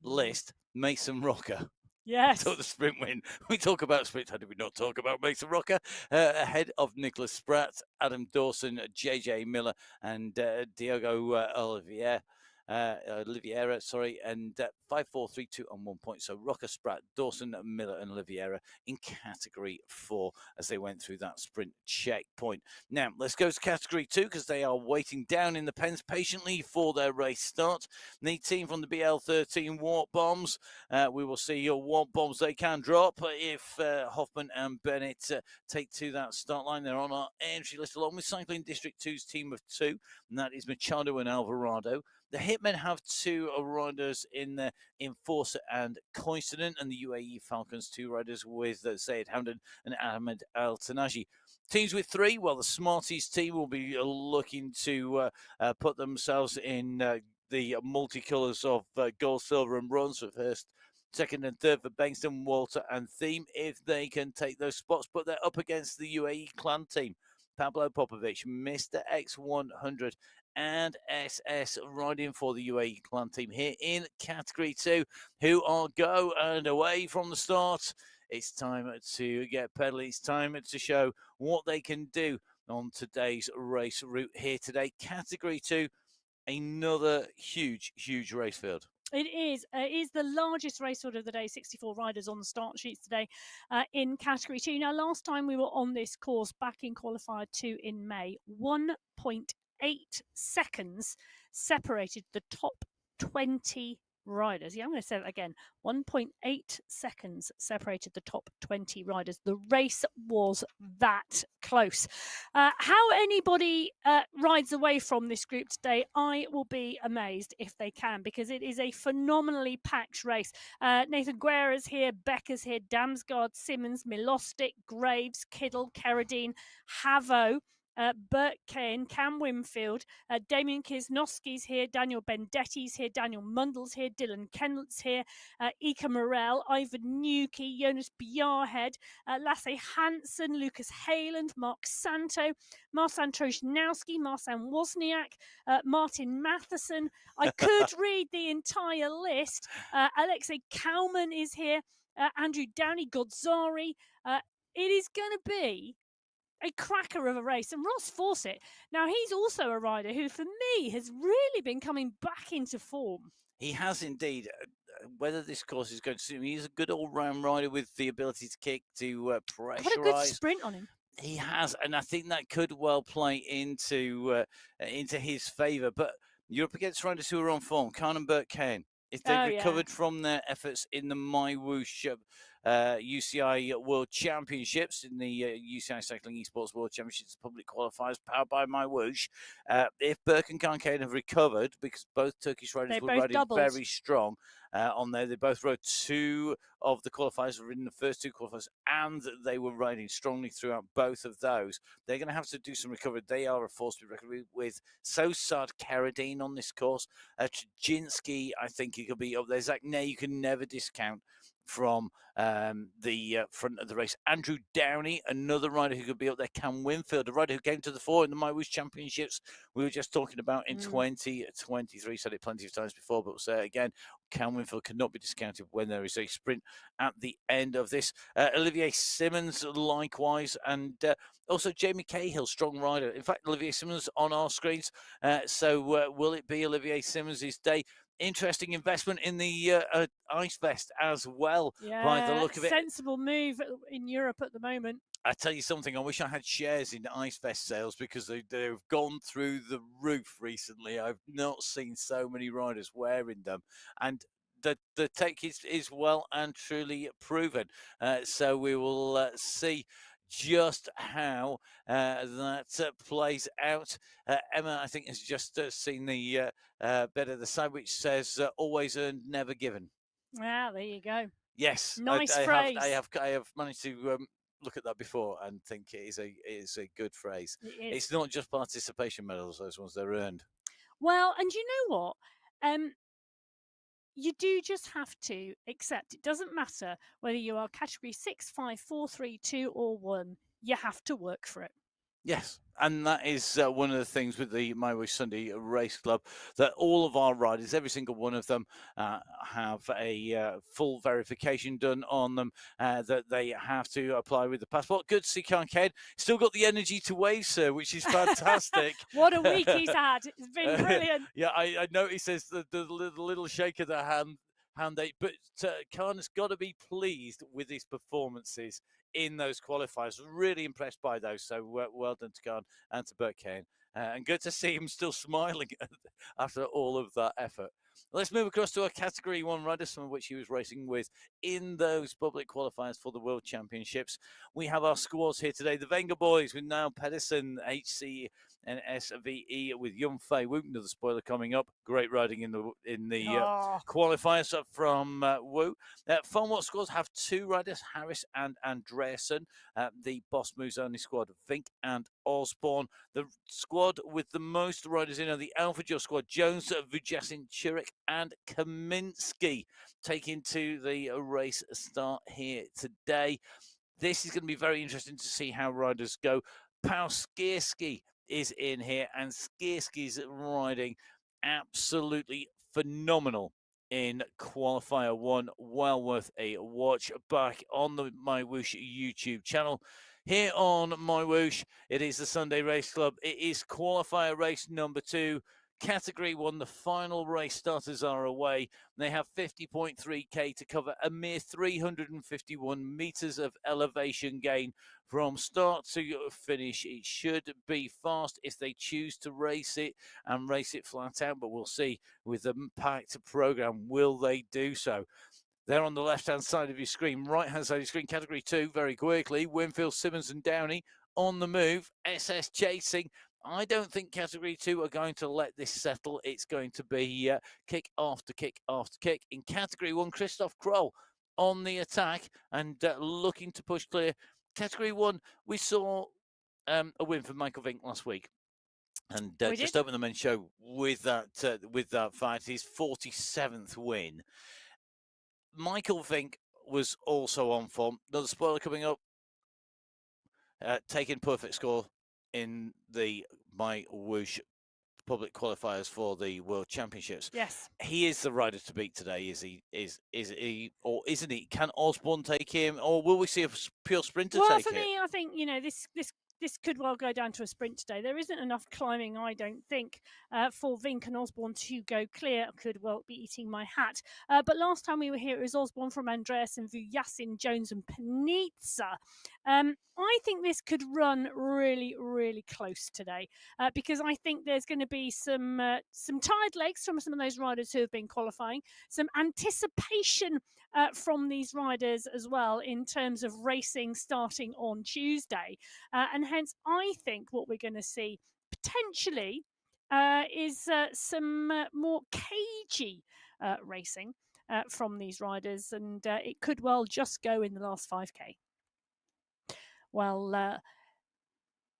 list, Mason Rocker. Yes. Took the sprint win. We talk about sprints. How did we not talk about Mason Rocker? Ahead of Nicholas Spratt, Adam Dawson, JJ Miller, and Diogo Oliveira, and 5, 4, 3, 2, and 1 point. So Rocker, Spratt, Dawson, Miller, and Oliveira in Category 4 as they went through that sprint checkpoint. Now, let's go to Category 2 because they are waiting down in the pens patiently for their race start. The team from the BL13 Warp Bombs. We will see what bombs they can drop if Hoffman and Bennett take to that start line. They're on our entry list along with Cycling District 2's team of 2, and that is Machado and Alvarado. The Hitmen have 2 riders in the Enforcer and Koistonen, and the UAE Falcons 2 riders with Zayed Hamdan and Ahmed Al Tanaji. Teams with 3, well, the Smarties team will be looking to put themselves in the multicolours of gold, silver, and bronze for first, second, and third for Bengston, Walter, and Theme if they can take those spots. But they're up against the UAE Clan team. Pablo Popovic, Mr. X100, and SS riding for the UAE Clan team here in Category 2, who are go and away from the start. It's time to get pedaling. It's time to show what they can do on today's race route here today. Category 2, another huge, huge race field. It is the largest race field of the day, 64 riders on the start sheets today in Category 2. Now, last time we were on this course back in Qualifier 2 in May, 1.8 seconds separated the top 20 riders. Yeah, I'm going to say that again. 1.8 seconds separated the top 20 riders. The race was that close. How anybody rides away from this group today, I will be amazed if they can, because it is a phenomenally packed race. Nathan Guerra's here, Becker's here, Damsgaard, Simmons, Milostic, Graves, Kiddle, Carradine, Havo, Bert Kane, Cam Winfield, Damien Kisnowski's here, Daniel Bendetti's here, Daniel Mundell's here, Dylan Kennett's here, Ika Morel, Ivan Newkey, Jonas Bjarhead, Lasse Hansen, Lucas Hayland, Mark Santo, Marsan Trojnowski, Marsan Wozniak, Martin Matheson. I could read the entire list. Alexei Kalman is here, Andrew Downey, Godzari. It is going to be a cracker of a race. And Ross Fawcett, now he's also a rider who, for me, has really been coming back into form. He has indeed. Whether this course is going to suit him, he's a good all-round rider with the ability to kick, to pressurise. What a good sprint on him. He has, and I think that could well play into his favour. But you're up against riders who are on form. Khan and Bert Kane, if they've recovered from their efforts in the MyWhoosh UCI World Championships, in the UCI Cycling Esports World Championships public qualifiers powered by MyWhoosh, if Burke and Khan have recovered, because both Turkish riders were riding very strong on there. They both rode two of the qualifiers, were in the first two qualifiers, and they were riding strongly throughout both of those. They're going to have to do some recovery. They are a force to be reckoned with. Sosad Carradine on this course. Trzynski, I think he could be up there. Zach Ney, you can never discount from the front of the race. Andrew Downey, another rider who could be up there. Cam Winfield, a rider who came to the fore in the MyWhoosh Championships we were just talking about in 2023. Said it plenty of times before, but we'll say it again. Cam Winfield cannot be discounted when there is a sprint at the end of this. Olivier Simmons, likewise, and also Jamie Cahill, strong rider. In fact, Olivier Simmons on our screens. So will it be Olivier Simmons' day? Interesting investment in the ice vest as well, by the look of it. Sensible move in Europe at the moment. I tell you something, I wish I had shares in ice vest sales, because they've gone through the roof recently. I've not seen so many riders wearing them, and the tech is well and truly proven. So we will see just how that plays out. Emma, I think, has just seen the bit of the side which says "always earned, never given." Ah, there you go. Yes, nice phrase. I have managed to look at that before and think it is a good phrase. It's not just participation medals; those ones, they're earned. Well, and you know what? You do just have to accept it doesn't matter whether you are category 6, 5, 4, 3, 2, or 1. You have to work for it. Yes, and that is one of the things with the MyWhoosh Sunday Race Club, that all of our riders, every single one of them, have a full verification done on them that they have to apply with the passport. Good to see Khan still got the energy to wave, sir, which is fantastic. What a week he's had. It's been brilliant. Yeah, I noticed there's the little shake of the hand ache, but Khan has got to be pleased with his performances in those qualifiers. Really impressed by those. So well done to Khan and to Bert Kane. And good to see him still smiling after all of that effort. Let's move across to our Category 1 riders, some of which he was racing with in those public qualifiers for the World Championships. We have our squads here today. The Wenger boys with Niall Pedersen, HC and SVE with Jung Fei Wu. Another spoiler coming up. Great riding in the qualifiers from Wu. Farmwatt squads have two riders, Harris and Andreasen. The Boss Moves Only squad, Vink and Osborne. The squad with the most riders in are the Alpha Joe squad, Jones, Vujasin, Chirek and Kaminsky, taking to the race start here today. This is going to be very interesting to see how riders go. Paul Skierski is in here, and Skierski's riding absolutely phenomenal in qualifier 1. Well worth a watch back on the MyWhoosh YouTube channel. Here on MyWhoosh, it is the Sunday Race Club. It is qualifier race number 2. Category 1, the final race starters are away. They have 50.3k to cover, a mere 351 meters of elevation gain from start to finish. It should be fast if they choose to race it and race it flat out, but we'll see with the packed program, will they do so? There on the left-hand side of your screen, right-hand side of your screen, Category 2, very quickly, Winfield, Simmons and Downey on the move, SS chasing. I don't think Category 2 are going to let this settle. It's going to be kick after kick after kick. In Category 1, Christoph Kroll on the attack and looking to push clear. Category 1, we saw a win for Michael Vink last week. And just open the men's show with that fight, his 47th win. Michael Vink was also on form. Another spoiler coming up. Taking perfect score in the MyWhoosh public qualifiers for the World Championships. Yes, he is the rider to beat today. Is he, or isn't he? Can Osborne take him, or will we see a pure sprinter take it? Well, for me, I think this could well go down to a sprint today. There isn't enough climbing, I don't think, for Vink and Osborne to go clear. I could well be eating my hat. But last time we were here, it was Osborne from Andreas and Vujasin, Jones and Panizza. I think this could run really, really close today because I think there's going to be some tired legs from some of those riders who have been qualifying, some anticipation from these riders as well in terms of racing starting on Tuesday. And hence, I think what we're going to see potentially is some more cagey racing from these riders. And it could well just go in the last 5K. Well,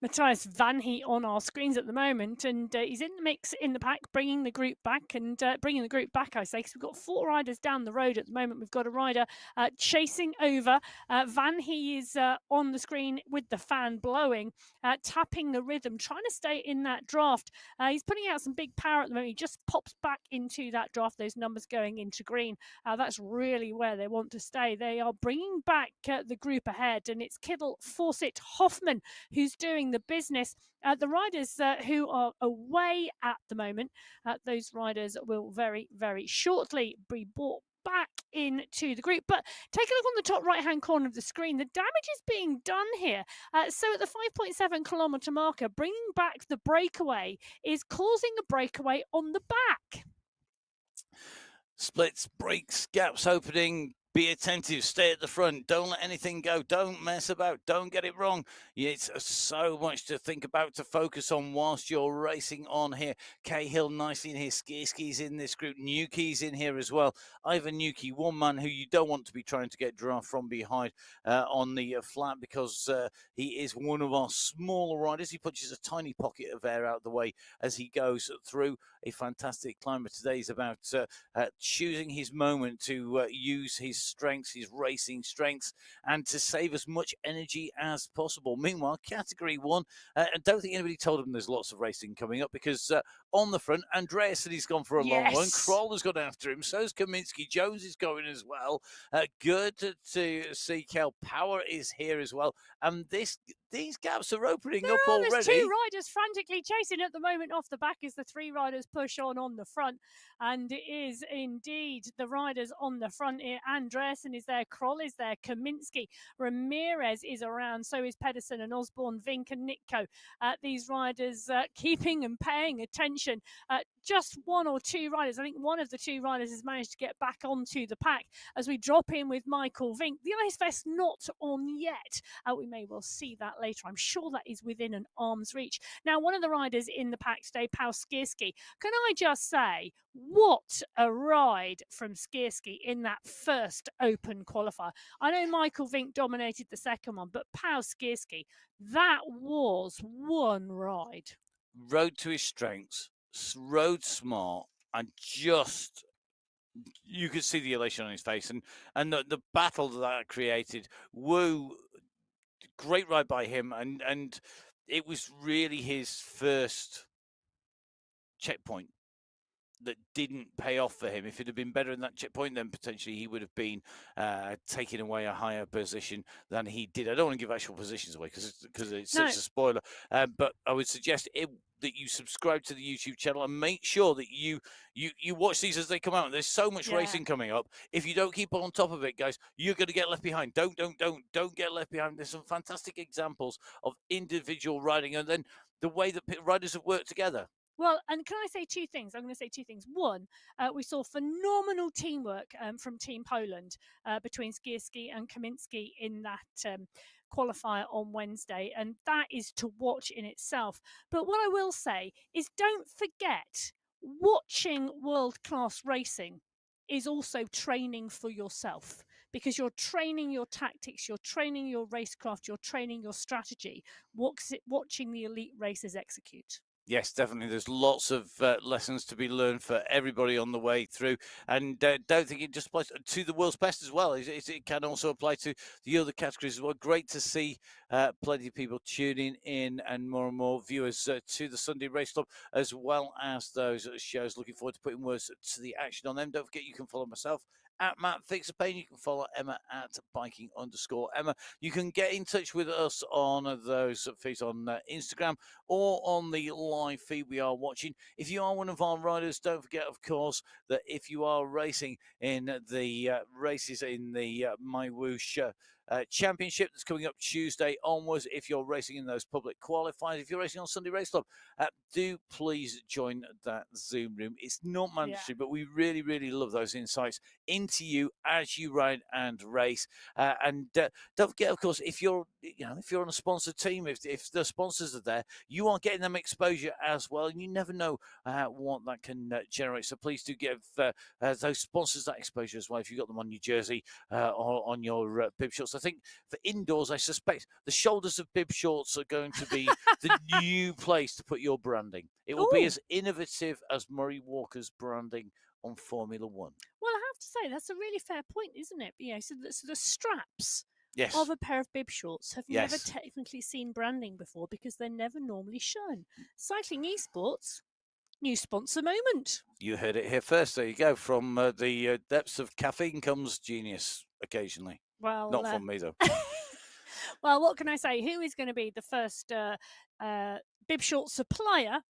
Matthias Van Heet on our screens at the moment, and he's in the mix in the pack, bringing the group back, I say, because we've got 4 riders down the road at the moment. We've got a rider chasing over. Van Heet is on the screen with the fan blowing, tapping the rhythm, trying to stay in that draft. He's putting out some big power at the moment. He just pops back into that draft, those numbers going into green. That's really where they want to stay. They are bringing back the group ahead, and it's Kittel, Fawcett, Hoffman who's doing the business. The riders who are away at the moment, those riders will very, very shortly be brought back into the group. But take a look on the top right hand corner of the screen. The damage is being done here. So at the 5.7 kilometre marker, bringing back the breakaway is causing a breakaway on the back. Splits, breaks, gaps opening. Be attentive, stay at the front, don't let anything go, don't mess about, don't get it wrong. It's so much to think about, to focus on whilst you're racing on here. Cahill nicely in here, Skierski's in this group, Nuki's in here as well. Ivan Nuki, one man who you don't want to be trying to get draft from behind on the flat, because he is one of our smaller riders. He punches a tiny pocket of air out the way as he goes through. A fantastic climber today. Is about choosing his moment to use his strengths, his racing strengths, and to save as much energy as possible. Meanwhile, Category 1, I don't think anybody told him there's lots of racing coming up, because on the front, Andreas said he's gone for a long one. Kroll has gone after him. So's Kaminsky. Jones is going as well. Good to see Kel Power is here as well. And these gaps are opening up already. There's 2 riders frantically chasing at the moment off the back as the 3 riders push on the front. And it is indeed the riders on the front here. Andreasen is there, Kroll is there, Kaminsky, Ramirez is around, so is Pedersen and Osborne, Vink and Nitko. These riders keeping and paying attention. Just 1 or 2 riders, I think one of the 2 riders has managed to get back onto the pack as we drop in with Michael Vink. The ice vest not on yet. We may well see that later. I'm sure that is within an arm's reach. Now, one of the riders in the pack today, Paul Skierski. Can I just say, what a ride from Skierski in that first open qualifier. I know Michael Vink dominated the second one, but Paul Skierski, that was one ride. Rode to his strengths, rode smart, and just, you could see the elation on his face, and the battle that created. Woo, great ride by him, and it was really his first checkpoint that didn't pay off for him. If it had been better in that checkpoint, then potentially he would have been taking away a higher position than he did. I don't want to give actual positions away because it's such a spoiler. But I would suggest that you subscribe to the YouTube channel and make sure that you watch these as they come out. There's so much racing coming up. If you don't keep on top of it, guys, you're going to get left behind. Don't get left behind. There's some fantastic examples of individual riding, and then the way that riders have worked together. Well, and can I say two things? I'm going to say two things. One, we saw phenomenal teamwork from Team Poland between Skierski and Kaminski in that qualifier on Wednesday, and that is to watch in itself. But what I will say is don't forget, watching world-class racing is also training for yourself, because you're training your tactics, you're training your racecraft, you're training your strategy, watching the elite racers execute. Yes, definitely. There's lots of lessons to be learned for everybody on the way through. And don't think it just applies to the world's best as well. It can also apply to the other categories as well. Great to see plenty of people tuning in and more viewers to the Sunday Race Club, as well as those shows. Looking forward to putting words to the action on them. Don't forget, you can follow myself at Matt Fix a Pain. You can follow Emma at biking_Emma. You can get in touch with us on those feeds on Instagram or on the live feed we are watching. If you are one of our riders, don't forget, of course, that if you are racing in the races in the MyWhoosh Championship that's coming up Tuesday onwards, if you're racing in those public qualifiers, if you're racing on Sunday Race Club, do please join that Zoom room. It's not mandatory, but we really love those insights into you as you ride and race. And don't forget, of course, if you're on a sponsored team, if the sponsors are there, you are getting them exposure as well, and you never know what that can generate. So please do give those sponsors that exposure as well. If you've got them on your jersey or on your bib shorts. I think for indoors, I suspect the shoulders of bib shorts are going to be the new place to put your branding. It will be as innovative as Murray Walker's branding on Formula One. Well, I have to say, that's a really fair point, isn't it? So the straps yes. of a pair of bib shorts have never technically seen branding before, because they're never normally shown. Cycling Esports, new sponsor moment. You heard it here first. There you go. From the depths of caffeine comes genius occasionally. Well, not from me, though. Well, what can I say? Who is going to be the first bib short supplier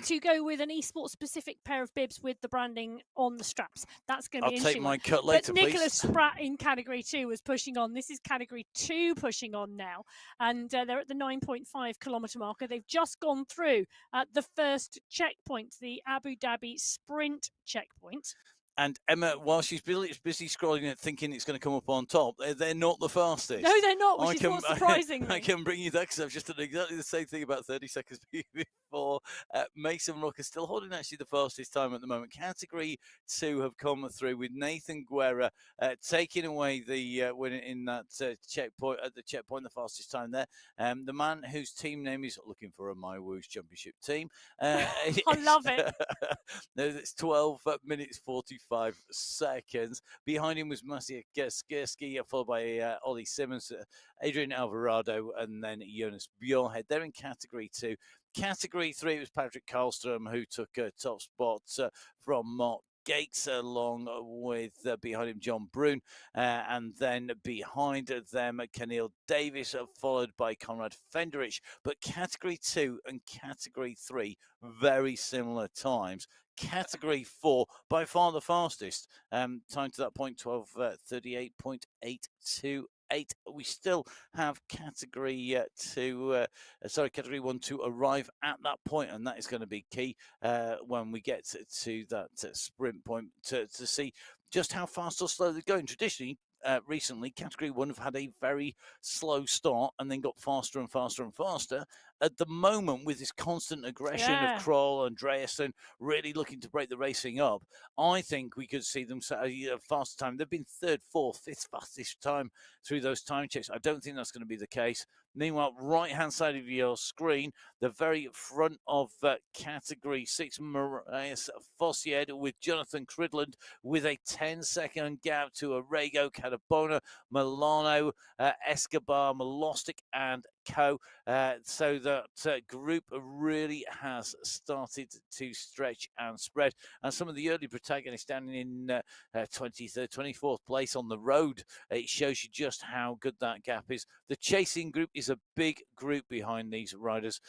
to go with an esports specific pair of bibs with the branding on the straps? That's going to be interesting. I'll take my cut later, but Nicholas Spratt in category 2 was pushing on. This is category 2 pushing on now, and they're at the 9.5 kilometre marker. They've just gone through the first checkpoint, the Abu Dhabi sprint checkpoint. And Emma, while she's busy scrolling and thinking it's going to come up on top, they're not the fastest. No, they're not, which is what's surprising me. I can bring you that because I've just done exactly the same thing about 30 seconds before. Mason Rock is still holding actually the fastest time at the moment. Category 2 have come through with Nathan Guerra taking away the win in that checkpoint, at the checkpoint, the fastest time there. The man whose team name is looking for a MyWhoosh Championship team. I love it. It's 12 minutes 45 seconds. Behind him was Maciej Skierski, followed by Ollie Simmons, Adrian Alvarado, and then Jonas Bjornhead. They're in category 2. Category 3 was Patrick Karlstrom, who took a top spot from Mark Gates, along with behind him John Brune, and then behind them Kenil Davis, followed by Conrad Fenderich. But category 2 and category 3, very similar times. Category 4, by far the fastest. Time to that point, 12:38.828. We still have category 1 to arrive at that point, and that is going to be key when we get to that sprint point to see just how fast or slow they're going. Traditionally, recently, category 1 have had a very slow start and then got faster and faster and faster. At the moment, with this constant aggression of Kroll and Andreasen really looking to break the racing up, I think we could see them set a faster time. They've been 3rd, 4th, 5th fastest time through those time checks. I don't think that's going to be the case. Meanwhile, right-hand side of your screen, the very front of category 6, Marius Fossier with Jonathan Cridland with a 10-second gap to Arago out of Bona, Milano, Escobar, Milostic, and Co. So that group really has started to stretch and spread. And some of the early protagonists standing in 23rd, 24th place on the road, it shows you just how good that gap is. The chasing group is a big group behind these riders,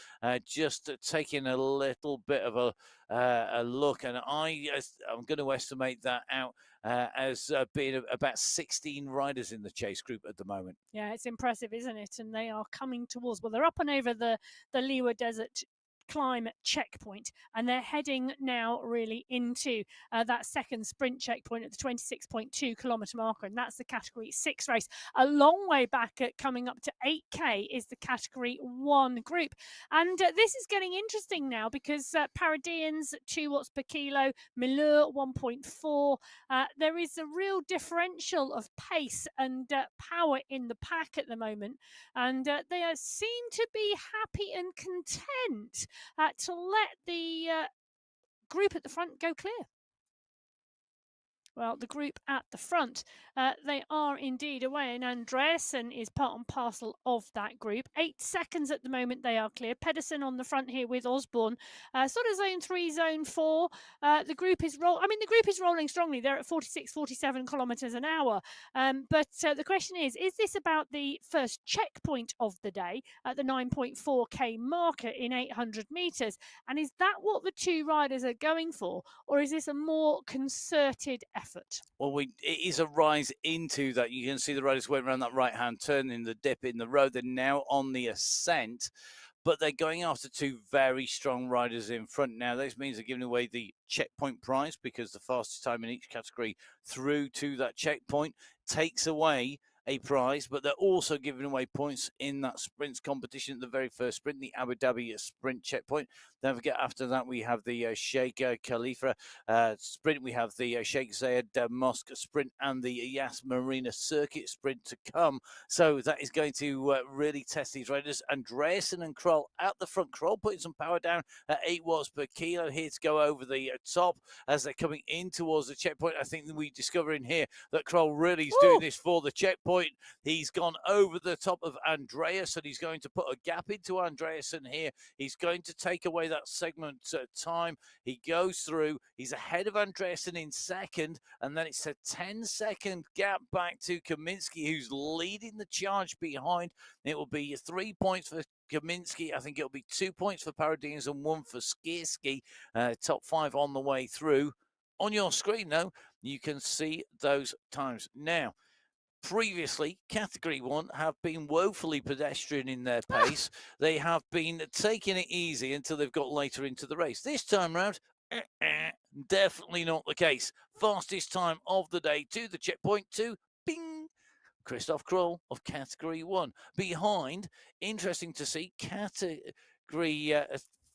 just taking a little bit of a look, and I'm going to estimate that out as being about 16 riders in the chase group at the moment. Yeah, it's impressive, isn't it? And they are coming towards, well, they're up and over the Liwa Desert climb checkpoint, and they're heading now really into that second sprint checkpoint at the 26.2 kilometre marker, and that's the category 6 race. A long way back at coming up to 8k is the category 1 group, and this is getting interesting now because Paradeans 2 watts per kilo, Mileur 1.4. There is a real differential of pace and power in the pack at the moment, and they seem to be happy and content to let the group at the front go clear. Well, the group at the front, they are indeed away, and Andreasen is part and parcel of that group. 8 seconds at the moment, they are clear. Pedersen on the front here with Osborne. Sort of zone 3, zone 4. The group is the group is rolling strongly. They're at 46, 47 kilometres an hour. But the question is this about the first checkpoint of the day at the 9.4k marker in 800 metres? And is that what the two riders are going for, or is this a more concerted effort? Well, it is a rise into that. You can see the riders went around that right-hand turn in the dip in the road. They're now on the ascent, but they're going after two very strong riders in front. Now, this means they're giving away the checkpoint prize because the fastest time in each category through to that checkpoint takes away a prize, but they're also giving away points in that sprints competition at the very first sprint, the Abu Dhabi sprint checkpoint. Don't forget, after that, we have the Sheikh Khalifa sprint. We have the Sheikh Zayed Mosque sprint and the Yas Marina circuit sprint to come. So that is going to really test these riders. Andreasen and Kroll at the front. Kroll putting some power down at 8 watts per kilo here to go over the top as they're coming in towards the checkpoint. I think that we discover in here that Kroll really is doing this for the checkpoint. He's gone over the top of Andreas, and he's going to put a gap into Andreasen here. He's going to take away that segment time. He goes through. He's ahead of Andreasen in second, and then it's a 10-second gap back to Kaminsky, who's leading the charge behind. It will be 3 points for Kaminsky. I think it'll be 2 points for Paradines and 1 for Skierski. Top 5 on the way through. On your screen, though, you can see those times. Now, previously, Category 1 have been woefully pedestrian in their pace. They have been taking it easy until they've got later into the race. This time round, definitely not the case. Fastest time of the day to the checkpoint to bing, Christoph Kroll of Category 1. Behind, interesting to see, Category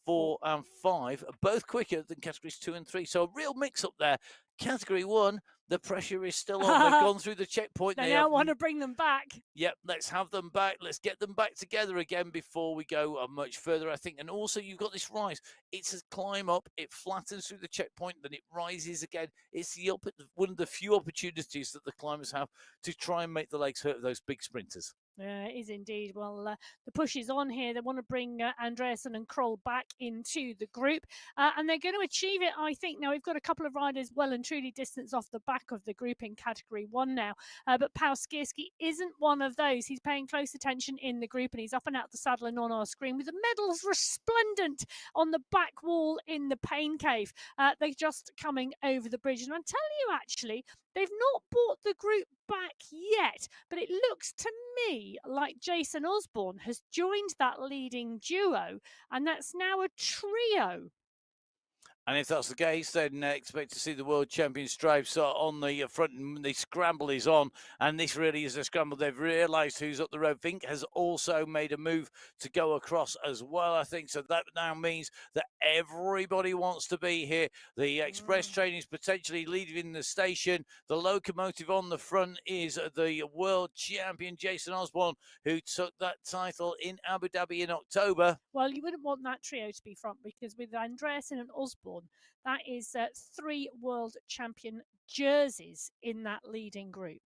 4 and 5 are both quicker than Categories 2 and 3. So a real mix-up there. Category 1, the pressure is still on. They've gone through the checkpoint. They now want to bring them back. Yep, let's have them back. Let's get them back together again before we go much further, I think. And also, you've got this rise. It's a climb up. It flattens through the checkpoint, then it rises again. It's one of the few opportunities that the climbers have to try and make the legs hurt of those big sprinters. Yeah, it is indeed. Well, the push is on here. They want to bring Andreasen and Kroll back into the group, and they're going to achieve it, I think. Now, we've got a couple of riders well and truly distance off the back of the group in Category 1 now, but Paul Skierski isn't one of those. He's paying close attention in the group, and he's up and out the saddle and on our screen with the medals resplendent on the back wall in the pain cave. They're just coming over the bridge, and I'm telling you, actually, they've not brought the group back yet, but it looks to me like Jason Osborne has joined that leading duo, and that's now a trio. And if that's the case, then expect to see the world champion stripes on the front, and the scramble is on. And this really is a scramble. They've realised who's up the road. Vink has also made a move to go across as well, I think. So that now means that everybody wants to be here. The express train is potentially leaving the station. The locomotive on the front is the world champion, Jason Osborne, who took that title in Abu Dhabi in October. Well, you wouldn't want that trio to be front, because with Andreasen and Osborne, that is 3 world champion jerseys in that leading group.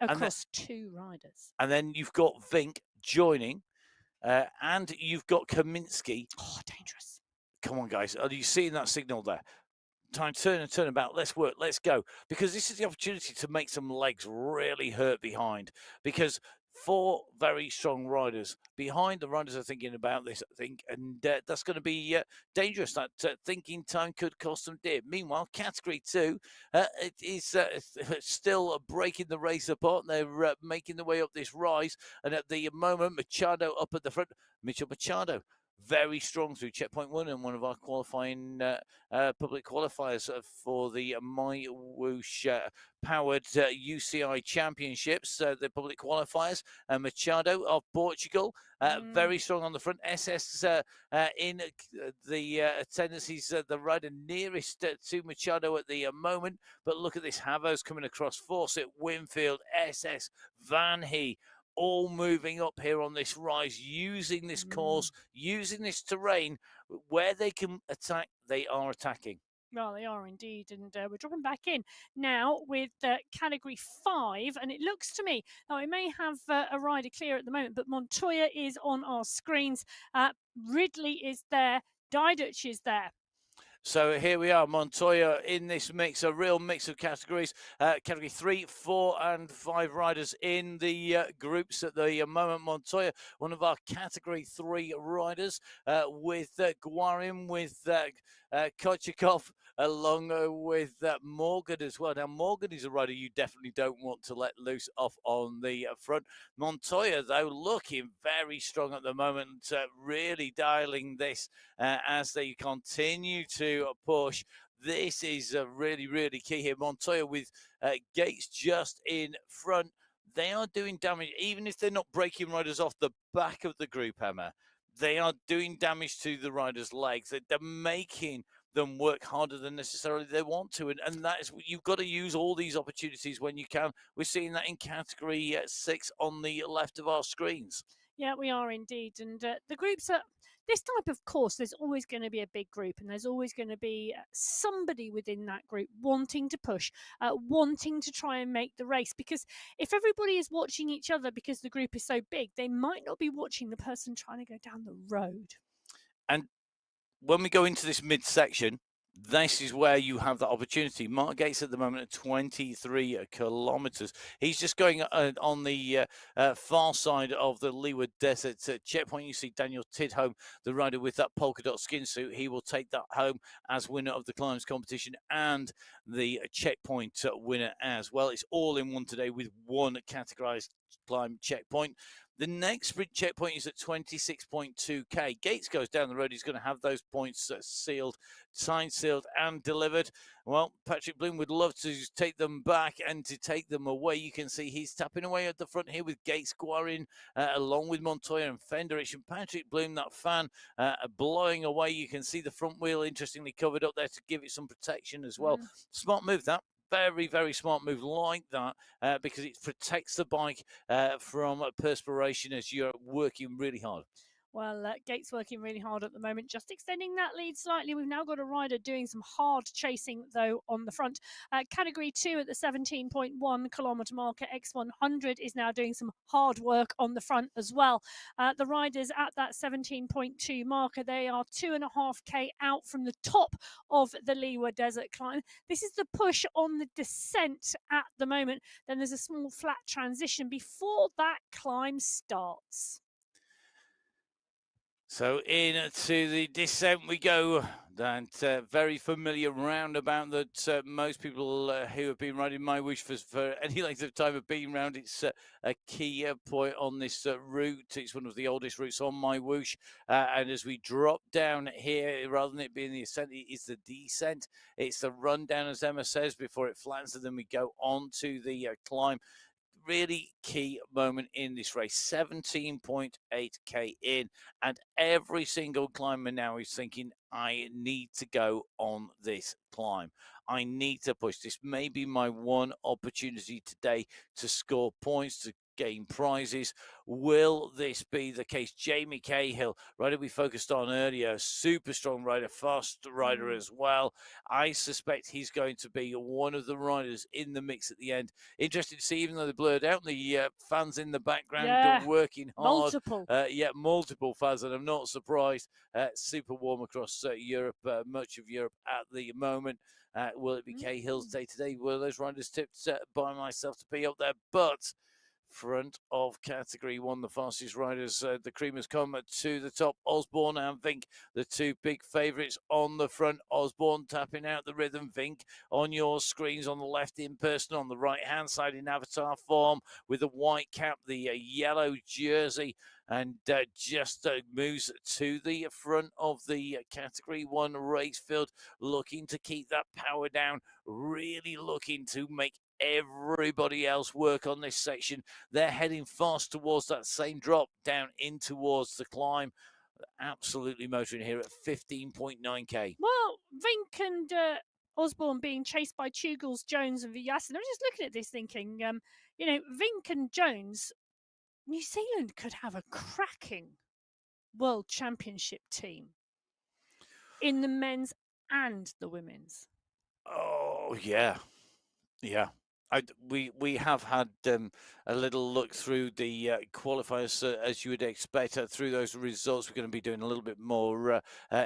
across 2 riders. And then you've got Vink joining, and you've got Kaminsky. Oh, dangerous. Come on, guys. Are you seeing that signal there? Time, turn and turn about. Let's work. Let's go. Because this is the opportunity to make some legs really hurt behind. Because 4 very strong riders behind, the riders are thinking about this, I think, and that's going to be dangerous. That thinking time could cost them dear. Meanwhile, category 2, it is still breaking the race apart. They're making their way up this rise, and at the moment, Machado up at the front. Mitchell Machado, very strong through checkpoint 1 and one of our qualifying public qualifiers for the MyWhoosh powered UCI championships, the public qualifiers. Machado of Portugal, very strong on the front. SS in the tendencies, the rider nearest to Machado at the moment. But look at this, Havos coming across, Fawcett, Winfield, SS, Van He, all moving up here on this rise, using this course, using this terrain. Where they can attack, they are attacking. Well, they are indeed, and we're dropping back in now with category 5, and it looks to me, now we may have a rider clear at the moment, but Montoya is on our screens, Ridley is there, Diduch is there. So here we are, Montoya in this mix, a real mix of categories. Category 3, 4, and 5 riders in the groups at the moment. Montoya, one of our category 3 riders, with Guarin, with Kochikov, along with Morgan as well. Now, Morgan is a rider you definitely don't want to let loose off on the front. Montoya, though, looking very strong at the moment, really dialing this as they continue to push. This is really, really key here. Montoya with Gates just in front. They are doing damage, even if they're not breaking riders off the back of the group, Emma. They are doing damage to the riders' legs. They're making them work harder than necessarily they want to. And that is, you've got to use all these opportunities when you can. We're seeing that in category 6 on the left of our screens. Yeah, we are indeed. And the groups are, this type of course, there's always going to be a big group, and there's always going to be somebody within that group wanting to push, wanting to try and make the race. Because if everybody is watching each other because the group is so big, they might not be watching the person trying to go down the road. And when we go into this midsection, this is where you have that opportunity. Mark Gates at the moment at 23 kilometers. He's just going on the far side of the Leeward Desert checkpoint. You see Daniel Tidholm, the rider with that polka dot skin suit. He will take that home as winner of the climbs competition and the checkpoint winner as well. It's all in one today with one categorized climb checkpoint. The next sprint checkpoint is at 26.2k. Gates goes down the road. He's going to have those points sealed, signed, sealed, and delivered. Well, Patrick Bloom would love to take them back and to take them away. You can see he's tapping away at the front here with Gates, Guarin, along with Montoya and Fenderich. And Patrick Bloom, that fan, blowing away. You can see the front wheel, interestingly, covered up there to give it some protection as well. Smart move, that. Very, very smart move like that, because it protects the bike from perspiration as you're working really hard. Well, Gates working really hard at the moment, just extending that lead slightly. We've now got a rider doing some hard chasing, though, on the front. Category 2 at the 17.1 kilometre marker, X100 is now doing some hard work on the front as well. The riders at that 17.2 marker, they are 2.5k out from the top of the Leeward Desert climb. This is the push on the descent at the moment. Then there's a small flat transition before that climb starts. So into the descent we go. That very familiar roundabout that most people who have been riding MyWhoosh for any length of time have been round. It's a key point on this route. It's one of the oldest routes on MyWhoosh. And as we drop down here, rather than it being the ascent, it is the descent. It's the rundown, as Emma says, before it flattens, and then we go on to the climb. Really key moment in this race, 17.8k in, and every single climber now is thinking, I need to go on this climb. I need to push. This may be my one opportunity today to score points, to gain prizes. Will this be the case? Jamie Cahill, rider we focused on earlier, super strong rider, fast rider as well. I suspect he's going to be one of the riders in the mix at the end. Interesting to see, even though they blurred out the fans in the background working hard. Multiple fans, and I'm not surprised. Super warm across Europe, much of Europe at the moment. Will it be Cahill's day today? Will those riders tipped by myself to be up there? But front of category one, the fastest riders, the cream has come to the top. Osborne and Vink, the two big favourites on the front. Osborne tapping out the rhythm. Vink on your screens on the left in person, on the right hand side in avatar form with the white cap, the yellow jersey, and just moves to the front of the category one race field, looking to keep that power down, really looking to make everybody else work on this section. They're heading fast towards that same drop down in towards the climb. Absolutely motoring here at 15.9k. Well, Vink and Osborne being chased by Tugles, Jones and Vyyasin. I'm just looking at this thinking, Vink and Jones, New Zealand could have a cracking World Championship team in the men's and the women's. Oh, yeah. We have had a little look through the qualifiers, as you would expect. Through those results, we're going to be doing a little bit more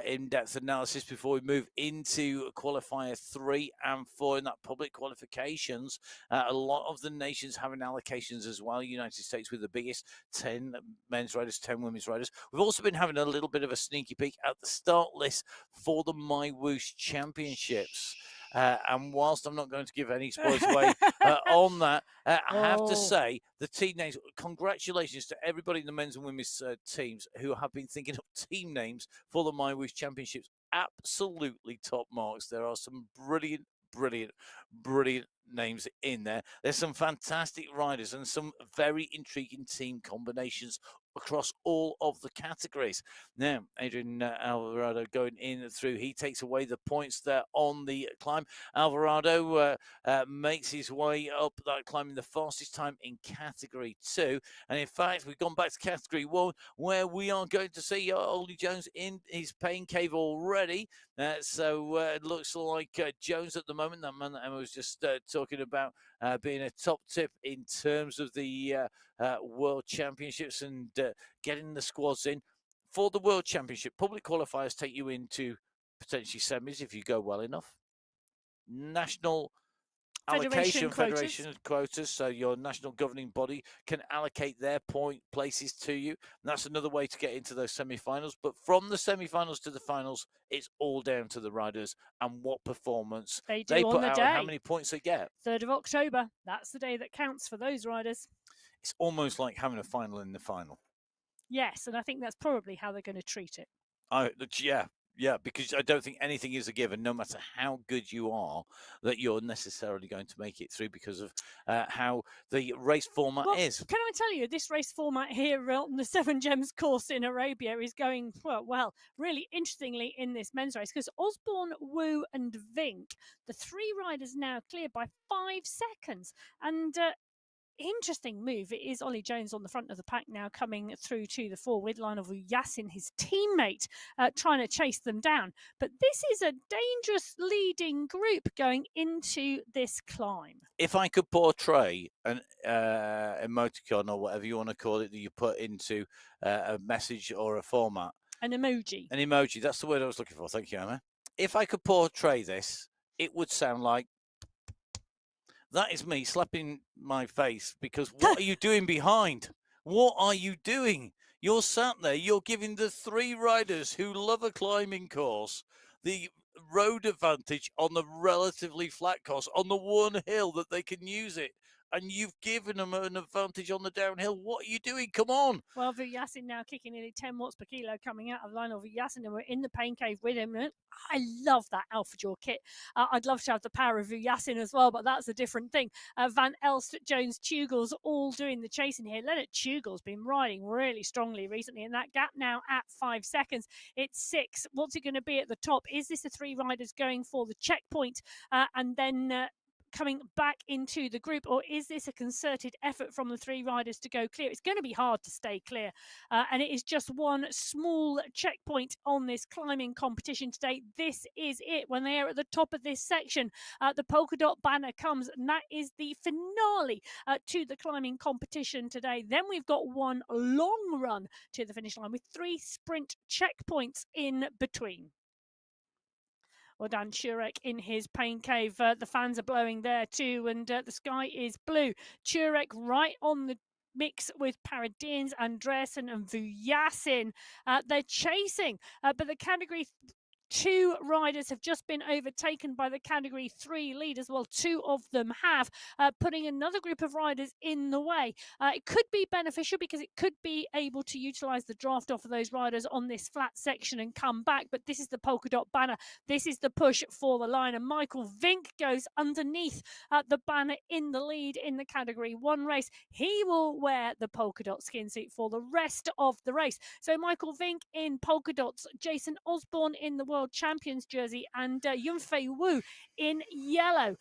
in-depth analysis before we move into qualifier 3 and 4 in that public qualifications. A lot of the nations having allocations as well. United States with the biggest, 10 men's riders, 10 women's riders. We've also been having a little bit of a sneaky peek at the start list for the MyWhoosh Championships. And whilst I'm not going to give any spoilers away on that, I have to say the team names, congratulations to everybody in the men's and women's teams who have been thinking of team names for the MyWhoosh Championships. Absolutely top marks. There are some brilliant names in there. There's some fantastic riders and some very intriguing team combinations across all of the categories. Now, Adrian Alvarado going in through. He takes away the points there on the climb. Alvarado makes his way up that climb in the fastest time in category 2. And in fact, we've gone back to category 1, where we are going to see Ollie Jones in his pain cave already. So it looks like Jones at the moment, that man that Emma was just talking about, being a top tip in terms of the World Championships and getting the squads in for the World Championship. Public qualifiers take you into potentially semis if you go well enough. National federation quotas, so your national governing body can allocate their point places to you, and that's another way to get into those semi-finals. But from the semi-finals to the finals, it's all down to the riders and what performance they put out day. And how many points they get. 3rd of October, that's the day that counts for those riders. It's almost like having a final in the final. Yes, and I think that's probably how they're going to treat it. Yeah, because I don't think anything is a given, no matter how good you are, that you're necessarily going to make it through because of how the race format is. Can I tell you, this race format here on the 7 Gems course in Arabia is going, well, really interestingly in this men's race, because Osborne, Wu and Vink, the 3 riders now clear by 5 seconds. And interesting move. It is Ollie Jones on the front of the pack now, coming through to the forward line of Vyyasin, his teammate, trying to chase them down. But this is a dangerous leading group going into this climb. If I could portray an emoticon or whatever you want to call it that you put into a message or a format. An emoji. An emoji. That's the word I was looking for. Thank you, Emma. If I could portray this, it would sound like, that is me slapping my face, because what are you doing behind? What are you doing? You're sat there, you're giving the 3 riders who love a climbing course the road advantage on the relatively flat course, on the one hill that they can use it. And you've given them an advantage on the downhill. What are you doing? Come on. Well, Vyyasin now kicking nearly 10 watts per kilo coming out of the line of Vyyasin, and we're in the pain cave with him. I love that Alpha Jaw kit. I'd love to have the power of Vyyasin as well, but that's a different thing. Van Elst, Jones, Tugles all doing the chasing here. Leonard Tugles been riding really strongly recently, and that gap now at 5 seconds. It's 6. What's it going to be at the top? Is this the 3 riders going for the checkpoint and then coming back into the group, or is this a concerted effort from the 3 riders to go clear? It's going to be hard to stay clear, and it is just one small checkpoint on this climbing competition today. This is it. When they are at the top of this section, the polka dot banner comes, and that is the finale to the climbing competition today. Then we've got one long run to the finish line with 3 sprint checkpoints in between. Well done, Turek in his pain cave. The fans are blowing there too, and the sky is blue. Turek right on the mix with Paradins, Andresen and Vujasin. They're chasing, but the category 2 riders have just been overtaken by the category 3 leaders. Well, 2 of them have, putting another group of riders in the way. It could be beneficial because it could be able to utilize the draft off of those riders on this flat section and come back. But this is the polka dot banner. This is the push for the line. And Michael Vink goes underneath the banner in the lead in the category 1 race. He will wear the polka dot skin suit for the rest of the race. So Michael Vink in polka dots, Jason Osborne in the World Champions jersey, and Yunfei Wu in yellow.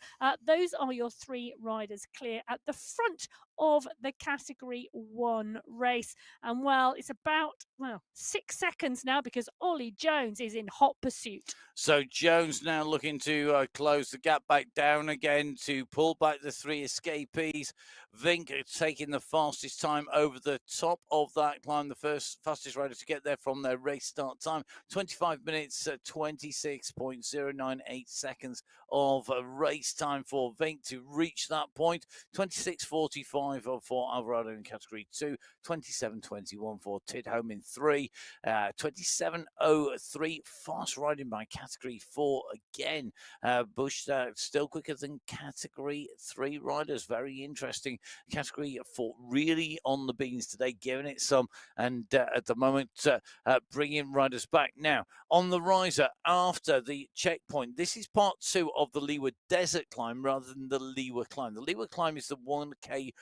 Those are your 3 riders clear at the front of the category 1 race. And well, it's about 6 seconds now because Ollie Jones is in hot pursuit. So Jones now looking to close the gap back down again to pull back the 3 escapees. Vink taking the fastest time over the top of that climb, the fastest rider to get there from their race start time. 25 minutes, 26.098 seconds of race time for Vink to reach that point. 26.45 for Alvarado in category 2. 27.21 for Tidholm in 3. 27.03 fast riding by category 4 again. Bush still quicker than category 3 riders. Very interesting. Category 4 really on the beans today, giving it some, and at the moment bringing riders back. Now on the riser after the checkpoint, this is part 2 of the Leeward Desert climb rather than the Leeward climb. The Leeward climb is the 1K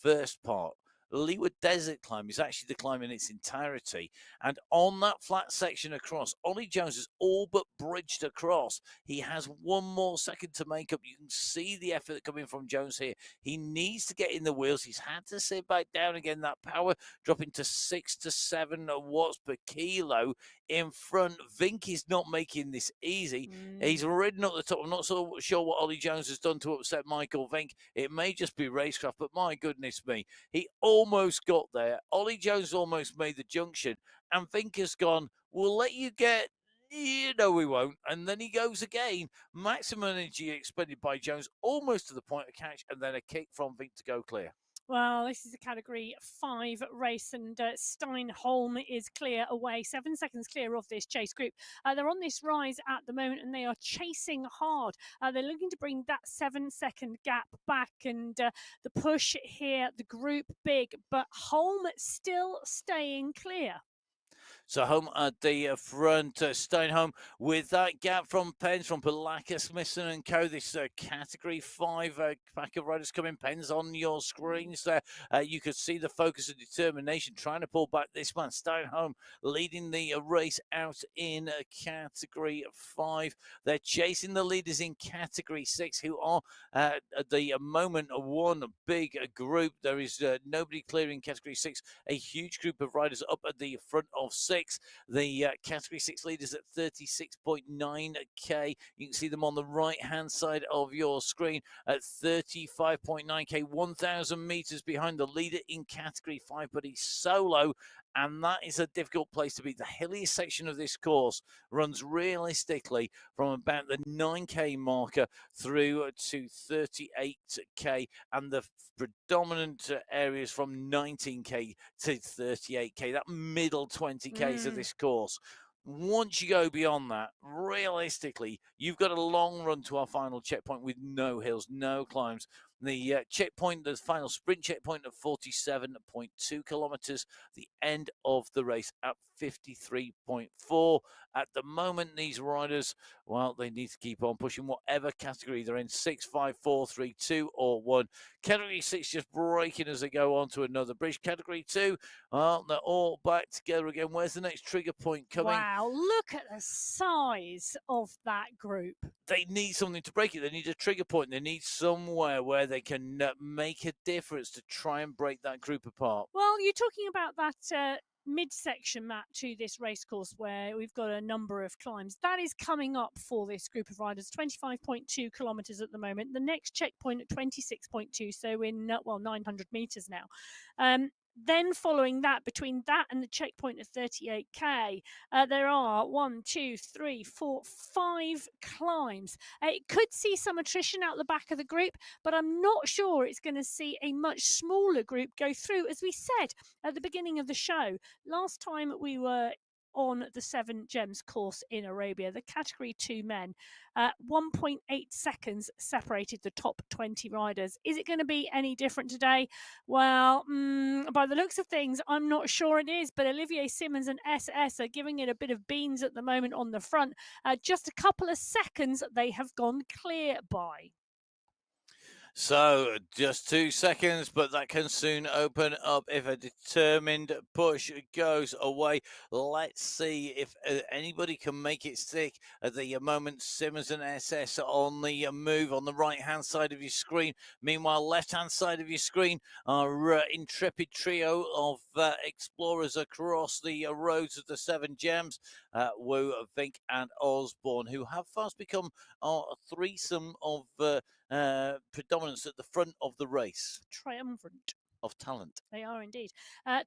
first part. The Leeward Desert climb is actually the climb in its entirety. And on that flat section across, Ollie Jones has all but bridged across. He has 1 more second to make up. You can see the effort coming from Jones here. He needs to get in the wheels. He's had to sit back down again. That power dropping to 6 to 7 watts per kilo in front. Vink is not making this easy. He's ridden up the top. I'm not so sure what Ollie Jones has done to upset Michael Vink. It may just be racecraft, but my goodness me, he almost got there. Ollie Jones almost made the junction, and Vink has gone, we'll let you get, no, we won't. And then he goes again. Maximum energy expended by Jones, almost to the point of catch, and then a kick from Vink to go clear. Well, this is a category 5 race, and Steinholm is clear away, 7 seconds clear of this chase group. They're on this rise at the moment, and they are chasing hard. They're looking to bring that 7-second gap back, and the push here, the group big, but Holm still staying clear. So home at the front, Steinholm with that gap from Pens, from Palaka, Smithson and Co. This category 5 pack of riders coming. Pens on your screens there. You could see the focus and determination trying to pull back this man. Steinholm leading the race out in category 5. They're chasing the leaders in category 6, who are at the moment one big group. There is nobody clearing category 6. A huge group of riders up at the front of 6. The category 6 leaders at 36.9k. You can see them on the right hand side of your screen at 35.9k, 1,000 meters behind the leader in category 5, but he's solo, and that is a difficult place to be. The hilliest section of this course runs realistically from about the 9k marker through to 38k, and the predominant areas from 19k to 38k, that middle 20k's of this course. Once you go beyond that, realistically, you've got a long run to our final checkpoint with no hills, no climbs. The checkpoint, the final sprint checkpoint of 47.2 kilometers, the end of the race at 53.4. At the moment, these riders, well, they need to keep on pushing whatever category they're in, 6, 5, 4, 3, 2, or 1. Category 6 just braking as they go on to another bridge. Category 2, well, they're all back together again. Where's the next trigger point coming? Wow, look at the size of that group. They need something to break it. They need a trigger point. They need somewhere where they can make a difference to try and break that group apart. Well, you're talking about that midsection map to this race course where we've got a number of climbs. That is coming up for this group of riders, 25.2 kilometres at the moment. The next checkpoint at 26.2, so in, 900 metres now. Then following that, between that and the checkpoint of 38k, there are 1, 2, 3, 4, 5 climbs. It could see some attrition out the back of the group, but I'm not sure it's going to see a much smaller group go through. As we said at the beginning of the show, last time we were on the 7 Gems course in Arabia, the category 2 men, 1.8 seconds separated the top 20 riders. Is it going to be any different today? Well, by the looks of things, I'm not sure it is, but Olivier Simmons and SS are giving it a bit of beans at the moment on the front. Just a couple of seconds they have gone clear by. So just 2 seconds, but that can soon open up if a determined push goes away. Let's see if anybody can make it stick. At the moment, Simmons and SS on the move on the right-hand side of your screen. Meanwhile, left-hand side of your screen, our intrepid trio of explorers across the roads of the 7 Gems, Wu, Vink, and Osborne, who have fast become a threesome of predominance at the front of the race. Triumvirate of talent. They are indeed.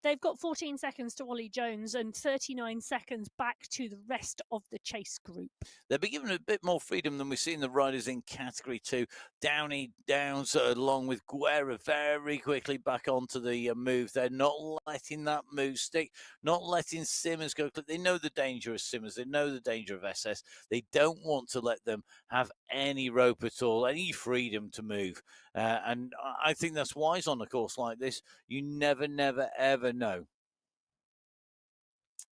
They've got 14 seconds to Ollie Jones and 39 seconds back to the rest of the chase group. They'll be given a bit more freedom than we've seen the riders in Category 2. Downey Downs along with Guerra very quickly back onto the move. They're not letting that move stick, not letting Simmons go. They know the danger of Simmons. They know the danger of SS. They don't want to let them have any rope at all, any freedom to move. And I think that's wise on a course like this. You never, ever know.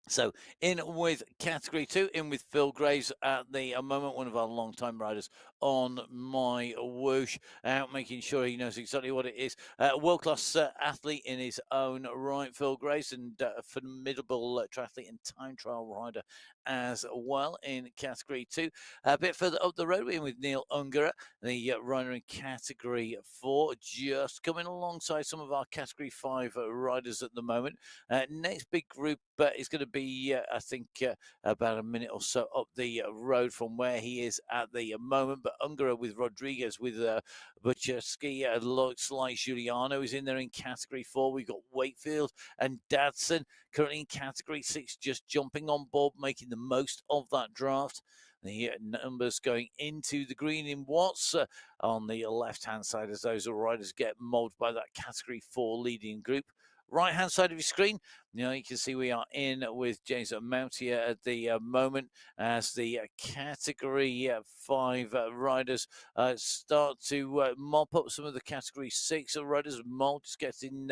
So in with Category 2, in with Phil Graves at the moment, one of our long-time riders on MyWhoosh, out making sure he knows exactly what it is. World-class athlete in his own right, Phil Graves, and a formidable triathlete and time trial rider as well in Category 2. A bit further up the road, we're in with Neil Ungara, the rider in Category 4, just coming alongside some of our Category 5 riders at the moment. Next big group is going to be, I think, about a minute or so up the road from where he is at the moment. But Ungara with Rodriguez, with Buczewski, looks like Giuliano is in there in Category 4. We've got Wakefield and Dadson currently in Category 6, just jumping on board, making the most of that draft. The numbers going into the green in Watts on the left-hand side as those riders get mobbed by that Category 4 leading group. Right-hand side of your screen, you can see we are in with James Mountier at the moment as the Category 5 riders start to mop up some of the Category 6 riders. Mole just getting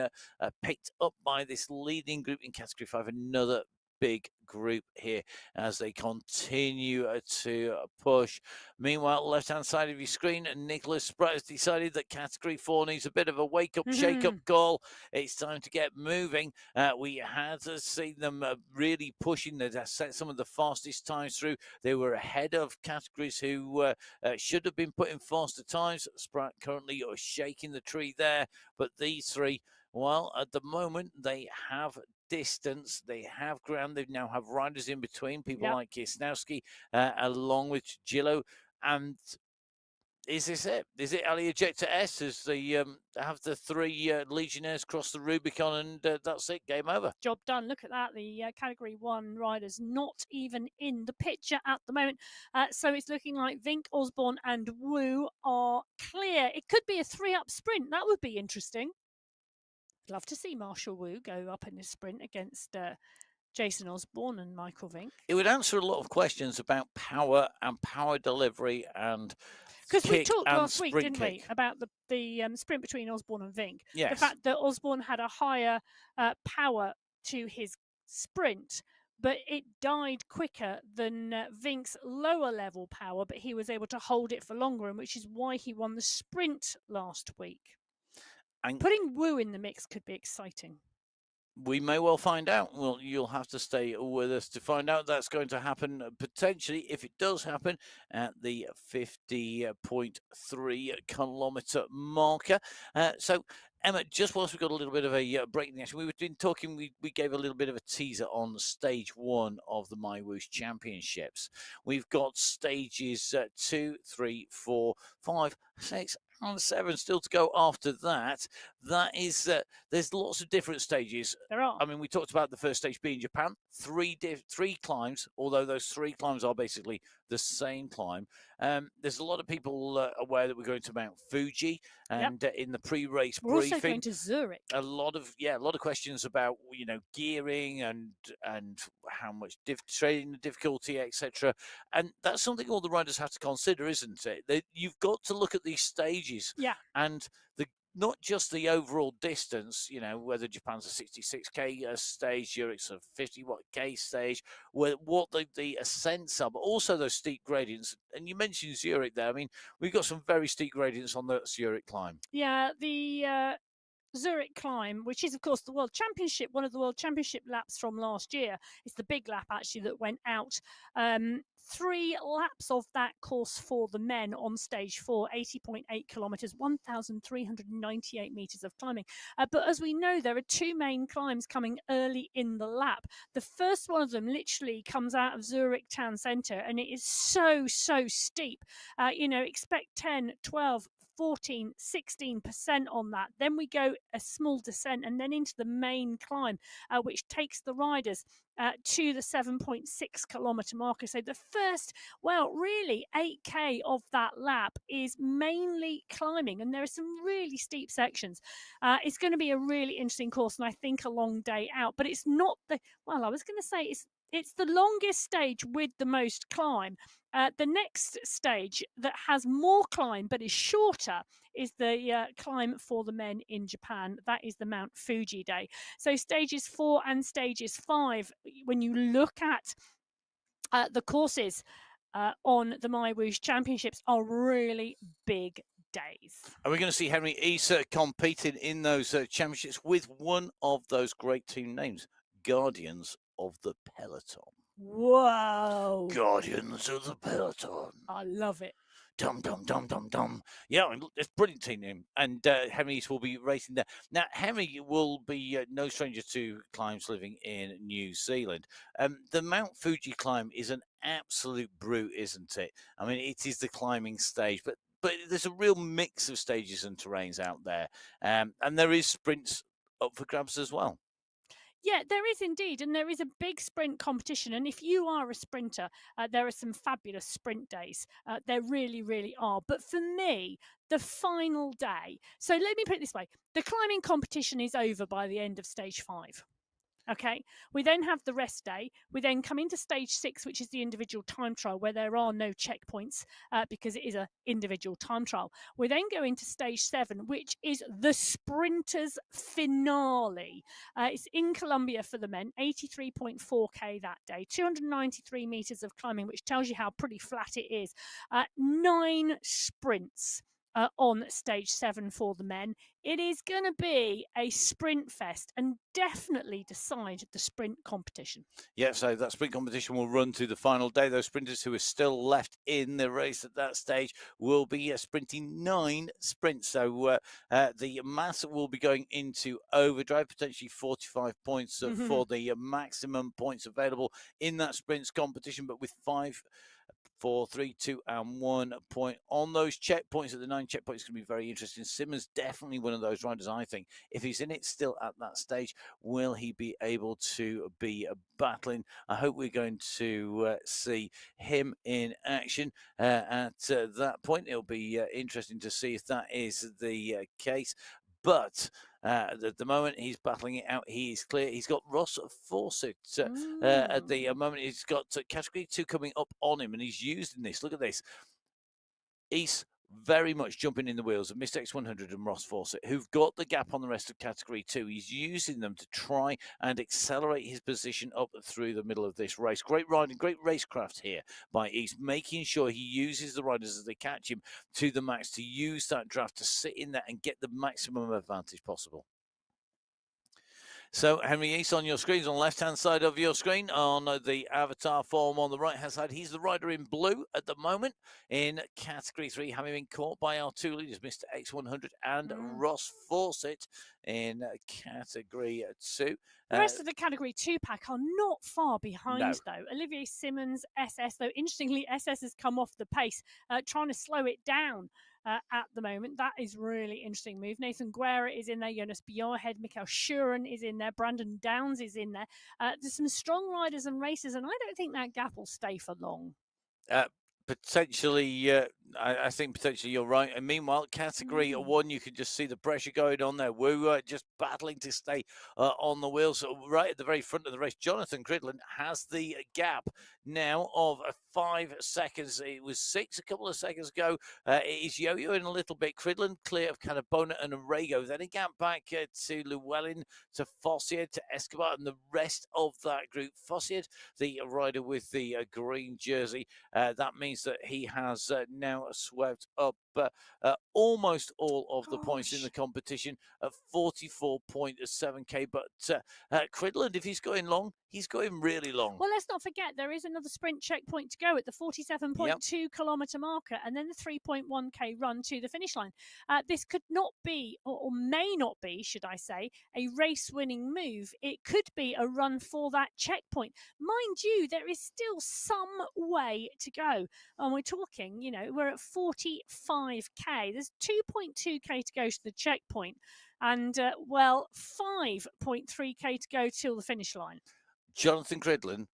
picked up by this leading group in Category 5. Another big group here as they continue to push. Meanwhile, left-hand side of your screen, Nicholas Spratt has decided that Category 4 needs a bit of a wake-up, shake-up call. It's time to get moving. We had seen them really pushing. They set some of the fastest times through. They were ahead of categories who should have been putting faster times. Spratt currently shaking the tree there, but these three, well, at the moment, they have distance, they have ground, they now have riders in between, people like Kisnowski, along with Gillo. And is this it? Is it Ali Ejector S as they have the three Legionnaires cross the Rubicon, and that's it, game over? Job done. Look at that. The Category 1 riders not even in the picture at the moment. So it's looking like Vink, Osborne, and Wu are clear. It could be a 3-up sprint. That would be interesting. Love to see Marshall Wu go up in a sprint against Jason Osborne and Michael Vink. It would answer a lot of questions about power and power delivery and Because we kick talked and last week, sprint didn't we, kick. about the sprint between Osborne and Vink. Yes. The fact that Osborne had a higher power to his sprint, but it died quicker than Vink's lower level power, but he was able to hold it for longer, and which is why he won the sprint last week. And putting Woo in the mix could be exciting. We may well find out. Well, you'll have to stay with us to find out. That's going to happen potentially, if it does happen, at the 50.3 kilometre marker. So, Emma, just whilst we've got a little bit of a break in the action, we've been talking, we gave a little bit of a teaser on stage 1 of the MyWhoosh Championships. We've got stages 2, 3, 4, 5, 6, and 7 still to go after that. That is, there's lots of different stages. There are. I mean, we talked about the first stage being Japan, three climbs, although those 3 climbs are basically the same climb. There's a lot of people aware that we're going to Mount Fuji, and in the pre-race briefing, we're also going to Zurich. A lot of questions about gearing and how much training difficulty, etc. And that's something all the riders have to consider, isn't it? You've got to look at these stages, and not just the overall distance, whether Japan's a 66k stage, Zurich's a 50k stage, what the ascents are, but also those steep gradients. And you mentioned Zurich there. I mean, we've got some very steep gradients on the Zurich climb. Yeah, the Zurich climb, which is, of course, the World Championship, one of the World Championship laps from last year. It's the big lap, actually, that went out. 3 laps of that course for the men on stage 4, 80.8 kilometres, 1,398 metres of climbing. But as we know, there are 2 main climbs coming early in the lap. The first one of them literally comes out of Zurich town centre, and it is so steep. Expect 10, 12, 14, 16% on that. Then we go a small descent and then into the main climb, which takes the riders to the 7.6 kilometre marker. So the first, really 8k of that lap is mainly climbing, and there are some really steep sections. It's going to be a really interesting course, and I think a long day out. But it's not I was going to say it's the longest stage with the most climb. The next stage that has more climb but is shorter is the climb for the men in Japan. That is the Mount Fuji day. So stages 4 and stages 5, when you look at the courses on the MyWhoosh Championships, are really big days. And we're going to see Henry Issa competing in those championships with one of those great team names, Guardians of the Peloton. Whoa! Guardians of the Peloton. I love it. Dum, dum, dum, dum, dum. Yeah, it's a brilliant team name. And Henry will be racing there. Now, Henry will be no stranger to climbs living in New Zealand. The Mount Fuji climb is an absolute brute, isn't it? I mean, it is the climbing stage, but there's a real mix of stages and terrains out there. And there is sprints up for grabs as well. Yeah, there is indeed. And there is a big sprint competition. And if you are a sprinter, there are some fabulous sprint days. There really, really are. But for me, the final day. So let me put it this way. The climbing competition is over by the end of stage 5. Okay, we then have the rest day. We then come into stage 6, which is the individual time trial, where there are no checkpoints because it is an individual time trial. We then go into stage 7, which is the sprinters finale. It's in Colombia for the men, 83.4k that day, 293 meters of climbing, which tells you how pretty flat it is. 9 sprints on stage 7 for the men. It is going to be a sprint fest and definitely decide the sprint competition. Yeah, so that sprint competition will run to the final day. Those sprinters who are still left in the race at that stage will be sprinting 9 sprints. So the mass will be going into overdrive, potentially 45 points for the maximum points available in that sprints competition, but with 5, 4, 3, 2, and 1 point on those checkpoints. At the 9 checkpoints, going to be very interesting. Simmons definitely one of those riders, I think. If he's in it still at that stage, will he be able to be battling? I hope we're going to see him in action at that point. It'll be interesting to see if that is the case. But At the moment, he's battling it out. He is clear. He's got Ross Fawcett at the moment. He's got category 2 coming up on him, and he's using this. Look at this. He's very much jumping in the wheels of Mr. X100 and Ross Fawcett, who've got the gap on the rest of category 2. He's using them to try and accelerate his position up through the middle of this race. Great riding, great racecraft here by East, making sure he uses the riders as they catch him to the max to use that draft to sit in there and get the maximum advantage possible. So Henry East on your screens, on the left-hand side of your screen, on the avatar form on the right-hand side. He's the rider in blue at the moment in Category 3, having been caught by our two leaders, Mr. X100 and Ross Fawcett in Category 2. The rest of the Category 2 pack are not far behind, though. Olivier Simmons, SS, though, interestingly, SS has come off the pace, trying to slow it down. At the moment, that is really interesting move. Nathan Guerra is in there. Jonas Bjarhed, Mikael Schuren is in there. Brandon Downs is in there. There's some strong riders and racers, and I don't think that gap will stay for long. Potentially, I think potentially you're right. And meanwhile, Category 1, you can just see the pressure going on there. We're just battling to stay on the wheels right at the very front of the race. Jonathan Cridland has the gap now of 5 seconds. It was 6 a couple of seconds ago. He's yo-yoing a little bit. Cridland clear of kind of Bona and Arago. Then a gap back to Llewellyn, to Fossier, to Escobar, and the rest of that group. Fossier, the rider with the green jersey. That means that he has now swept up almost all of the points in the competition at 44.7k. But Cridland, if he's going long, he's going really long. Well, let's not forget there is another sprint checkpoint to go at the 47.2 kilometre marker, and then the 3.1k run to the finish line. This could not be, or may not be, should I say, a race-winning move. It could be a run for that checkpoint. Mind you, there is still some way to go. And we're talking, we're at 45k. There's 2.2k to go to the checkpoint, and 5.3k to go till the finish line. Jonathan Cridland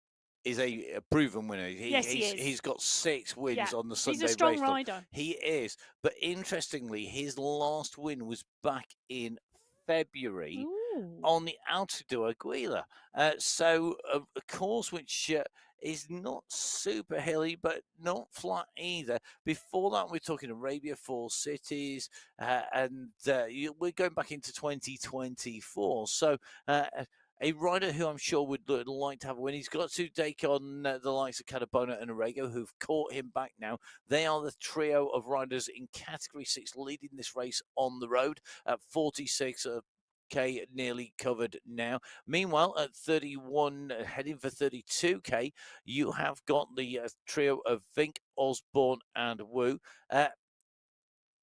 is a proven winner. Yes, he is. He's got 6 wins on the Sunday race. He's a strong rider. He is. But interestingly, his last win was back in February on the Alto do Aguila. So a course which is not super hilly, but not flat either. Before that, we're talking Arabia, 4 cities, and we're going back into 2024. So a rider who I'm sure would like to have a win. He's got to take on the likes of Cadabona and Arago, who've caught him back now. They are the trio of riders in Category 6 leading this race on the road at 46k nearly covered now. Meanwhile, at 31, heading for 32k, you have got the trio of Vink, Osborne, and Wu.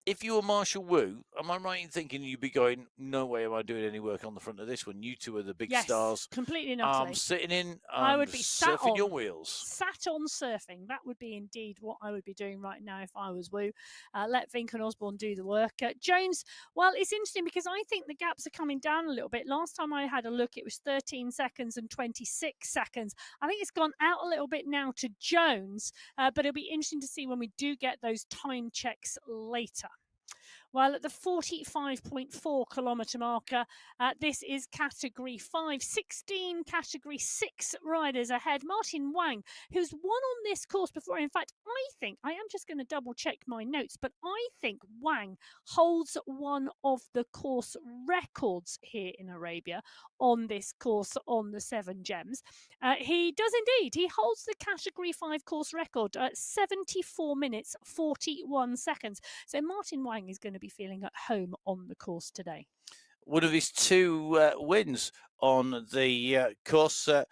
If you were Marshall Wu, am I right in thinking you'd be going, no way am I doing any work on the front of this one? You two are the big stars. Completely and utterly. I'm sitting in, I would be surfing your wheels. Sat on surfing. That would be indeed what I would be doing right now if I was Wu. Let Vink and Osborne do the work. Jones, well, it's interesting because I think the gaps are coming down a little bit. Last time I had a look, it was 13 seconds and 26 seconds. I think it's gone out a little bit now to Jones, but it'll be interesting to see when we do get those time checks later. Well, at the 45.4 kilometre marker, this is Category 5. 16 Category 6 riders ahead. Martin Wang, who's won on this course before. In fact, I am just going to double check my notes, but I think Wang holds one of the course records here in Arabia on this course on the 7 Gems. He does indeed. He holds the Category 5 course record at 74 minutes, 41 seconds. So Martin Wang is going to be feeling at home on the course today. One of his 2 wins on the course at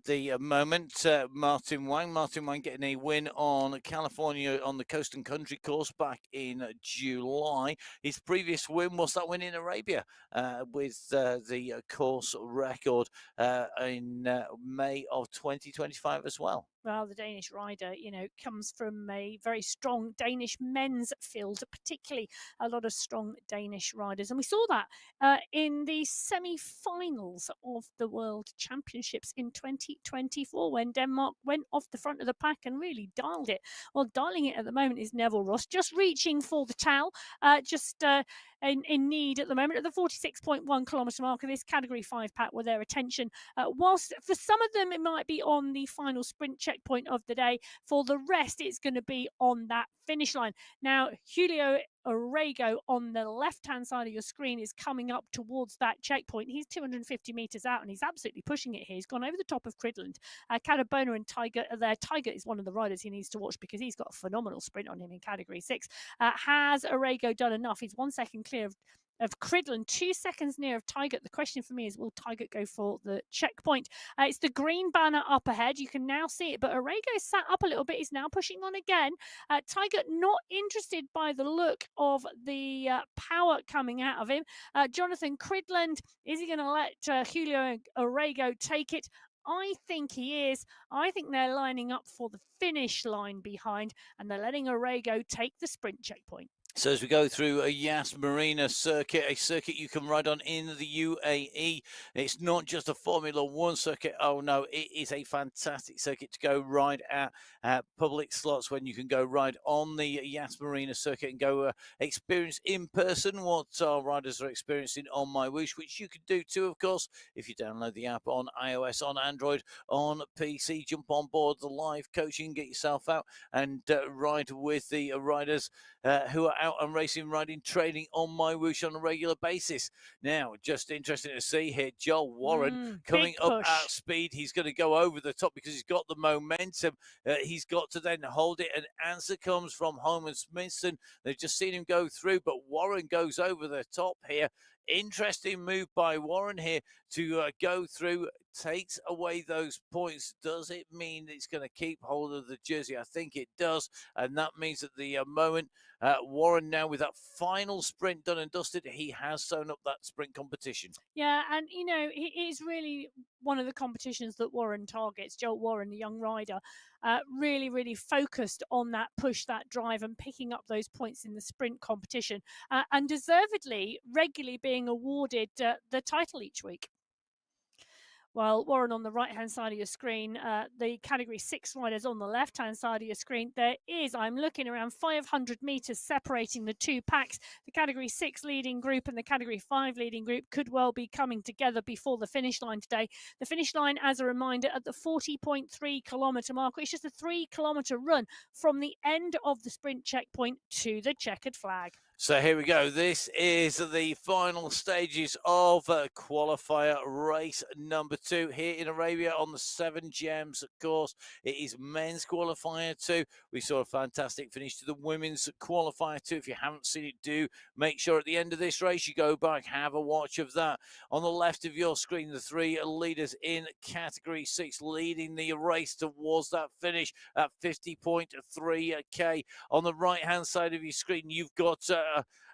the moment. Martin Wang getting a win on California on the Coast and Country course back in July. His previous win was that win in Arabia with the course record in May of 2025 as well. Well, the Danish rider, comes from a very strong Danish men's field, particularly a lot of strong Danish riders. And we saw that in the semi-final finals of the World Championships in 2024 when Denmark went off the front of the pack and really dialed it. Well, dialing it at the moment is Neville Ross, just reaching for the towel, in need at the moment at the 46.1 kilometre mark of this Category 5 pack with their attention. Whilst for some of them it might be on the final sprint checkpoint of the day, for the rest it's going to be on that finish line. Now, Julio Orrego on the left-hand side of your screen is coming up towards that checkpoint. He's 250 metres out and he's absolutely pushing it here. He's gone over the top of Cridland. Catabona and Tiger are there. Tiger is one of the riders he needs to watch because he's got a phenomenal sprint on him in Category 6. Has Orrego done enough? He's 1 second clear of Cridland, 2 seconds near of Tigert. The question for me is, will Tigert go for the checkpoint? It's the green banner up ahead. You can now see it, but Orrego sat up a little bit. He's now pushing on again. Tigert not interested by the look of the power coming out of him. Jonathan Cridland, is he going to let Julio Orrego take it? I think he is. I think they're lining up for the finish line behind, and they're letting Orrego take the sprint checkpoint. So as we go through a Yas Marina circuit, a circuit you can ride on in the UAE, it's not just a Formula One circuit. Oh no, it is a fantastic circuit to go ride at public slots when you can go ride on the Yas Marina circuit and go experience in person what our riders are experiencing on MyWhoosh, which you can do too, of course, if you download the app on iOS, on Android, on PC. Jump on board the live coaching, get yourself out and ride with the riders who are out and racing, riding, training on MyWhoosh on a regular basis. Now, just interesting to see here, Joel Warren coming up at speed. He's going to go over the top because he's got the momentum. He's got to then hold it. An answer comes from Holman Smithson. They've just seen him go through, but Warren goes over the top here. Interesting move by Warren here to go through, takes away those points. Does it mean it's going to keep hold of the jersey? I think it does, and that means at the moment, Warren now with that final sprint done and dusted, he has sewn up that sprint competition. Yeah, and you know, it is really one of the competitions that Warren targets. Joel Warren, the young rider, really focused on that push, that drive, and picking up those points in the sprint competition, and deservedly regularly being awarded the title each week. While Warren on the right-hand side of your screen, the Category 6 riders on the left-hand side of your screen, there is, I'm looking, around 500 metres separating the two packs. The Category 6 leading group and the Category 5 leading group could well be coming together before the finish line today. The finish line, as a reminder, at the 40.3 kilometre mark. It's just a 3 kilometre run from the end of the sprint checkpoint to the checkered flag. So here we go. This is the final stages of qualifier race number 2 here in Arabia on the 7 Gems course. It is men's qualifier 2. We saw a fantastic finish to the women's qualifier 2. If you haven't seen it, do make sure at the end of this race you go back, have a watch of that. On the left of your screen, the 3 leaders in Category 6 leading the race towards that finish at 50.3k. On the right-hand side of your screen, you've got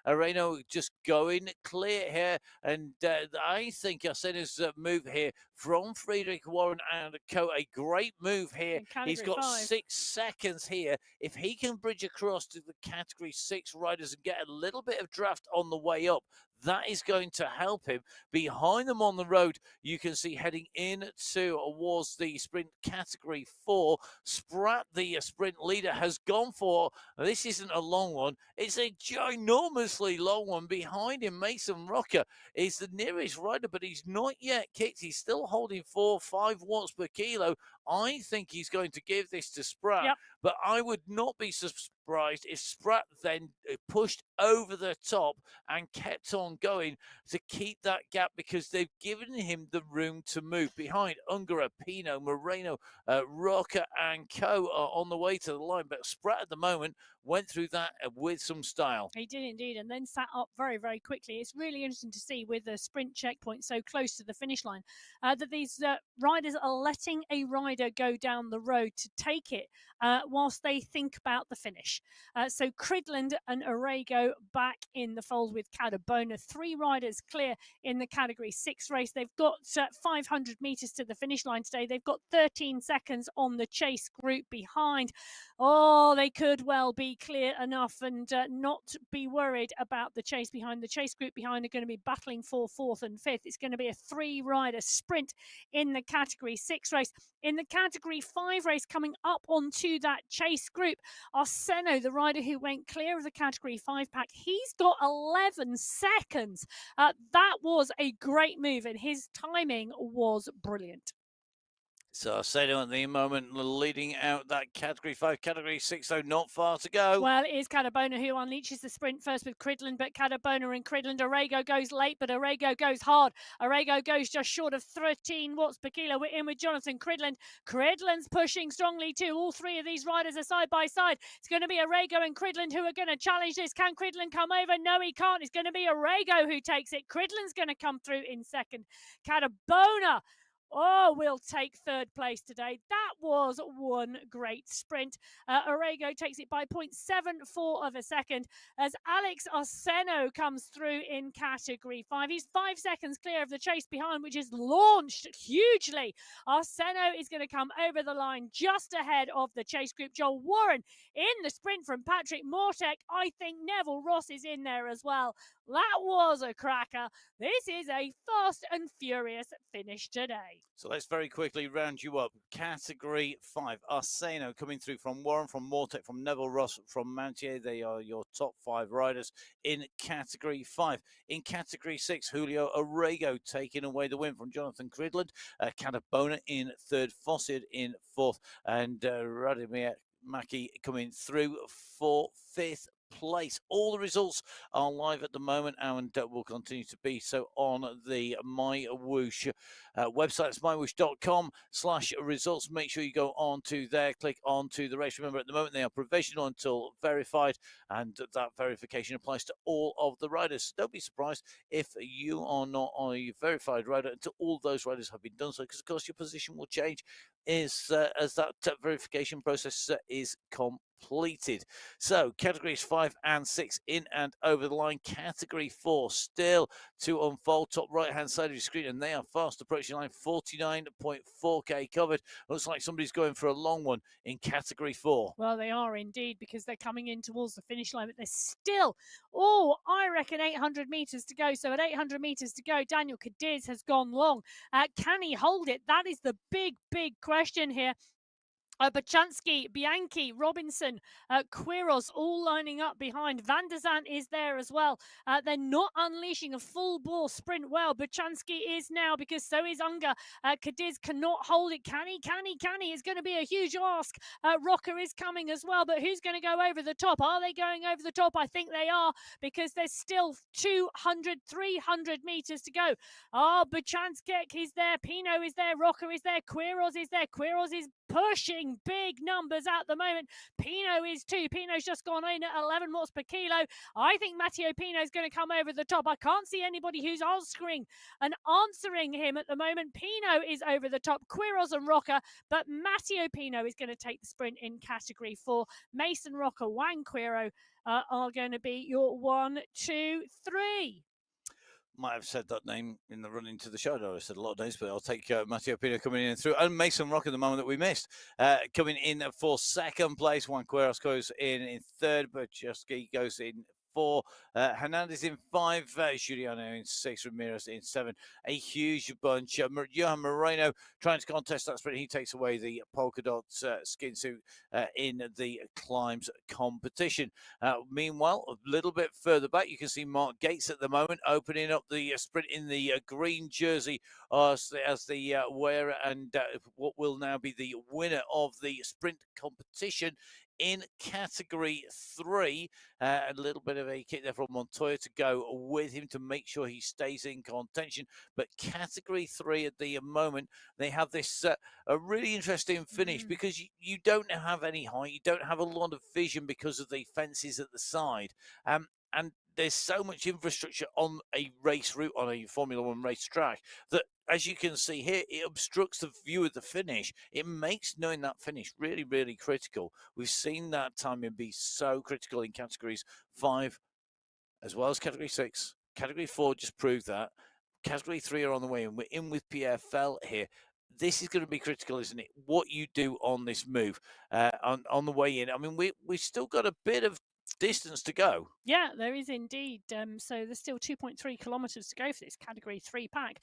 Areno just going clear here, and I think Yarsena's move here from Friedrich Warren and Co. A great move here. He's got 6 seconds here. If he can bridge across to the Category 6 riders and get a little bit of draft on the way up, that is going to help him. Behind them on the road, you can see heading in towards the sprint Category 4, Spratt, the sprint leader, has gone for, this isn't a long one, it's a ginormously long one. Behind him, Mason Rocker is the nearest rider, but he's not yet kicked. He's still holding 4-5 watts per kilo. I think he's going to give this to Spratt, but I would not be surprised if Spratt then pushed over the top and kept on going to keep that gap, because they've given him the room to move. Behind, Ungara, Pino, Moreno, Rocker and Co. are on the way to the line, but Spratt at the moment went through that with some style. He did indeed, and then sat up very quickly. It's really interesting to see, with the sprint checkpoint so close to the finish line, that these riders are letting a rider go down the road to take it whilst they think about the finish. finish. So Cridland and Arago back in the fold with Cadabona. 3 riders clear in the Category 6 race. They've got 500 metres to the finish line today. They've got 13 seconds on the chase group behind. Oh, they could well be clear enough and not be worried about the chase behind. The chase group behind are going to be battling for 4th and 5th. It's going to be a 3-rider sprint in the Category 6 race. In the Category 5 race, coming up onto that chase group, Arseno, the rider who went clear of the Category 5 pack, he's got 11 seconds. That was a great move, and his timing was brilliant. So Arseno at the moment leading out that Category 5, Category 6, though not far to go. Well, it is Cadabona who unleashes the sprint first with Cridland, but Cadabona and Cridland. Arago goes late, but Arago goes hard. Arago goes just short of 13 watts per kilo. We're in with Jonathan Cridland. Cridland's pushing strongly too. All 3 of these riders are side by side. It's going to be Arago and Cridland who are going to challenge this. Can Cridland come over? No, he can't. It's going to be Arago who takes it. Cridland's going to come through in second. Cadabona, we'll take 3rd place today. That was one great sprint. Arago takes it by 0.74 of a second as Alex Arseno comes through in Category 5. He's 5 seconds clear of the chase behind, which is launched hugely. Arseno is going to come over the line just ahead of the chase group. Joel Warren in the sprint from Patrick Mortek. I think Neville Ross is in there as well. That was a cracker. This is a fast and furious finish today. So let's very quickly round you up. Category 5, Arseno coming through from Warren, from Mortek, from Neville Ross, from Mantier. They are your top 5 riders in Category 5. In Category 6, Julio Arago taking away the win from Jonathan Cridland. Cadabona in 3rd, Fossid in 4th, and Radimir Maki coming through for 5th place. All the results are live at the moment and will continue to be so on the MyWhoosh website. It's mywhoosh.com/results. Make sure you go on to there, click on to the race. Remember, at the moment they are provisional until verified, and that verification applies to all of the riders. So don't be surprised if you are not a verified rider until all those riders have been done so, because of course your position will change as that verification process is completed. So categories 5 and 6 in and over the line. Category 4 still to unfold, top right hand side of your screen, and they are fast approaching line. 49.4k covered. Looks like somebody's going for a long one in category 4. Well, they are indeed, because they're coming in towards the finish line, but there's still, I reckon 800 metres to go. So at 800 metres to go, Daniel Cadiz has gone long. Can he hold it? That is the big question here. Bachansky, Bianchi, Robinson, Quiros all lining up behind. Van der Zandt is there as well. They're not unleashing a full bore sprint well. Bachansky is now, because so is Unger. Cadiz cannot hold it. Can he? It's going to be a huge ask. Rocker is coming as well, but who's going to go over the top? Are they going over the top? I think they are, because there's still 200, 300 metres to go. Bachansky is there. Pino is there. Rocker is there. Quiros is there. Quiros is pushing big numbers at the moment. Pino is too. Pino's just gone in at 11 watts per kilo. I think Matteo Pino is going to come over the top. I can't see anybody who's answering him at the moment. Pino is over the top. Quiros and Rocker, but Matteo Pino is going to take the sprint in category 4. Mason Rocker, Wang Quiro are going to be your 1, 2, 3. Might have said that name in the run into the show. I said a lot of names, but I'll take Matteo Pino coming in through. And Mason Rock at the moment that we missed. Coming in for second place. Juan Quiros goes in third, but Jusky goes in 4. Hernandez in 5. Giuliano in 6. Ramirez in 7. A huge bunch. Johan Moreno trying to contest that sprint. He takes away the polka dot skin suit in the climbs competition. Meanwhile, a little bit further back, you can see Mark Gates at the moment opening up the sprint in the green jersey as the wearer and what will now be the winner of the sprint competition in category 3. A little bit of a kick there from Montoya to go with him to make sure he stays in contention. But category 3 at the moment, they have this a really interesting finish because you don't have any height, you don't have a lot of vision because of the fences at the side. And there's so much infrastructure on a race route, on a Formula One race track, that as you can see here, it obstructs the view of the finish. It makes knowing that finish really, really critical. We've seen that timing be so critical in categories 5 as well as category 6. Category 4 just proved that. Category 3 are on the way, and we're in with Pierre Fell here. This is going to be critical, isn't it? What you do on this move on the way in. I mean, we've still got a bit of distance to go. Yeah, there is indeed. So there's still 2.3 kilometres to go for this Category 3 pack.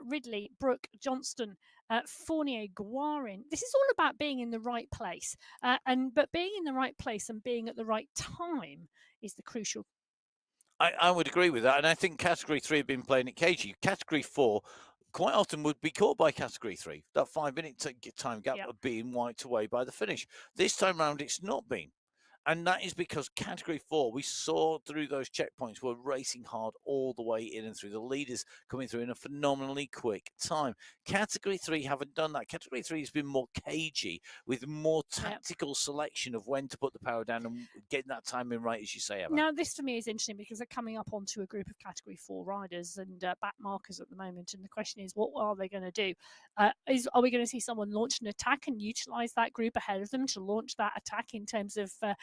Ridley, Brooke, Johnston, Fournier, Guarin. This is all about being in the right place. But being in the right place and being at the right time is the crucial. I would agree with that. And I think Category 3 have been playing it cagey. Category 4 quite often would be caught by Category 3. That 5-minute time gap of being wiped away by the finish. This time round, it's not been. And that is because Category 4, we saw through those checkpoints, were racing hard all the way in and through. The leaders coming through in a phenomenally quick time. Category 3 haven't done that. Category 3 has been more cagey with more tactical selection of when to put the power down and getting that timing right, as you say, Emma. Now, this for me is interesting because they're coming up onto a group of Category 4 riders and back markers at the moment. And the question is, what are they going to do? Are we going to see someone launch an attack and utilise that group ahead of them to launch that attack in terms of a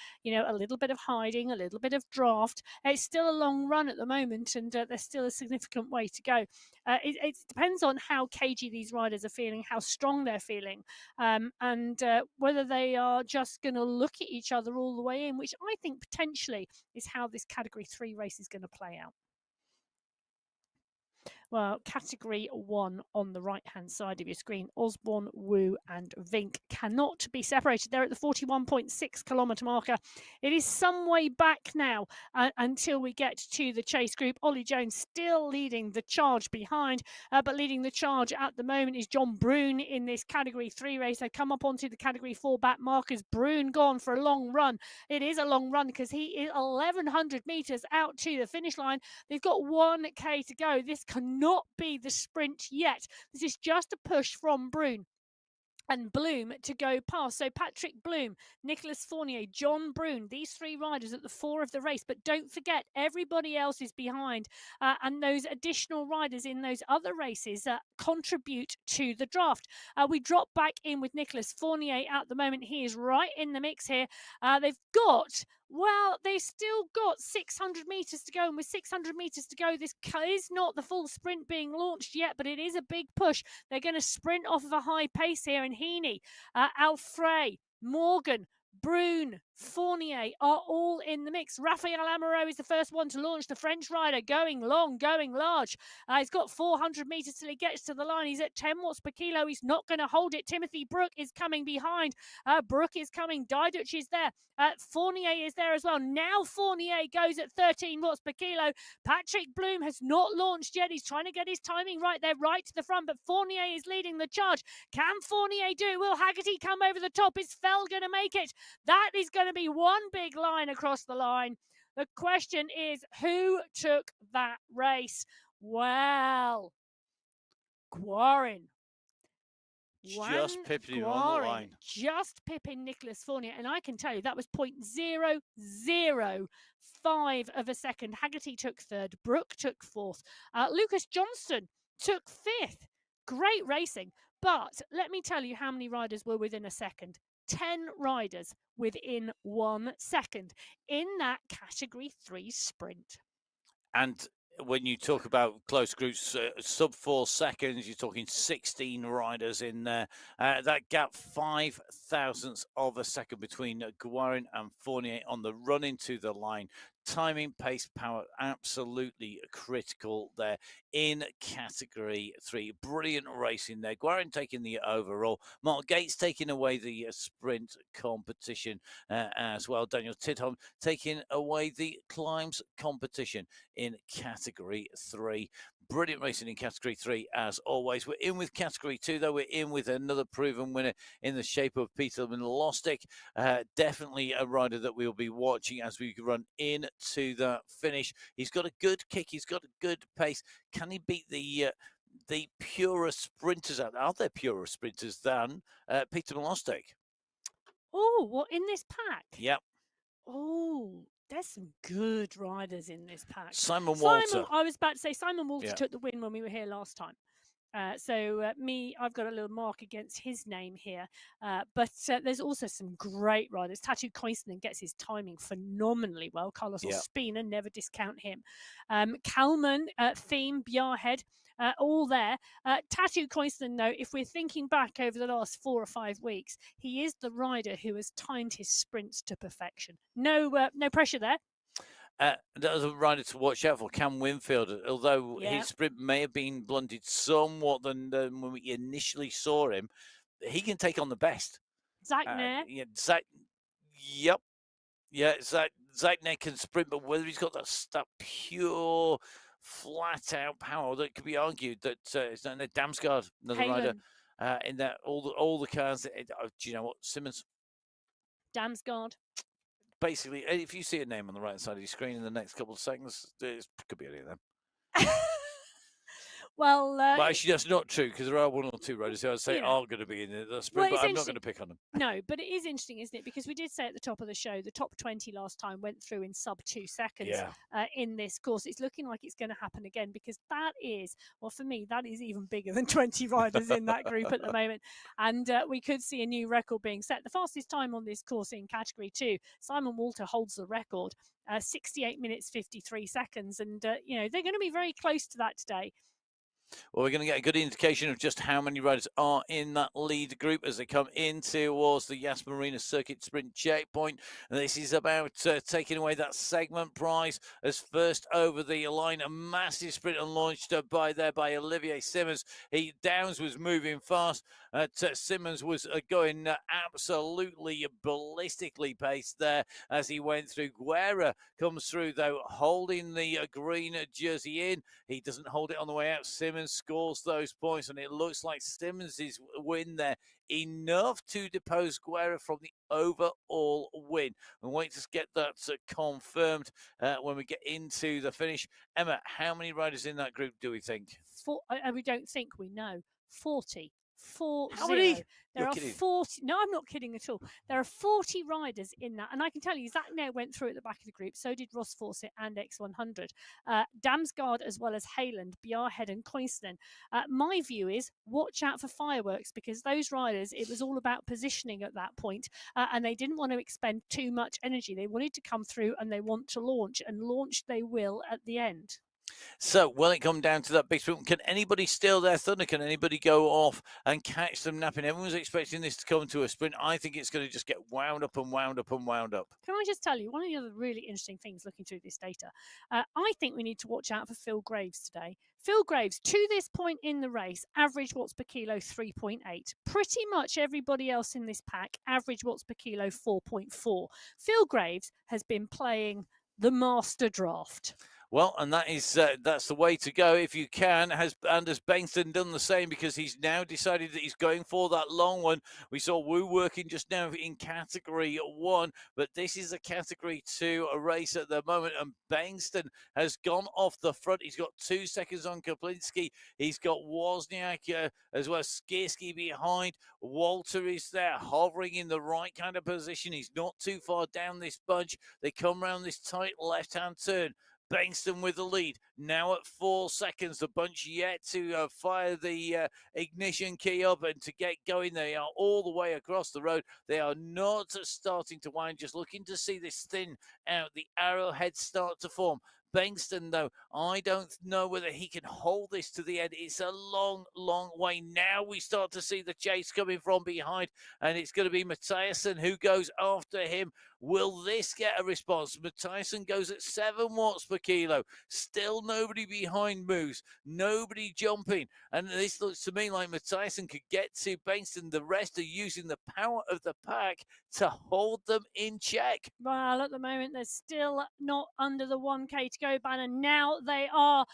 little bit of hiding, a little bit of draft? It's still a long run at the moment, and there's still a significant way to go. It depends on how cagey these riders are feeling, how strong they're feeling, and whether they are just going to look at each other all the way in, which I think potentially is how this Category 3 race is going to play out. Well, Category 1 on the right-hand side of your screen, Osborne, Wu and Vink cannot be separated. They're at the 41.6 kilometre marker. It is some way back now until we get to the chase group. Ollie Jones still leading the charge behind, but leading the charge at the moment is John Brune in this Category 3 race. They come up onto the Category 4 back markers. Brune gone for a long run. It is a long run because he is 1,100 metres out to the finish line. They've got 1K to go. This cannot be the sprint yet. This is just a push from Brune and Bloom to go past. So Patrick Bloom, Nicholas Fournier, John Brune, these 3 riders at the 4 of the race. But don't forget, everybody else is behind. And those additional riders in those other races contribute to the draft. We drop back in with Nicholas Fournier at the moment. He is right in the mix here. They've still got 600 metres to go. And with 600 metres to go, this is not the full sprint being launched yet, but it is a big push. They're going to sprint off of a high pace here. And Heaney, Alfray, Morgan, Brune, Fournier are all in the mix. Raphael Amaro is the first one to launch. The French rider going long, going large. He's got 400 metres till he gets to the line. He's at 10 watts per kilo. He's not going to hold it. Timothy Brooke is coming behind. Brooke is coming. Diduch is there. Fournier is there as well. Now Fournier goes at 13 watts per kilo. Patrick Bloom has not launched yet. He's trying to get his timing right. They're right to the front, but Fournier is leading the charge. Can Fournier do it? Will Haggerty come over the top? Is Fell going to make it? That is going to be one big line across the line. The question is, who took that race? Well, Guarin. Just pipping him on the line. Just pipping Nicholas Fournier. And I can tell you that was 0.005 of a second. Haggerty took 3rd. Brooke took 4th. Lucas Johnston took 5th. Great racing. But let me tell you how many riders were within a second. 10 riders within 1 second in that Category 3 sprint. And when you talk about close groups, sub 4 seconds, you're talking 16 riders in there. That gap, 5 thousandths of a second between Guarin and Fournier on the run into the line. Timing, pace, power, absolutely critical there in Category 3. Brilliant racing there. Guarin taking the overall. Mark Gates taking away the sprint competition as well. Daniel Tidholm taking away the climbs competition in Category 3. Brilliant racing in Category 3 as always. We're in with Category 2 though. We're in with another proven winner in the shape of Peter Milostic. Definitely a rider that we'll be watching as we run into the finish. He's got a good kick. He's got a good pace. Can he beat the purer sprinters out there? Are there purer sprinters than Peter Milostic? Oh, what, in this pack? Yep. Oh, there's some good riders in this pack. Simon Walter. I was about to say Simon Walter took the win when we were here last time. I've got a little mark against his name here. But there's also some great riders. Tattoo Koivunen gets his timing phenomenally well. Carlos Ospina, never discount him. Kalman, Theme, Bjarhead, all there. Tattoo Koivunen, though, if we're thinking back over the last 4 or 5 weeks, he is the rider who has timed his sprints to perfection. No pressure there. That's a rider to watch out for, Cam Winfield. Although his sprint may have been blunted somewhat than when we initially saw him, he can take on the best. Zach Nair. Zach Nair can sprint, but whether he's got that pure, flat-out power, that could be argued that it's not Damsgaard, another rider in that all the cars. Do you know what, Simmons? Damsgaard. Basically, if you see a name on the right side of your screen in the next couple of seconds, it could be any of them. Well, but actually, that's not true, because there are 1 or 2 riders who I'd say are going to be in the sprint, but I'm not going to pick on them. No, but it is interesting, isn't it? Because we did say at the top of the show, the top 20 last time went through in sub 2 seconds in this course. It's looking like it's going to happen again, because that is, well, for me, that is even bigger than 20 riders in that group at the moment. And we could see a new record being set. The fastest time on this course in Category 2, Simon Walter holds the record, 68 minutes, 53 seconds. And, they're going to be very close to that today. Well, we're going to get a good indication of just how many riders are in that lead group as they come in towards the Yas Marina Circuit Sprint checkpoint. And this is about taking away that segment prize as first over the line. A massive sprint and launched by Olivier Simmons. Downs was moving fast. Simmons was going absolutely ballistically paced there as he went through. Guerra comes through, though, holding the green jersey in. He doesn't hold it on the way out. Simmons scores those points, and it looks like Simmons' win there enough to depose Guerra from the overall win. We'll wait to get that confirmed when we get into the finish. Emma, how many riders in that group do we think? We don't think, we know. 40. 40. How many? There are 40. No, I'm not kidding at all. There are 40 riders in that. And I can tell you, Zach Nair went through at the back of the group. So did Ross Fawcett and X100. Damsgaard, as well as Hayland, Bjarhead and Koivunen. My view is watch out for fireworks, because those riders, it was all about positioning at that point. And they didn't want to expend too much energy. They wanted to come through and they want to launch. And launch they will at the end. So, will it come down to that big sprint? Can anybody steal their thunder? Can anybody go off and catch them napping? Everyone's expecting this to come to a sprint. I think it's going to just get wound up and wound up and wound up. Can I just tell you, one of the other really interesting things looking through this data, I think we need to watch out for Phil Graves today. Phil Graves, to this point in the race, average watts per kilo 3.8. Pretty much everybody else in this pack, average watts per kilo 4.4. Phil Graves has been playing the master draft. Well, and that's the way to go if you can. Has Anders Bengtsson done the same, because he's now decided that he's going for that long one? We saw Wu working just now in Category 1, but this is a Category 2 race at the moment, and Bengtsson has gone off the front. He's got 2 seconds on Kaplinski. He's got Wozniak as well as Skierski behind. Walter is there hovering in the right kind of position. He's not too far down this bunch. They come around this tight left-hand turn. Bengtsson with the lead, now at 4 seconds. The bunch yet to fire the ignition key up and to get going. They are all the way across the road. They are not starting to wind, just looking to see this thin out, the arrowhead start to form. Bengtsson, though, I don't know whether he can hold this to the end. It's a long, long way. Now we start to see the chase coming from behind, and it's going to be Mathiasson who goes after him. Will this get a response? Mathiasson goes at 7 watts per kilo. Still nobody behind moves. Nobody jumping. And this looks to me like Mathiasson could get to Bengtsson. The rest are using the power of the pack to hold them in check. Well, at the moment, they're still not under the 1K to go banner. Now they are.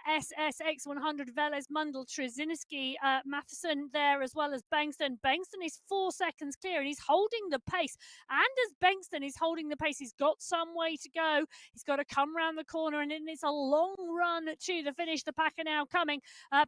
SSX100, Velez, Mundell, Trzynski, Matheson there, as well as Bengtsson. Bengtsson is 4 seconds clear, and he's holding the pace. Anders Bengtsson is holding the pace. He's got some way to go. He's got to come round the corner, and it's a long run to the finish. The pack are now coming.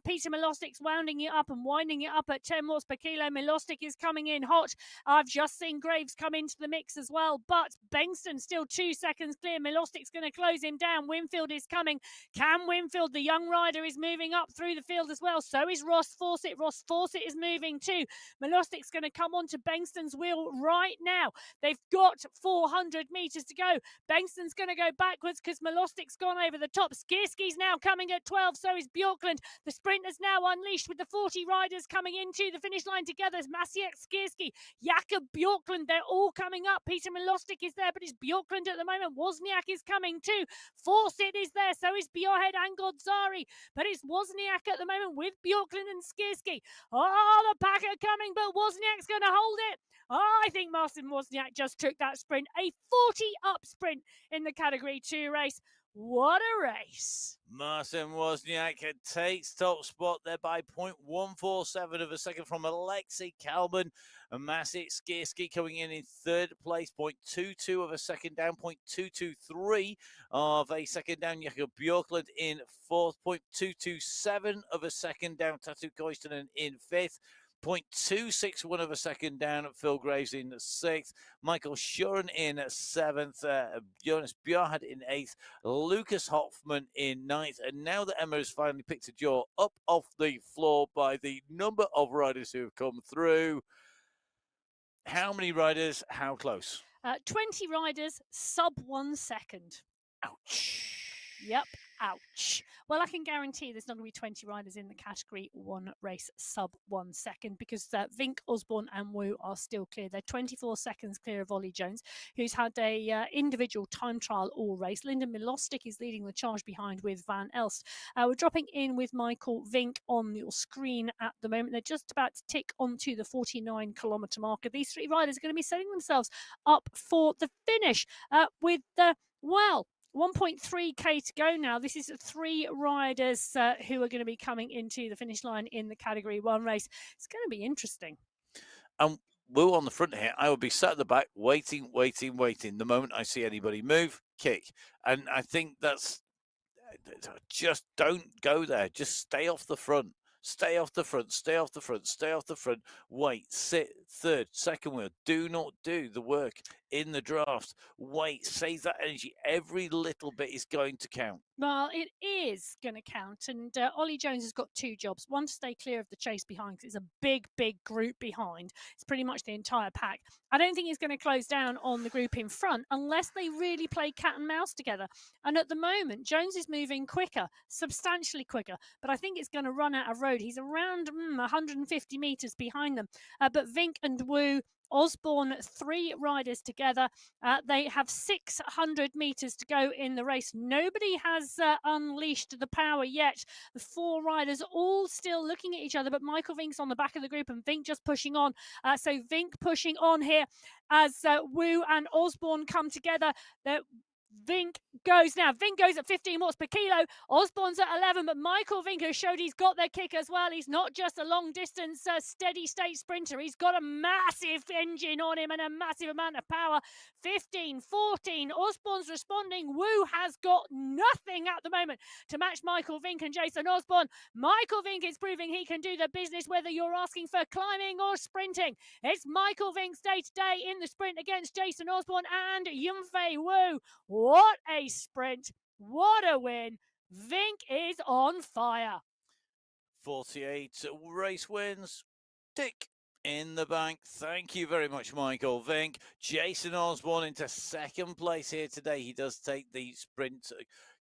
Peter Milostik's wounding it up and winding it up at 10 watts per kilo. Milostik is coming in hot. I've just seen Graves come into the mix as well, but Bengtsson still 2 seconds clear. Milostik's going to close him down. Winfield is coming. Cam Winfield, the young rider, is moving up through the field as well. So is Ross Fawcett. Ross Fawcett is moving too. Melostic's going to come onto Bengston's wheel right now. They've got 400 metres to go. Bengston's going to go backwards because Melostic's gone over the top. Skierski's now coming at 12. So is Bjorklund. The sprint is now unleashed with the 40 riders coming into the finish line together. Maciek, Skierski, Jakob Bjorklund. They're all coming up. Peter Melostic is there, but it's Bjorklund at the moment. Wozniak is coming too. Fawcett is there. So is Bjorhead and Godzari. But it's Wozniak at the moment with Bjorklund and Skierski. Oh, the pack are coming, but Wozniak's going to hold it. Oh, I think Marcin Wozniak just took that sprint. A 40-up sprint in the Category 2 race. What a race. Marcin Wozniak takes top spot there by 0.147 of a second from Alexei Kalman. And Maciej Skierski coming in third place, 0.22 of a second down, 0.223 of a second down. Jakob Bjorklund in fourth, 0.227 of a second down. Tatu Koistunen in fifth. 0.261 of a second down. Phil Graves in sixth. Michael Schuren in seventh. Jonas Bjorhad in eighth. Lucas Hoffman in ninth. And now that Emma has finally picked a jaw up off the floor by the number of riders who have come through. How many riders? How close? 20 riders, sub 1 second. Ouch. Yep, ouch. Well, I can guarantee there's not going to be 20 riders in the Category 1 race sub 1 second because Vink, Osborne and Wu are still clear. They're 24 seconds clear of Ollie Jones, who's had a individual time trial all race. Lyndon Milostic is leading the charge behind with Van Elst. We're dropping in with Michael Vink on your screen at the moment. They're just about to tick onto the 49-kilometre marker. These three riders are going to be setting themselves up for the finish with well, 1.3k to go now. This is three riders who are going to be coming into the finish line in the Category 1 race. It's going to be interesting. Wu on the front here, I will be sat at the back waiting. The moment I see anybody move, kick. And I think that's just don't go there. Just stay off the front. Stay off the front, stay off the front, stay off the front. Wait, sit, third, second wheel. Do not do the work in the draft. Wait, save that energy. Every little bit is going to count. Well, it is going to count. And Ollie Jones has got two jobs. One, to stay clear of the chase behind because it's a big group behind. It's pretty much the entire pack. I don't think he's going to close down on the group in front unless they really play cat and mouse together. And at the moment, Jones is moving quicker, substantially quicker. But I think it's going to run out of road. He's around 150 metres behind them. But Vink and Wu, Osborne, three riders together. They have 600 metres to go in the race. Nobody has unleashed the power yet. The four riders all still looking at each other, but Michael Vink's on the back of the group and Vink just pushing on. So Vink pushing on here as Wu and Osborne come together. Vink goes at 15 watts per kilo. Osborne's at 11, but Michael Vink has showed he's got their kick as well. He's not just a long distance steady state sprinter. He's got a massive engine on him and a massive amount of power. 15, 14. Osborne's responding. Wu has got nothing at the moment to match Michael Vink and Jason Osborne. Michael Vink is proving he can do the business whether you're asking for climbing or sprinting. It's Michael Vink's day to day in the sprint against Jason Osborne and Yunfei Wu. What a sprint. What a win. Vink is on fire. 48 race wins. Tick in the bank. Thank you very much, Michael Vink. Jason Osborne into second place here today. He does take the sprint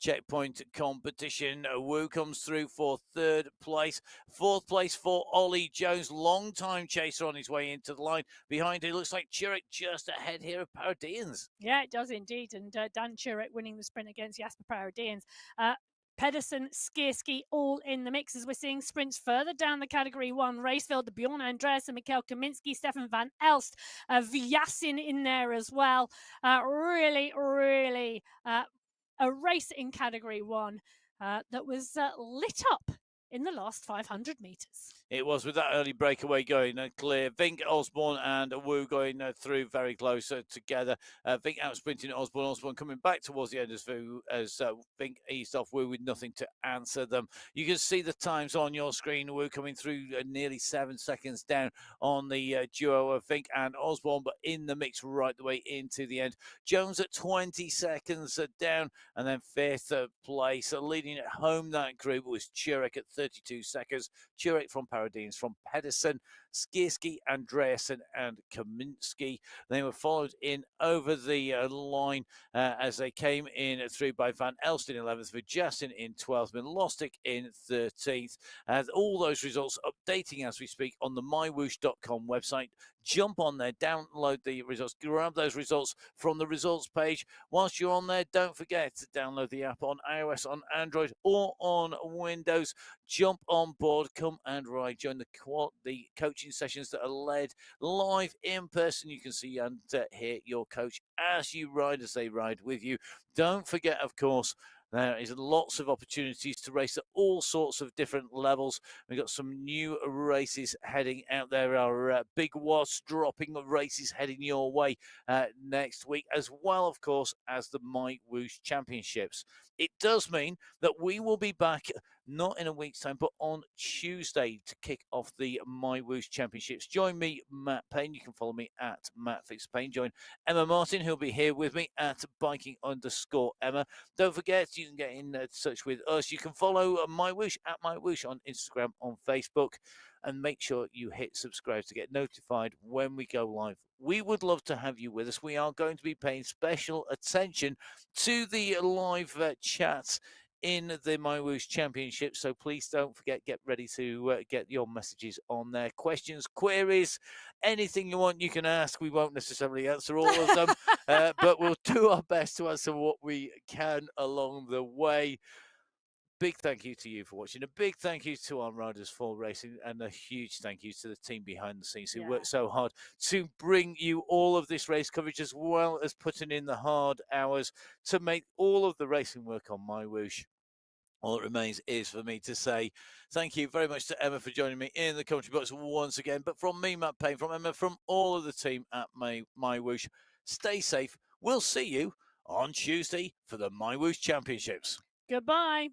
checkpoint competition. Wu comes through for third place. Fourth place for Ollie Jones, long-time chaser on his way into the line. Behind it looks like Churek just ahead here of Paradians. Yeah, it does indeed. And Dan Churek winning the sprint against Jasper Paradians. Pedersen, Skierski, all in the mix as we're seeing sprints further down the Category 1 race field. Bjorn Andreas and Mikkel Kaminski, Stefan Van Elst, Vyasin in there as well. Really a race in Category 1 that was lit up in the last 500 metres. It was with that early breakaway going clear. Vink, Osborne, and Wu going through very close together. Vink out sprinting Osborne. Osborne coming back towards the end as Vink eased off Wu with nothing to answer them. You can see the times on your screen. Wu coming through nearly 7 seconds down on the duo of Vink and Osborne, but in the mix right the way into the end. Jones at 20 seconds down, and then fifth place. Leading it home that group was Churek at 32 seconds. Churek from Paradines, from Pedersen, Skierski, Andreasen, and Kaminsky. They were followed in over the line as they came in through by Van Elst in 11th, Vajassin in 12th, Milostic in 13th. And all those results updating as we speak on the MyWhoosh.com website. Jump on there, download the results, grab those results from the results page. Whilst you're on there, don't forget to download the app on iOS, on Android, or on Windows. Jump on board, come and ride. Join the coaching sessions that are led live in person. You can see and hear your coach as you ride, as they ride with you. Don't forget, of course, there is lots of opportunities to race at all sorts of different levels. We've got some new races heading out there. Our big Wasp dropping races heading your way next week, as well, of course, as the MyWhoosh Championships. It does mean that we will be back not in a week's time, but on Tuesday to kick off the MyWhoosh Championships. Join me, Matt Payne. You can follow me at MattFixPayne. Join Emma Martin, who'll be here with me at biking_Emma. Don't forget, you can get in touch with us. You can follow MyWhoosh at MyWhoosh on Instagram, on Facebook, and make sure you hit subscribe to get notified when we go live. We would love to have you with us. We are going to be paying special attention to the live chats in the MyWhoosh Championship, so please don't forget, get ready to get your messages on there. Questions, queries, anything you want, you can ask. We won't necessarily answer all of them, but we'll do our best to answer what we can along the way. Big thank you to you for watching. A big thank you to our riders for racing, and a huge thank you to the team behind the scenes who worked so hard to bring you all of this race coverage, as well as putting in the hard hours to make all of the racing work on MyWhoosh. All it remains is for me to say thank you very much to Emma for joining me in the commentary box once again. But from me, Matt Payne, from Emma, from all of the team at MyWhoosh, stay safe. We'll see you on Tuesday for the MyWhoosh Championships. Goodbye.